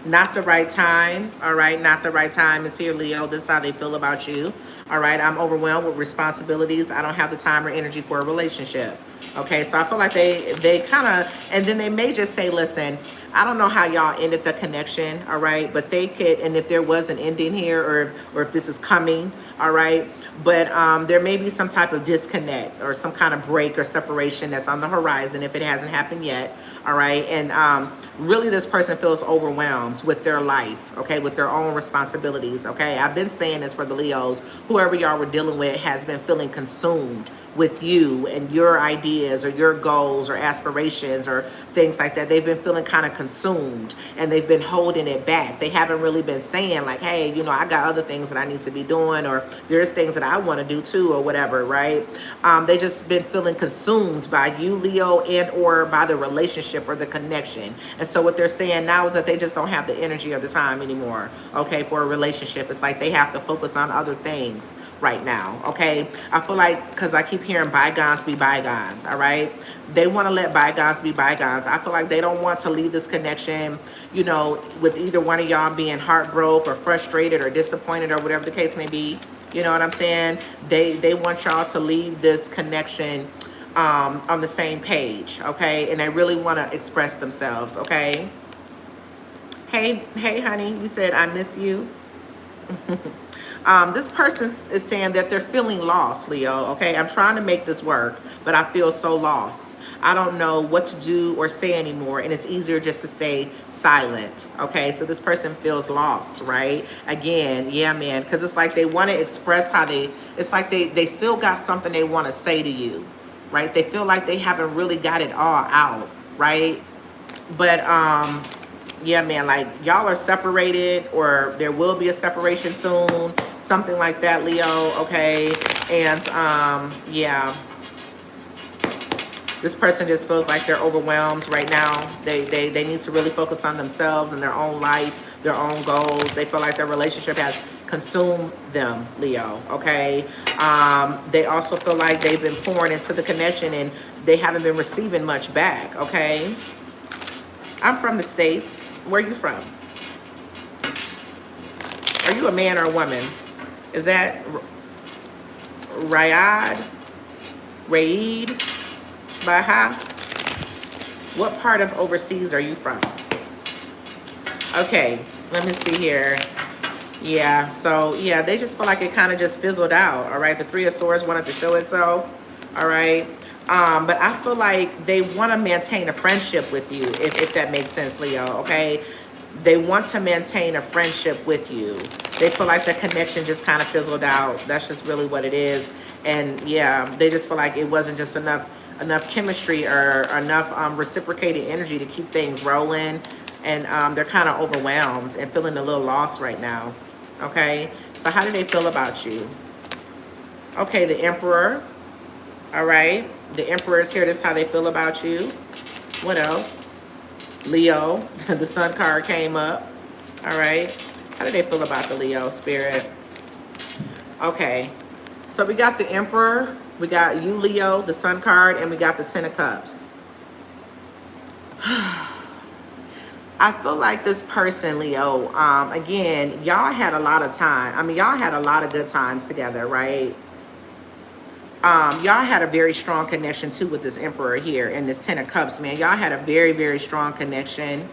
Not the right time, all right? Not the right time is here, Leo. This is how they feel about you, all right? I'm overwhelmed with responsibilities. I don't have the time or energy for a relationship, okay? So I feel like they kind of, and then they may just say, listen, I don't know how y'all ended the connection, all right? But they could, and if there was an ending here, or if this is coming, all right? But there may be some type of disconnect or some kind of break or separation that's on the horizon if it hasn't happened yet, all right? And really this person feels overwhelmed with their life, okay, with their own responsibilities, okay? I've been saying this for the Leos. Whoever y'all were dealing with has been feeling consumed with you and your ideas or your goals or aspirations or things like that. They've been feeling kind of consumed, and they've been holding it back. They haven't really been saying like, hey, you know, I got other things that I need to be doing, or there's things that I want to do too, or whatever, right? They just been feeling consumed by you, Leo, and or by the relationship or the connection. And so what they're saying now is that they just don't have the energy or the time anymore, okay, for a relationship. It's like they have to focus on other things right now, okay? I feel like, because I keep hearing bygones be bygones, all right? They want to let bygones be bygones. I feel like they don't want to leave this connection, you know, with either one of y'all being heartbroken or frustrated or disappointed or whatever the case may be. You know what I'm saying? They want y'all to leave this connection on the same page, okay? And they really want to express themselves, okay? Hey, honey, you said I miss you. This person is saying that they're feeling lost, Leo, okay? I'm trying to make this work, but I feel so lost. I don't know what to do or say anymore, and it's easier just to stay silent, okay? So this person feels lost, right? Again, yeah, man, because it's like they want to express how it's like they still got something they want to say to you, right? They feel like they haven't really got it all out, right? But, yeah, man, like y'all are separated, or there will be a separation soon, something like that, Leo, okay? And, yeah. This person just feels like they're overwhelmed right now. They need to really focus on themselves and their own life, their own goals. They feel like their relationship has consumed them, Leo, okay? They also feel like they've been pouring into the connection and they haven't been receiving much back, okay? I'm from the States. Where are you from? Are you a man or a woman? Is that Raid? Baha? What part of overseas are you from? Okay, let me see here. Yeah, so yeah, they just feel like it kind of just fizzled out, all right? The Three of Swords wanted to show itself, all right? But I feel like they want to maintain a friendship with you, if that makes sense, Leo, okay? They want to maintain a friendship with you. They feel like the connection just kind of fizzled out. That's just really what it is. And yeah, they just feel like it wasn't just enough chemistry or enough reciprocated energy to keep things rolling. And they're kind of overwhelmed and feeling a little lost right now. Okay, so how do they feel about you? Okay, the Emperor. All right, the Emperor is here. This is how they feel about you. What else? Leo. The Sun card came up. All right, how do they feel about the Leo, Spirit? Okay, so we got the Emperor, we got you, Leo, the Sun card, and we got the Ten of Cups. I feel like this person, Leo, again, y'all had a lot of time. I mean, y'all had a lot of good times together, right? Y'all had a very strong connection, too, with this Emperor here and this Ten of Cups, man. Y'all had a very, very strong connection.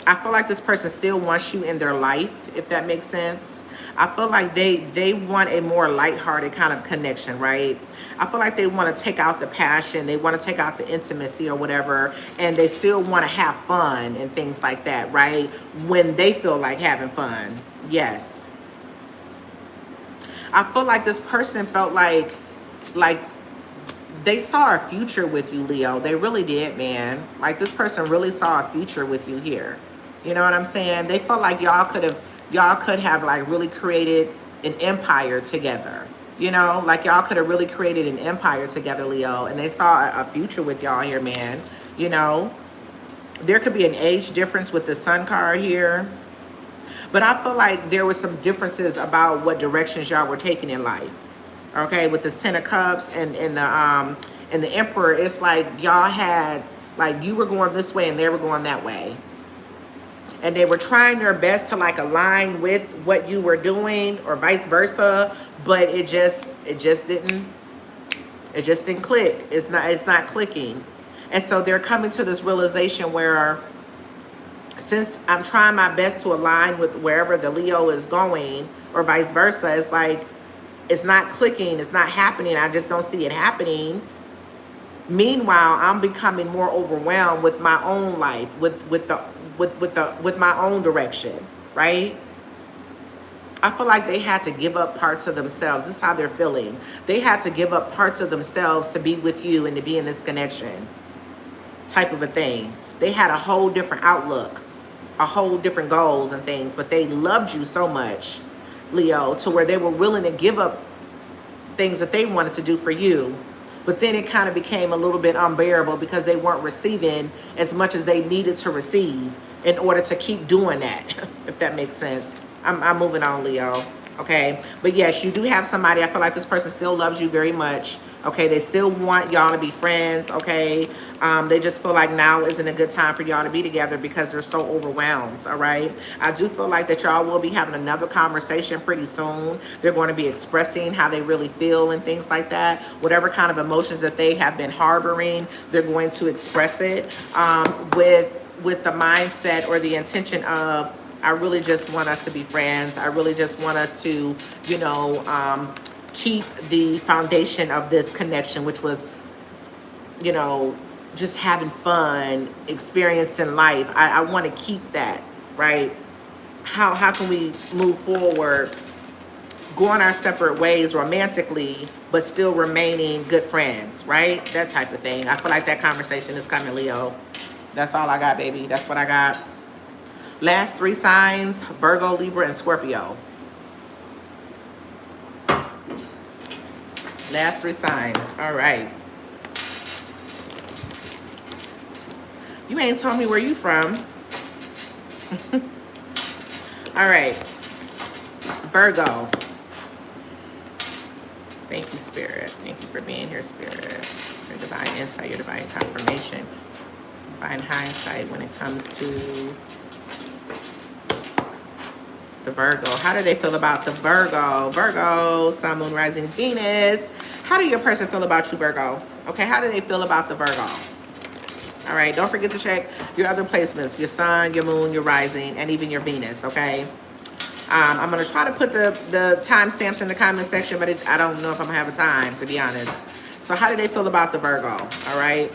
I feel like this person still wants you in their life, if that makes sense. I feel like they want a more lighthearted kind of connection, right? I feel like they want to take out the passion, they want to take out the intimacy or whatever, and they still want to have fun and things like that, right? When they feel like having fun. Yes. I feel like this person felt like they saw a future with you, Leo. They really did, man. Like, this person really saw a future with you here. You know what I'm saying? They felt like y'all could have like really created an empire together. You know, like y'all could have really created an empire together, Leo. And they saw a future with y'all here, man. You know, there could be an age difference with the Sun card here. But I feel like there was some differences about what directions y'all were taking in life. Okay, with the Ten of Cups and the Emperor, it's like y'all had, like, you were going this way and they were going that way. And they were trying their best to like align with what you were doing or vice versa, but it just didn't click. It's not clicking. And so they're coming to this realization where, since I'm trying my best to align with wherever the Leo is going or vice versa, it's like, it's not clicking, it's not happening. I just don't see it happening. Meanwhile, I'm becoming more overwhelmed with my own life, with my own direction, right? I feel like they had to give up parts of themselves. This is how they're feeling. They had to give up parts of themselves to be with you and to be in this connection type of a thing. They had a whole different outlook, a whole different goals and things, but they loved you so much, Leo, to where they were willing to give up things that they wanted to do for you. But then it kind of became a little bit unbearable because they weren't receiving as much as they needed to receive in order to keep doing that, if that makes sense. I'm moving on, Leo, okay? But yes, you do have somebody. I feel like this person still loves you very much, okay? They still want y'all to be friends, okay? They just feel like now isn't a good time for y'all to be together because they're so overwhelmed, all right? I do feel like that y'all will be having another conversation pretty soon. They're going to be expressing how they really feel and things like that. Whatever kind of emotions that they have been harboring, they're going to express it with the mindset or the intention of, I really just want us to be friends. I really just want us to, you know, keep the foundation of this connection, which was, you know, just having fun, experiencing life. I want to keep that, right? How can we move forward, going our separate ways romantically, but still remaining good friends, right? That type of thing. I feel like that conversation is coming, Leo. That's all I got, baby. That's what I got. Last three signs, Virgo, Libra, and Scorpio. Last three signs. All right. You ain't told me where you from. All right. Virgo. Thank you, Spirit. Thank you for being here, Spirit. Your divine insight, your divine confirmation, divine hindsight when it comes to the Virgo. How do they feel about the Virgo? Virgo, Sun, Moon, Rising, Venus. How do your person feel about you, Virgo? Okay, how do they feel about the Virgo? All right, don't forget to check your other placements, your Sun, your Moon, your Rising, and even your Venus, okay? I'm going to try to put the timestamps in the comment section, but I don't know if I'm going to have a time, to be honest. So how do they feel about the Virgo? All right.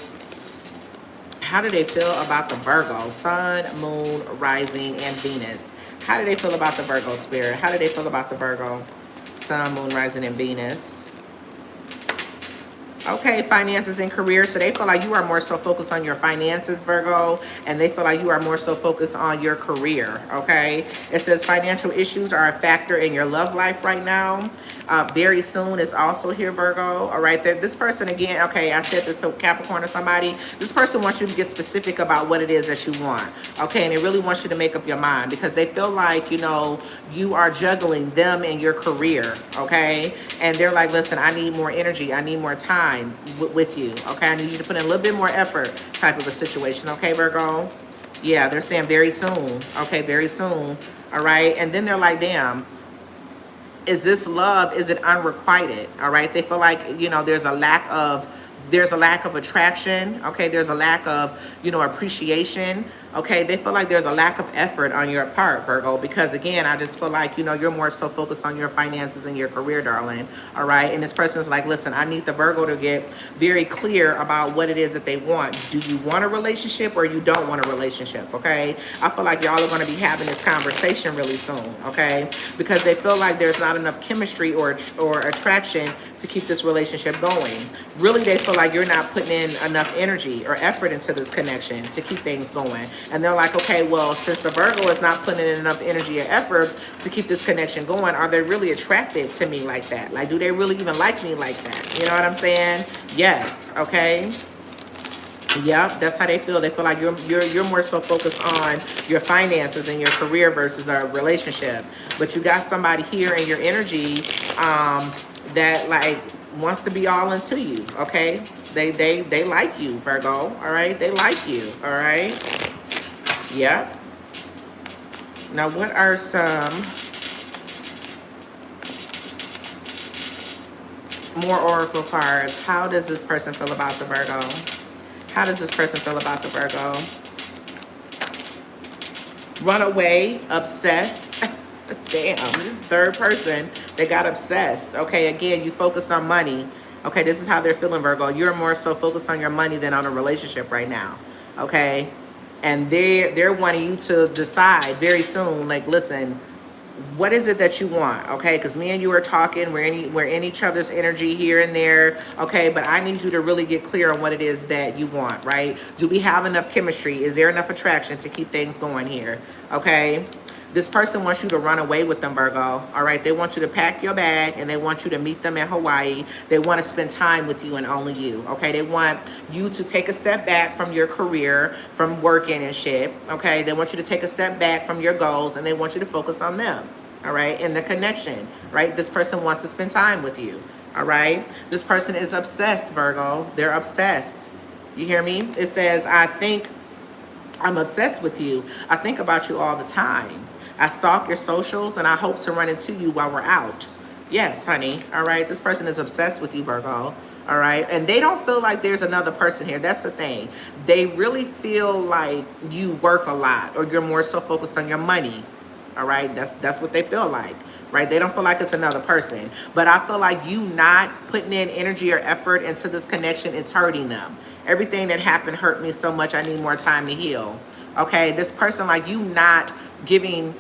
How do they feel about the Virgo? Sun, Moon, Rising, and Venus. How do they feel about the Virgo, Spirit? How do they feel about the Virgo? Sun, Moon, Rising, and Venus. Okay, finances and career. So they feel like you are more so focused on your finances, Virgo, and they feel like you are more so focused on your career, okay? It says financial issues are a factor in your love life right now. Very soon is also here, Virgo, all right? This person, again, okay, I said this to Capricorn or somebody. This person wants you to get specific about what it is that you want, okay? And they really want you to make up your mind because they feel like, you know, you are juggling them and your career, okay? And they're like, listen, I need more energy. I need more time with you, okay? I need you to put in a little bit more effort type of a situation, okay, Virgo? Yeah, they're saying very soon, okay, very soon, all right? And then they're like, damn, is this love, is it unrequited, all right? They feel like, you know, there's a lack of attraction, okay? There's a lack of, you know, appreciation, okay? They feel like there's a lack of effort on your part, Virgo, because again, I just feel like, you know, you're more so focused on your finances and your career, darling, all right? And this person's like, listen, I need the Virgo to get very clear about what it is that they want. Do you want a relationship or you don't want a relationship, okay? I feel like y'all are going to be having this conversation really soon, okay? Because they feel like there's not enough chemistry or attraction to keep this relationship going. Really, they feel like you're not putting in enough energy or effort into this connection to keep things going. And they're like, okay, well, since the Virgo is not putting in enough energy or effort to keep this connection going, are they really attracted to me like that? Like, do they really even like me like that? You know what I'm saying? Yes, okay. Yep, that's how they feel. They feel like you're more so focused on your finances and your career versus a relationship. But you got somebody here in your energy that like wants to be all into you, okay? They like you, Virgo, all right? They like you, all right? Yep. Now, what are some more oracle cards? How does this person feel about the Virgo? How does this person feel about the Virgo? Runaway, obsessed. Damn, third person, they got obsessed. Okay, again, you focus on money. Okay, this is how they're feeling, Virgo. You're more so focused on your money than on a relationship right now. Okay, and they're wanting you to decide very soon. Like, listen, what is it that you want? Okay, because me and you are talking. We're in each other's energy here and there. Okay, but I need you to really get clear on what it is that you want. Right? Do we have enough chemistry? Is there enough attraction to keep things going here? Okay. This person wants you to run away with them, Virgo. All right. They want you to pack your bag and they want you to meet them in Hawaii. They want to spend time with you and only you. Okay. They want you to take a step back from your career, from working and shit. Okay. They want you to take a step back from your goals and they want you to focus on them. All right. And the connection, right? This person wants to spend time with you. All right. This person is obsessed, Virgo. They're obsessed. You hear me? It says, I'm obsessed with you. I think about you all the time. I stalk your socials and I hope to run into you while we're out. Yes, honey. All right. This person is obsessed with you, Virgo. All right. And they don't feel like there's another person here. That's the thing. They really feel like you work a lot or you're more so focused on your money. All right. That's what they feel like. Right. They don't feel like it's another person. But I feel like you not putting in energy or effort into this connection, it's hurting them. Everything that happened hurt me so much. I need more time to heal. Okay. This person, like you not giving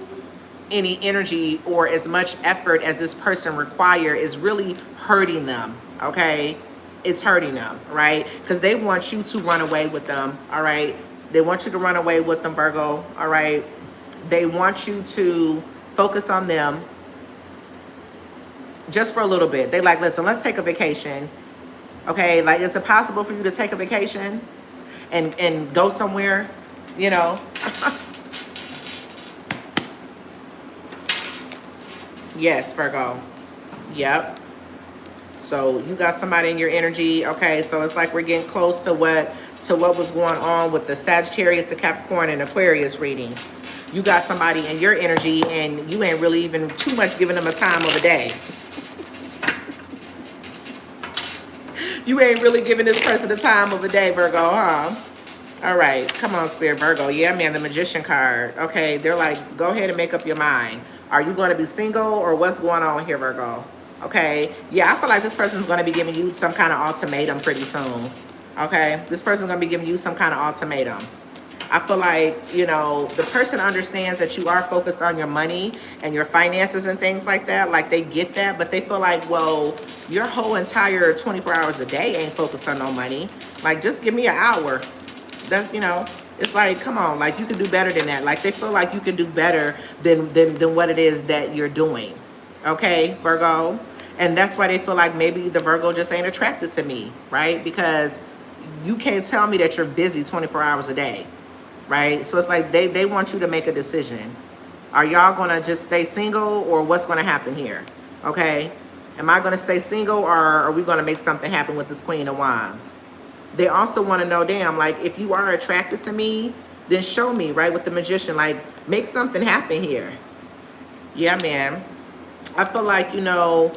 any energy or as much effort as this person require is really hurting them. Okay. It's hurting them, right? Because they want you to run away with them. All right. They want you to run away with them, Virgo. All right. They want you to focus on them just for a little bit. They like, listen, let's take a vacation. Okay. Like, is it possible for you to take a vacation and go somewhere, you know? Yes, Virgo. Yep. So you got somebody in your energy. Okay, so it's like we're getting close to what was going on with the Sagittarius, the Capricorn, and Aquarius reading. You got somebody in your energy and you ain't really even too much giving them a time of the day. You ain't really giving this person the time of the day, Virgo, huh? All right, come on, Spirit, Virgo. Yeah, man, the Magician card. Okay, they're like, go ahead and make up your mind. Are you going to be single or what's going on here, Virgo? Okay, yeah, I feel like this person's going to be giving you some kind of ultimatum pretty soon. Okay, this person's going to be giving you some kind of ultimatum. I feel like, you know, the person understands that you are focused on your money and your finances and things like that. Like, they get that, but they feel like, well, your whole entire 24 hours a day ain't focused on no money. Like, just give me an hour. That's, you know, it's like, come on, like, you can do better than that. Like, they feel like you can do better than what it is that you're doing. Okay, Virgo. And that's why they feel like maybe the Virgo just ain't attracted to me, right? Because you can't tell me that you're busy 24 hours a day. Right? So it's like they want you to make a decision. Are y'all going to just stay single, or what's going to happen here? Okay? Am I going to stay single, or are we going to make something happen with this Queen of Wands? They also want to know, damn, like, if you are attracted to me, then show me, right? With the Magician, like, make something happen here. Yeah, man. I feel like, you know,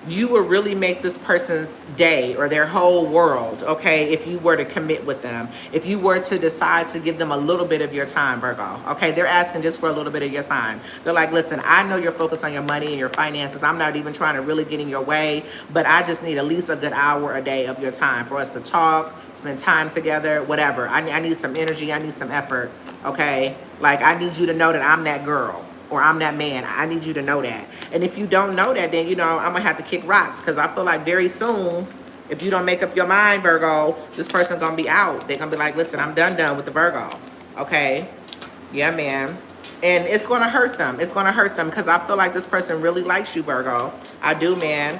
you would really make this person's day or their whole world, okay, if you were to commit with them. If you were to decide to give them a little bit of your time, Virgo, okay? They're asking just for a little bit of your time. They're like, listen, I know you're focused on your money and your finances. I'm not even trying to really get in your way, but I just need at least a good hour a day of your time for us to talk, spend time together, whatever. I need some energy. I need some effort, okay? Like, I need you to know that I'm that girl. Or I'm that man. I need you to know that. And if you don't know that, then, you know, I'm going to have to kick rocks. Because I feel like very soon, if you don't make up your mind, Virgo, this person's going to be out. They're going to be like, listen, I'm done with the Virgo. Okay? Yeah, man. And it's going to hurt them. It's going to hurt them because I feel like this person really likes you, Virgo. I do, man.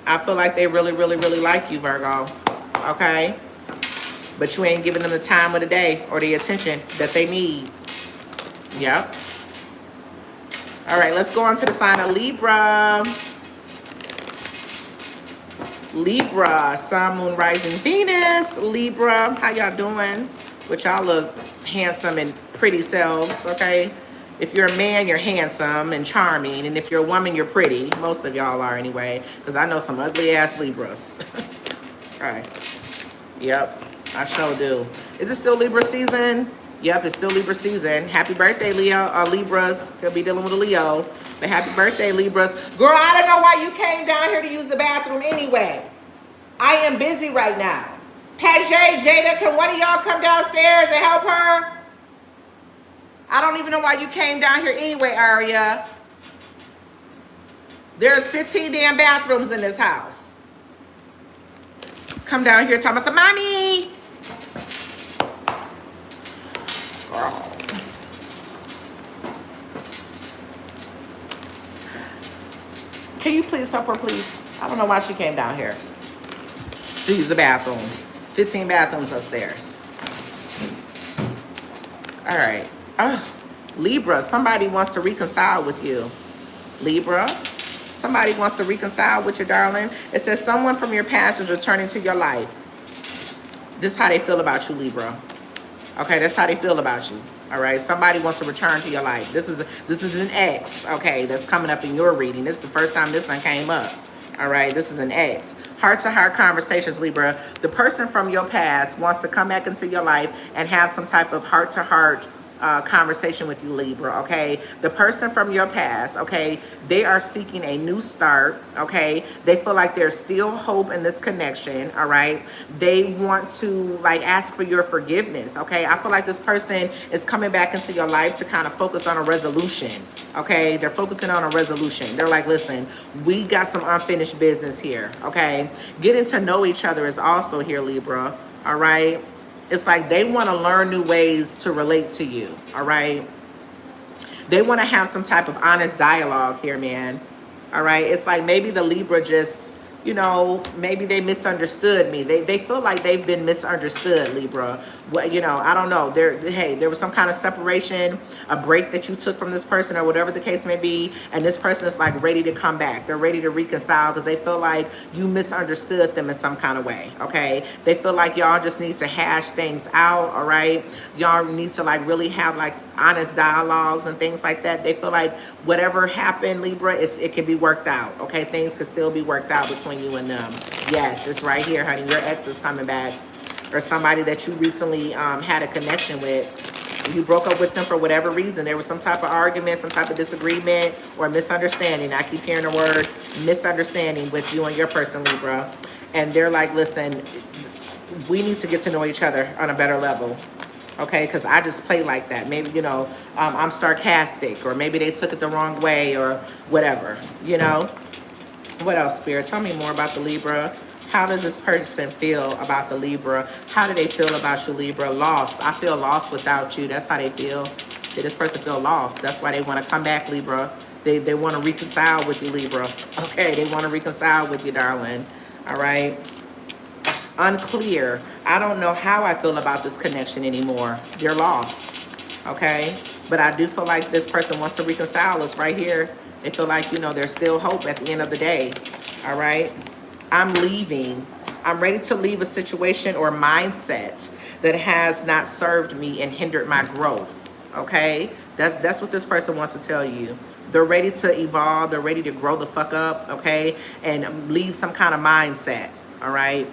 I feel like they really, really, really like you, Virgo. Okay? But you ain't giving them the time of the day or the attention that they need. Yep. All right, let's go on to the sign of Libra. Libra, Sun, Moon, Rising, Venus. Libra, how y'all doing? Which y'all look handsome and pretty selves, okay? If you're a man, you're handsome and charming. And if you're a woman, you're pretty. Most of y'all are anyway, because I know some ugly-ass Libras. All right. Yep, I sure do. Is it still Libra season? Yep, it's still Libra season. Happy birthday, Leo, Libras. He'll be dealing with a Leo. But happy birthday, Libras. Girl, I don't know why you came down here to use the bathroom anyway. I am busy right now. Paget, Jada, can one of y'all come downstairs and help her? I don't even know why you came down here anyway, Aria. There's 15 damn bathrooms in this house. Come down here talking about some mommy. Girl. Can you please help her, please? I don't know why she came down here to use the bathroom. It's 15 bathrooms upstairs. All right. Libra, somebody wants to reconcile with you. Libra, somebody wants to reconcile with you, darling. It says someone from your past is returning to your life. This is how they feel about you, Libra. Okay, that's how they feel about you. All right, somebody wants to return to your life. This is an ex, okay, that's coming up in your reading. This is the first time this one came up. All right, this is an ex. Heart-to-heart conversations, Libra. The person from your past wants to come back into your life and have some type of heart-to-heart conversation with you, Libra, okay? The person from your past, okay, they are seeking a new start, okay? They feel like there's still hope in this connection, all right? They want to, like, ask for your forgiveness, okay? I feel like this person is coming back into your life to kind of focus on a resolution, okay? They're focusing on a resolution. They're like, listen, we got some unfinished business here, okay? Getting to know each other is also here, Libra, all right? It's like they want to learn new ways to relate to you, all right? They want to have some type of honest dialogue here, man, all right? It's like maybe the Libra just, you know, maybe they misunderstood me. They feel like they've been misunderstood, Libra. Well, you know, I don't know. Hey, there was some kind of separation, a break that you took from this person or whatever the case may be, and this person is like ready to come back. They're ready to reconcile because they feel like you misunderstood them in some kind of way, okay? They feel like y'all just need to hash things out, all right? Y'all need to like really have like honest dialogues and things like that. They feel like whatever happened, Libra, it can be worked out, okay? Things can still be worked out between you and them. Yes, it's right here, honey. Your ex is coming back, or somebody that you recently had a connection with. You broke up with them for whatever reason. There was some type of argument, some type of disagreement or misunderstanding. I keep hearing the word misunderstanding with you and your person, Libra. And they're like, listen, we need to get to know each other on a better level. Okay, because I just play like that. Maybe, you know, I'm sarcastic, or maybe they took it the wrong way, or whatever, you know. What else, Spirit? Tell me more about the Libra. How does this person feel about the Libra? How do they feel about you, Libra? Lost. I feel lost without you. That's how they feel. Did this person feel lost? That's why they want to come back, Libra. They want to reconcile with you, Libra. Okay, they want to reconcile with you, darling. All right. Unclear. I don't know how I feel about this connection anymore. They're lost. Okay. But I do feel like this person wants to reconcile us right here. They feel like, you know, there's still hope at the end of the day. All right. I'm leaving. I'm ready to leave a situation or mindset that has not served me and hindered my growth. Okay. That's what this person wants to tell you. They're ready to evolve. They're ready to grow the fuck up. Okay. And leave some kind of mindset. All right.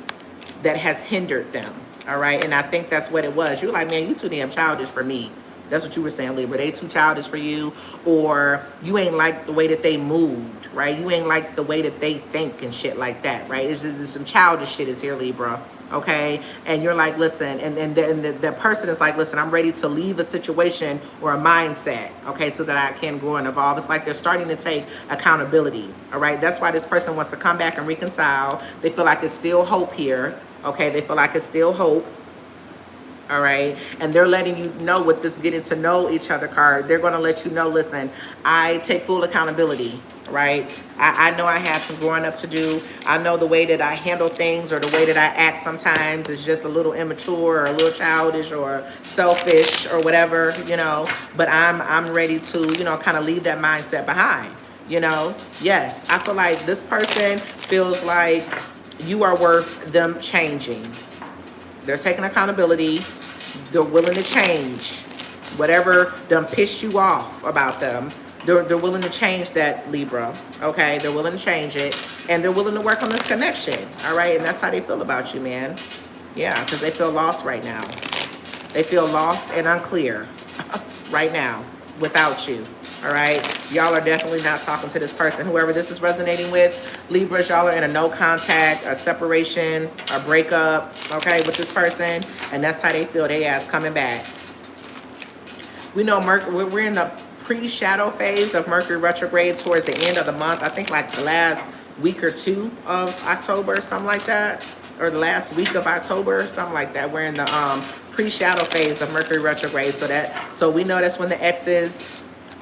That has hindered them. All right. And I think that's what it was. You're like, man, you too damn childish for me. That's what you were saying, Libra. They too childish for you, or you ain't like the way that they moved, right? You ain't like the way that they think and shit like that, right? It's just some childish shit is here, Libra, okay? And you're like, listen, and the person is like, listen, I'm ready to leave a situation or a mindset, okay, so that I can grow and evolve. It's like they're starting to take accountability, all right? That's why this person wants to come back and reconcile. They feel like it's still hope here, okay? They feel like it's still hope. All right. And they're letting you know with this getting to know each other card. They're going to let you know, listen, I take full accountability. Right. I know I have some growing up to do. I know the way that I handle things or the way that I act sometimes is just a little immature or a little childish or selfish or whatever, you know, but I'm ready to, you know, kind of leave that mindset behind, you know. Yes. I feel like this person feels like you are worth them changing. They're taking accountability. They're willing to change. Whatever done pissed you off about them, they're willing to change that, Libra. Okay? They're willing to change it. And they're willing to work on this connection. All right? And that's how they feel about you, man. Yeah, because they feel lost right now. They feel lost and unclear right now without you. All right? Y'all are definitely not talking to this person. Whoever this is resonating with, Libras, y'all are in a no contact, a separation, a breakup, okay, with this person. And that's how they feel. They ass coming back. We know we're in the pre-shadow phase of Mercury retrograde towards the end of the month. I think like the last week or two of October, something like that. Or the last week of October, something like that. We're in the pre-shadow phase of Mercury retrograde. So we know that's when the exes,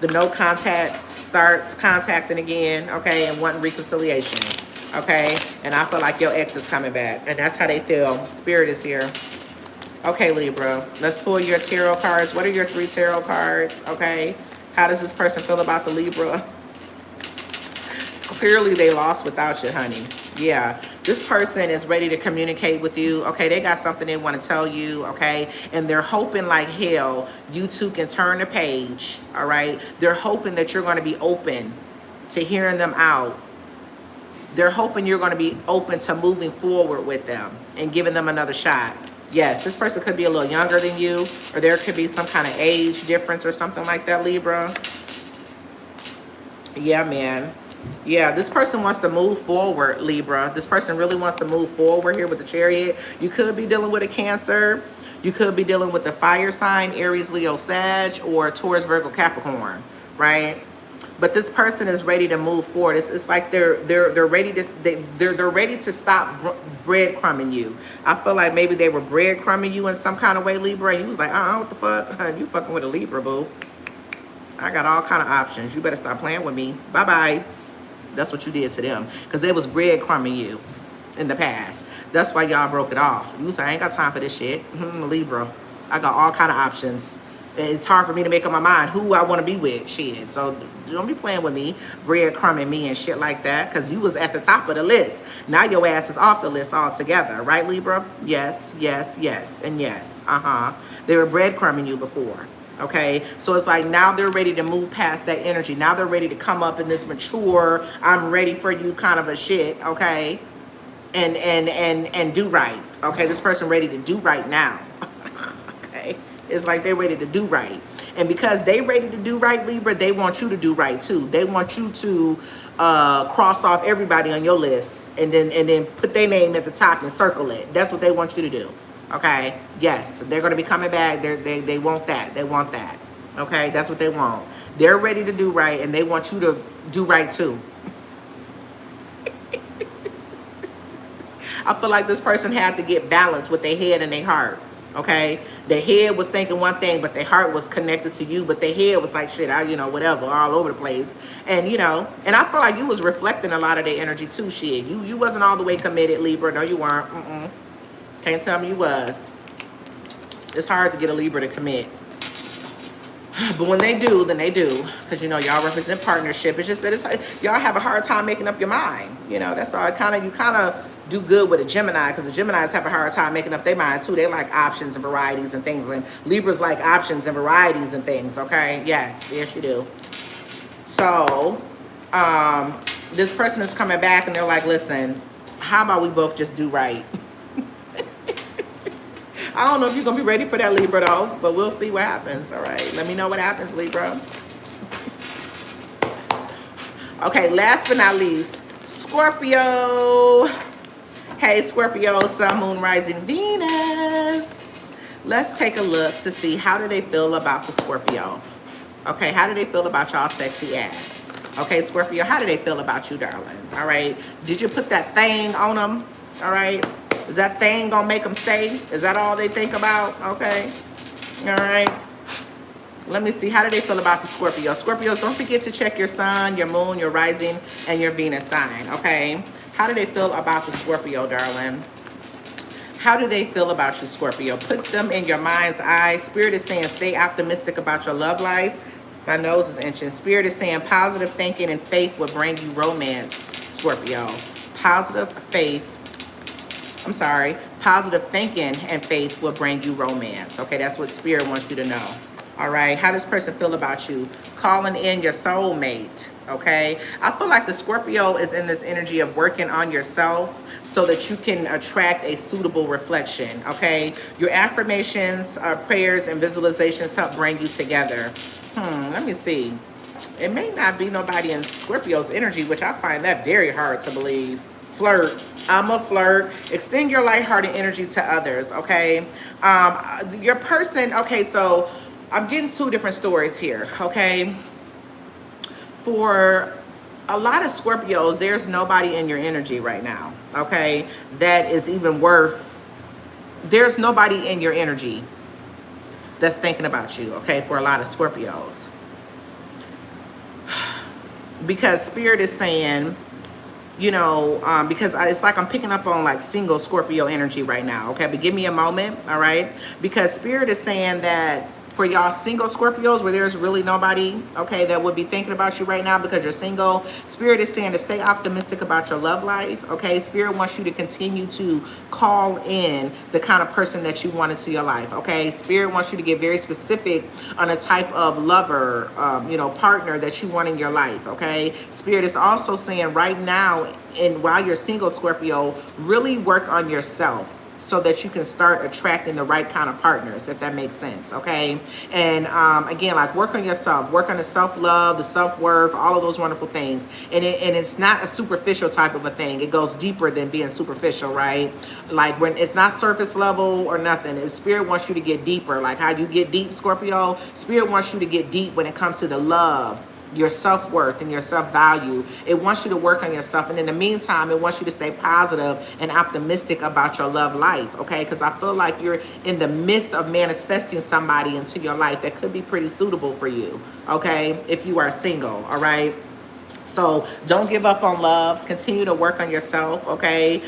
the no contacts starts contacting again, okay, and wanting reconciliation, okay? And I feel like your ex is coming back, and that's how they feel. Spirit is here. Okay, Libra, let's pull your tarot cards. What are your 3 tarot cards, okay? How does this person feel about the Libra? Clearly, they lost without you, honey. Yeah, this person is ready to communicate with you. Okay, they got something they want to tell you, okay? And they're hoping like hell you two can turn the page, all right? They're hoping that you're going to be open to hearing them out. They're hoping you're going to be open to moving forward with them and giving them another shot. Yes, this person could be a little younger than you, or there could be some kind of age difference or something like that, Libra. Yeah, man. Yeah, this person wants to move forward, Libra. This person really wants to move forward here with the Chariot. You could be dealing with a Cancer. You could be dealing with the fire sign, Aries, Leo, Sag, or Taurus, Virgo, Capricorn, right? But this person is ready to move forward. It's like they're ready to they're ready to stop breadcrumbing you. I feel like maybe they were breadcrumbing you in some kind of way, Libra. And you was like, what the fuck? You fucking with a Libra, boo. I got all kind of options. You better stop playing with me. Bye-bye. That's what you did to them, because they was breadcrumbing you in the past. That's why y'all broke it off. You say, I ain't got time for this shit. Libra, I got all kind of options. It's hard for me to make up my mind who I want to be with. Shit, so don't be playing with me, breadcrumbing me and shit like that, because you was at the top of the list. Now your ass is off the list altogether, right, Libra? Yes, yes, yes, and yes. They were breadcrumbing you before. Okay, so it's like now they're ready to move past that energy. Now they're ready to come up in this mature, I'm ready for you kind of a shit, okay? And do right. Okay, this person ready to do right now. Okay, it's like they're ready to do right. And because they ready to do right, Libra, they want you to do right too. They want you to cross off everybody on your list and then put their name at the top and circle it. That's what they want you to do. Okay. Yes, they're going to be coming back. They want that. They want that. Okay. That's what they want. They're ready to do right, and they want you to do right too. I feel like this person had to get balance with their head and their heart. Okay, their head was thinking one thing, but their heart was connected to you. But their head was like, shit, whatever, all over the place. And and I feel like you was reflecting a lot of their energy too. Shit, you wasn't all the way committed, Libra. No, you weren't. Can't tell me you was. It's hard to get a Libra to commit. But when they do, then they do. Because, y'all represent partnership. It's just that y'all have a hard time making up your mind. That's all. You kind of do good with a Gemini, because the Geminis have a hard time making up their mind, too. They like options and varieties and things. And Libras like options and varieties and things, okay? Yes, you do. So, this person is coming back, and they're like, listen, how about we both just do right? I don't know if you're going to be ready for that, Libra, though, but we'll see what happens, all right? Let me know what happens, Libra. Okay, last but not least, Scorpio. Hey, Scorpio, Sun, Moon, Rising, Venus. Let's take a look to see how do they feel about the Scorpio. Okay, how do they feel about y'all sexy ass? Okay, Scorpio, how do they feel about you, darling? All right, did you put that thing on them? All right. Is that thing gonna make them stay? Is that all they think about? Okay. All right. Let me see. How do they feel about the Scorpio? Scorpios, don't forget to check your sun, your moon, your rising, and your Venus sign. Okay. How do they feel about the Scorpio, darling? How do they feel about you, Scorpio? Put them in your mind's eye. Spirit is saying stay optimistic about your love life. My nose is inching. Spirit is saying positive thinking and faith will bring you romance, Scorpio. Positive thinking and faith will bring you romance. Okay, that's what Spirit wants you to know. All right, how does this person feel about you? Calling in your soulmate, okay? I feel like the Scorpio is in this energy of working on yourself so that you can attract a suitable reflection, okay? Your affirmations, prayers, and visualizations help bring you together. Let me see. It may not be nobody in Scorpio's energy, which I find that very hard to believe. Flirt. I'm a flirt. Extend your lighthearted energy to others, okay? Your person, okay, so I'm getting two different stories here, okay? For a lot of Scorpios, there's nobody in your energy right now, okay? That is even worth, there's nobody in your energy that's thinking about you, okay? For a lot of Scorpios. Because Spirit is saying, because it's like I'm picking up on like single Scorpio energy right now, okay? But give me a moment, all right? Because Spirit is saying that for y'all single Scorpios where there's really nobody, okay, that would be thinking about you right now because you're single, Spirit is saying to stay optimistic about your love life, okay? Spirit wants you to continue to call in the kind of person that you want into your life, okay? Spirit wants you to get very specific on a type of lover, partner that you want in your life, okay? Spirit is also saying right now, and while you're single Scorpio, really work on yourself so that you can start attracting the right kind of partners, if that makes sense, okay? And again, like work on yourself, work on the self-love, the self-worth, all of those wonderful things. And it's not a superficial type of a thing. It goes deeper than being superficial, right? Like when it's not surface level or nothing. Spirit wants you to get deeper. Like how you get deep, Scorpio? Spirit wants you to get deep when it comes to the love, your self-worth and your self-value. It wants you to work on yourself. And in the meantime, it wants you to stay positive and optimistic about your love life, okay? Because I feel like you're in the midst of manifesting somebody into your life that could be pretty suitable for you, okay? If you are single, all right? So don't give up on love. Continue to work on yourself, okay?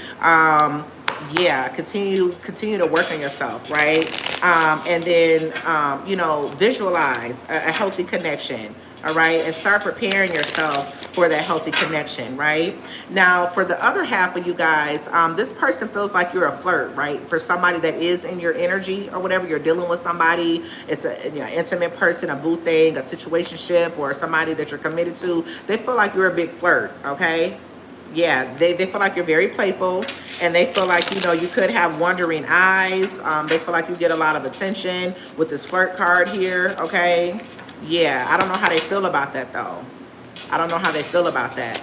Continue to work on yourself, right? And then, visualize a healthy connection. All right, and start preparing yourself for that healthy connection, right? Now, for the other half of you guys, this person feels like you're a flirt, right? For somebody that is in your energy or whatever, you're dealing with somebody, it's a intimate person, a boo thing, a situationship, or somebody that you're committed to. They feel like you're a big flirt, okay? Yeah, they feel like you're very playful, and they feel like, you could have wandering eyes. They feel like you get a lot of attention with this flirt card here, okay? Yeah, I don't know how they feel about that, though. I don't know how they feel about that.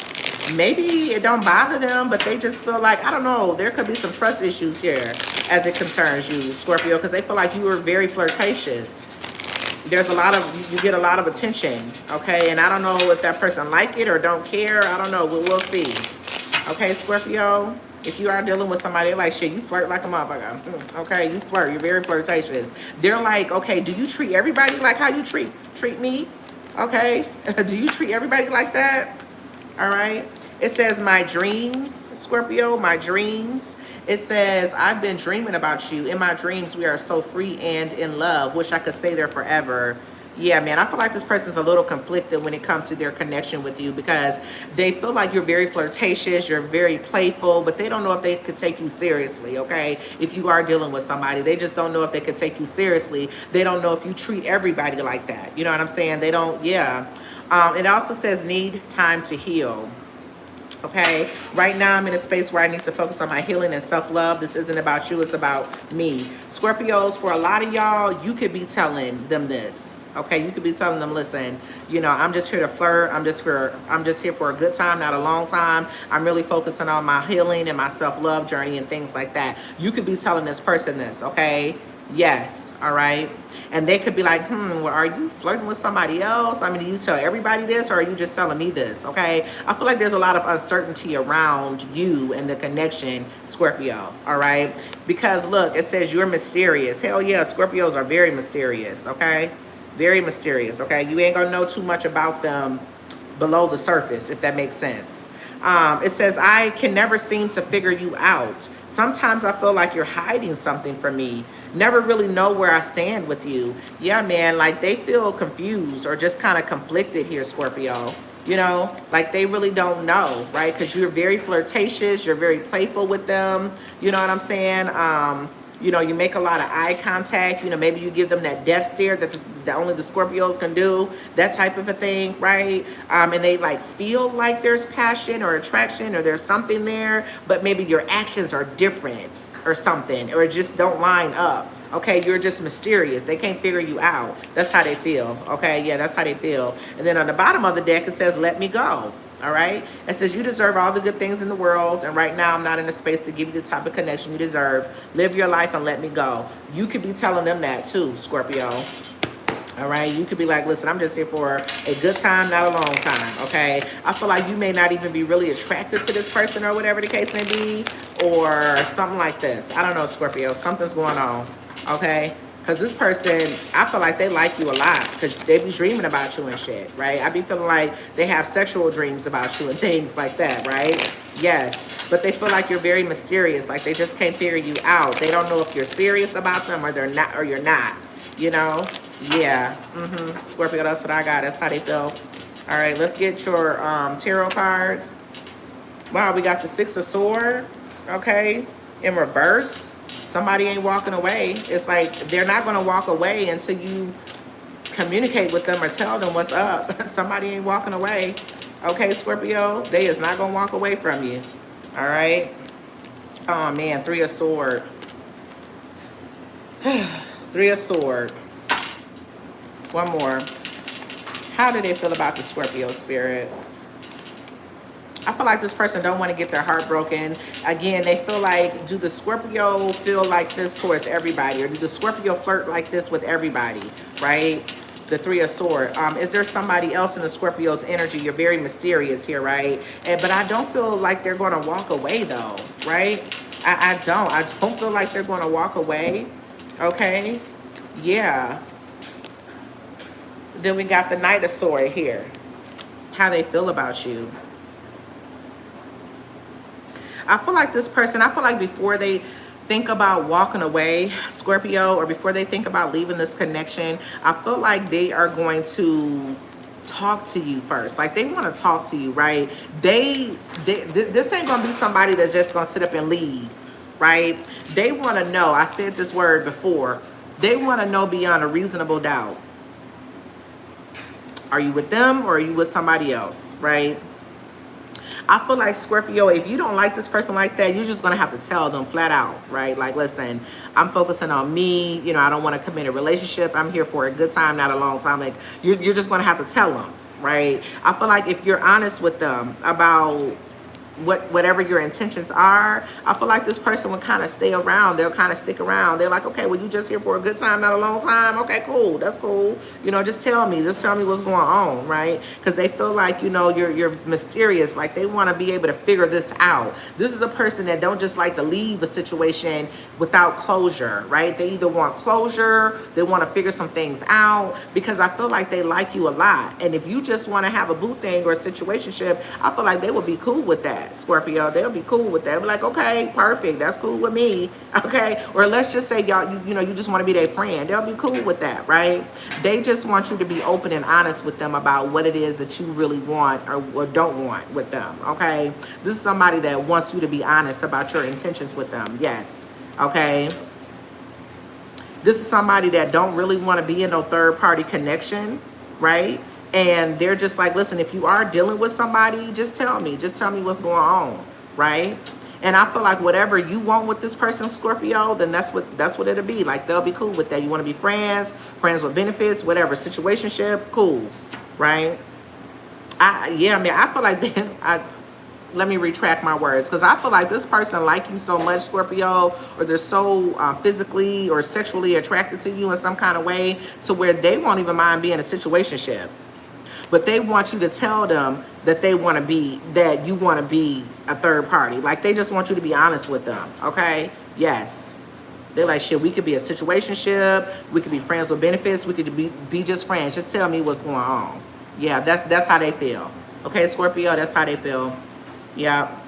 maybe it don't bother them, but they just feel like, I don't know, there could be some trust issues here as it concerns you, Scorpio, because they feel like you are very flirtatious. There's a lot of, you get a lot of attention, okay? And I don't know if that person like it or don't care. I don't know. We'll see. Okay, Scorpio, if you are dealing with somebody like, shit, you flirt like a motherfucker. Okay, you flirt. You're very flirtatious. They're like, okay, do you treat everybody like how you treat me? Okay, do you treat everybody like that? All right. It says, my dreams, Scorpio, my dreams. It says, I've been dreaming about you. In my dreams, we are so free and in love. Wish I could stay there forever. Yeah, man, I feel like this person's a little conflicted when it comes to their connection with you, because they feel like you're very flirtatious, you're very playful, but they don't know if they could take you seriously, okay? If you are dealing with somebody, they just don't know if they could take you seriously. They don't know if you treat everybody like that. You know what I'm saying? They don't, yeah. It also says need time to heal. Okay, right now I'm in a space where I need to focus on my healing and self-love. This isn't about you, it's about me. Scorpios, for a lot of y'all, you could be telling them this. Okay, you could be telling them, listen, you know, I'm just here to flirt. I'm just here for a good time, not a long time. I'm really focusing on my healing and my self-love journey and things like that. You could be telling this person this, okay? Yes, all right? And they could be like, well, are you flirting with somebody else? I mean, do you tell everybody this, or are you just telling me this, okay? I feel like there's a lot of uncertainty around you and the connection, Scorpio, all right? Because, look, it says you're mysterious. Hell yeah, Scorpios are very mysterious, okay? Very mysterious, okay? You ain't gonna know too much about them below the surface, if that makes sense. It says, I can never seem to figure you out. Sometimes I feel like you're hiding something from me. Never really know where I stand with you. Yeah, man, like they feel confused or just kind of conflicted here, Scorpio. You know, like they really don't know, right? Because you're very flirtatious. You're very playful with them. You know what I'm saying? You know, you make a lot of eye contact. You know, maybe you give them that death stare that only the Scorpios can do, that type of a thing, right? And they like feel like there's passion or attraction or there's something there, but maybe your actions are different or something, or just don't line up. Okay, you're just mysterious. They can't figure you out. That's how they feel. Okay, yeah, that's how they feel. And then on the bottom of the deck, it says, let me go. All right, it says you deserve all the good things in the world, and right now I'm not in a space to give you the type of connection you deserve. Live your life and let me go. You could be telling them that too, Scorpio. All right, you could be like, listen, I'm just here for a good time, not a long time, okay? I feel like you may not even be really attracted to this person or whatever the case may be, or something like this. I don't know, Scorpio, something's going on, okay? Because this person, I feel like they like you a lot because they be dreaming about you and shit, right? I be feeling like they have sexual dreams about you and things like that, right? Yes, but they feel like you're very mysterious, like they just can't figure you out. They don't know if you're serious about them or they're not, or you're not, you know? Yeah, Scorpio, that's what I got. That's how they feel. All right, let's get your tarot cards. Wow, we got the Six of Swords, okay, in reverse. Somebody ain't walking away. It's like they're not going to walk away until you communicate with them or tell them what's up. Somebody ain't walking away. Okay, Scorpio, they is not going to walk away from you. All right. Oh, man, Three of Swords. Three of Swords. One more. How do they feel about the Scorpio spirit? I feel like this person don't want to get their heart broken. Again, they feel like, do the Scorpio feel like this towards everybody? Or do the Scorpio flirt like this with everybody, right? The Three of Swords. Is there somebody else in the Scorpio's energy? You're very mysterious here, right? But I don't feel like they're going to walk away though, right? I don't feel like they're going to walk away, okay? Yeah. Then we got the Knight of Swords here. How they feel about you. I feel like this person, I feel like before they think about walking away, Scorpio, or before they think about leaving this connection, I feel like they are going to talk to you first. Like they want to talk to you, right? This ain't going to be somebody that's just going to sit up and leave, right? They want to know, I said this word before, they want to know beyond a reasonable doubt. Are you with them or are you with somebody else, right? I feel like, Scorpio, if you don't like this person like that, you're just going to have to tell them flat out, right? Like, listen, I'm focusing on me. You know, I don't want to commit a relationship. I'm here for a good time, not a long time. Like, you're just going to have to tell them, right? I feel like if you're honest with them about whatever your intentions are, I feel like this person will kind of stay around. They'll kind of stick around. They're like, okay, well, you just here for a good time, not a long time. Okay, cool. That's cool. You know, just tell me what's going on, right? Because they feel like, you know, you're mysterious. Like they want to be able to figure this out. This is a person that don't just like to leave a situation without closure, right? They either want closure, they want to figure some things out, because I feel like they like you a lot. And if you just want to have a boo thing or a situationship, I feel like they would be cool with that. Scorpio, they'll be cool with that. Be like, okay, perfect, that's cool with me. Okay, or let's just say y'all, you know, you just want to be their friend. They'll be cool with that, right? They just want you to be open and honest with them about what it is that you really want or don't want with them. Okay, this is somebody that wants you to be honest about your intentions with them. Yes. Okay, this is somebody that don't really want to be in no third party connection, right? And they're just like, listen, if you are dealing with somebody, just tell me what's going on, right? And I feel like whatever you want with this person, Scorpio, then that's what it'll be. Like they'll be cool with that. You want to be friends with benefits, whatever, situationship, cool, right? I feel like let me retract my words, because I feel like this person like you so much, Scorpio, or they're so physically or sexually attracted to you in some kind of way to where they won't even mind being a situationship. But they want you to tell them that you want to be a third party. Like they just want you to be honest with them. Okay? Yes. They're like, shit, we could be a situationship. We could be friends with benefits. We could be just friends. Just tell me what's going on. Yeah, that's how they feel. Okay, Scorpio, that's how they feel. Yeah.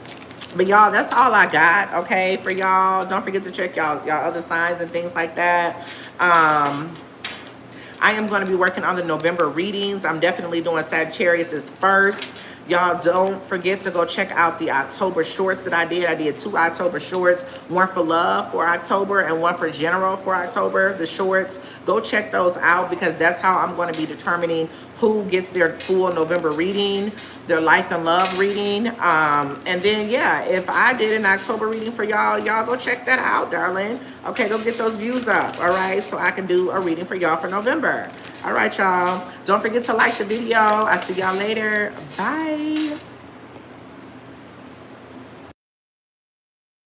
But y'all, that's all I got, okay, for y'all. Don't forget to check y'all other signs and things like that. I am going to be working on the November readings. I'm definitely doing Sagittarius's first. Y'all don't forget to go check out the October shorts that I did. I did 2 October shorts, one for love for October and one for general for October, the shorts. Go check those out, because that's how I'm going to be determining who gets their full November reading, their life and love reading. And then, yeah, if I did an October reading for y'all, go check that out, darling. Okay, go get those views up, all right, so I can do a reading for y'all for November. All right, y'all. Don't forget to like the video. I'll see y'all later. Bye.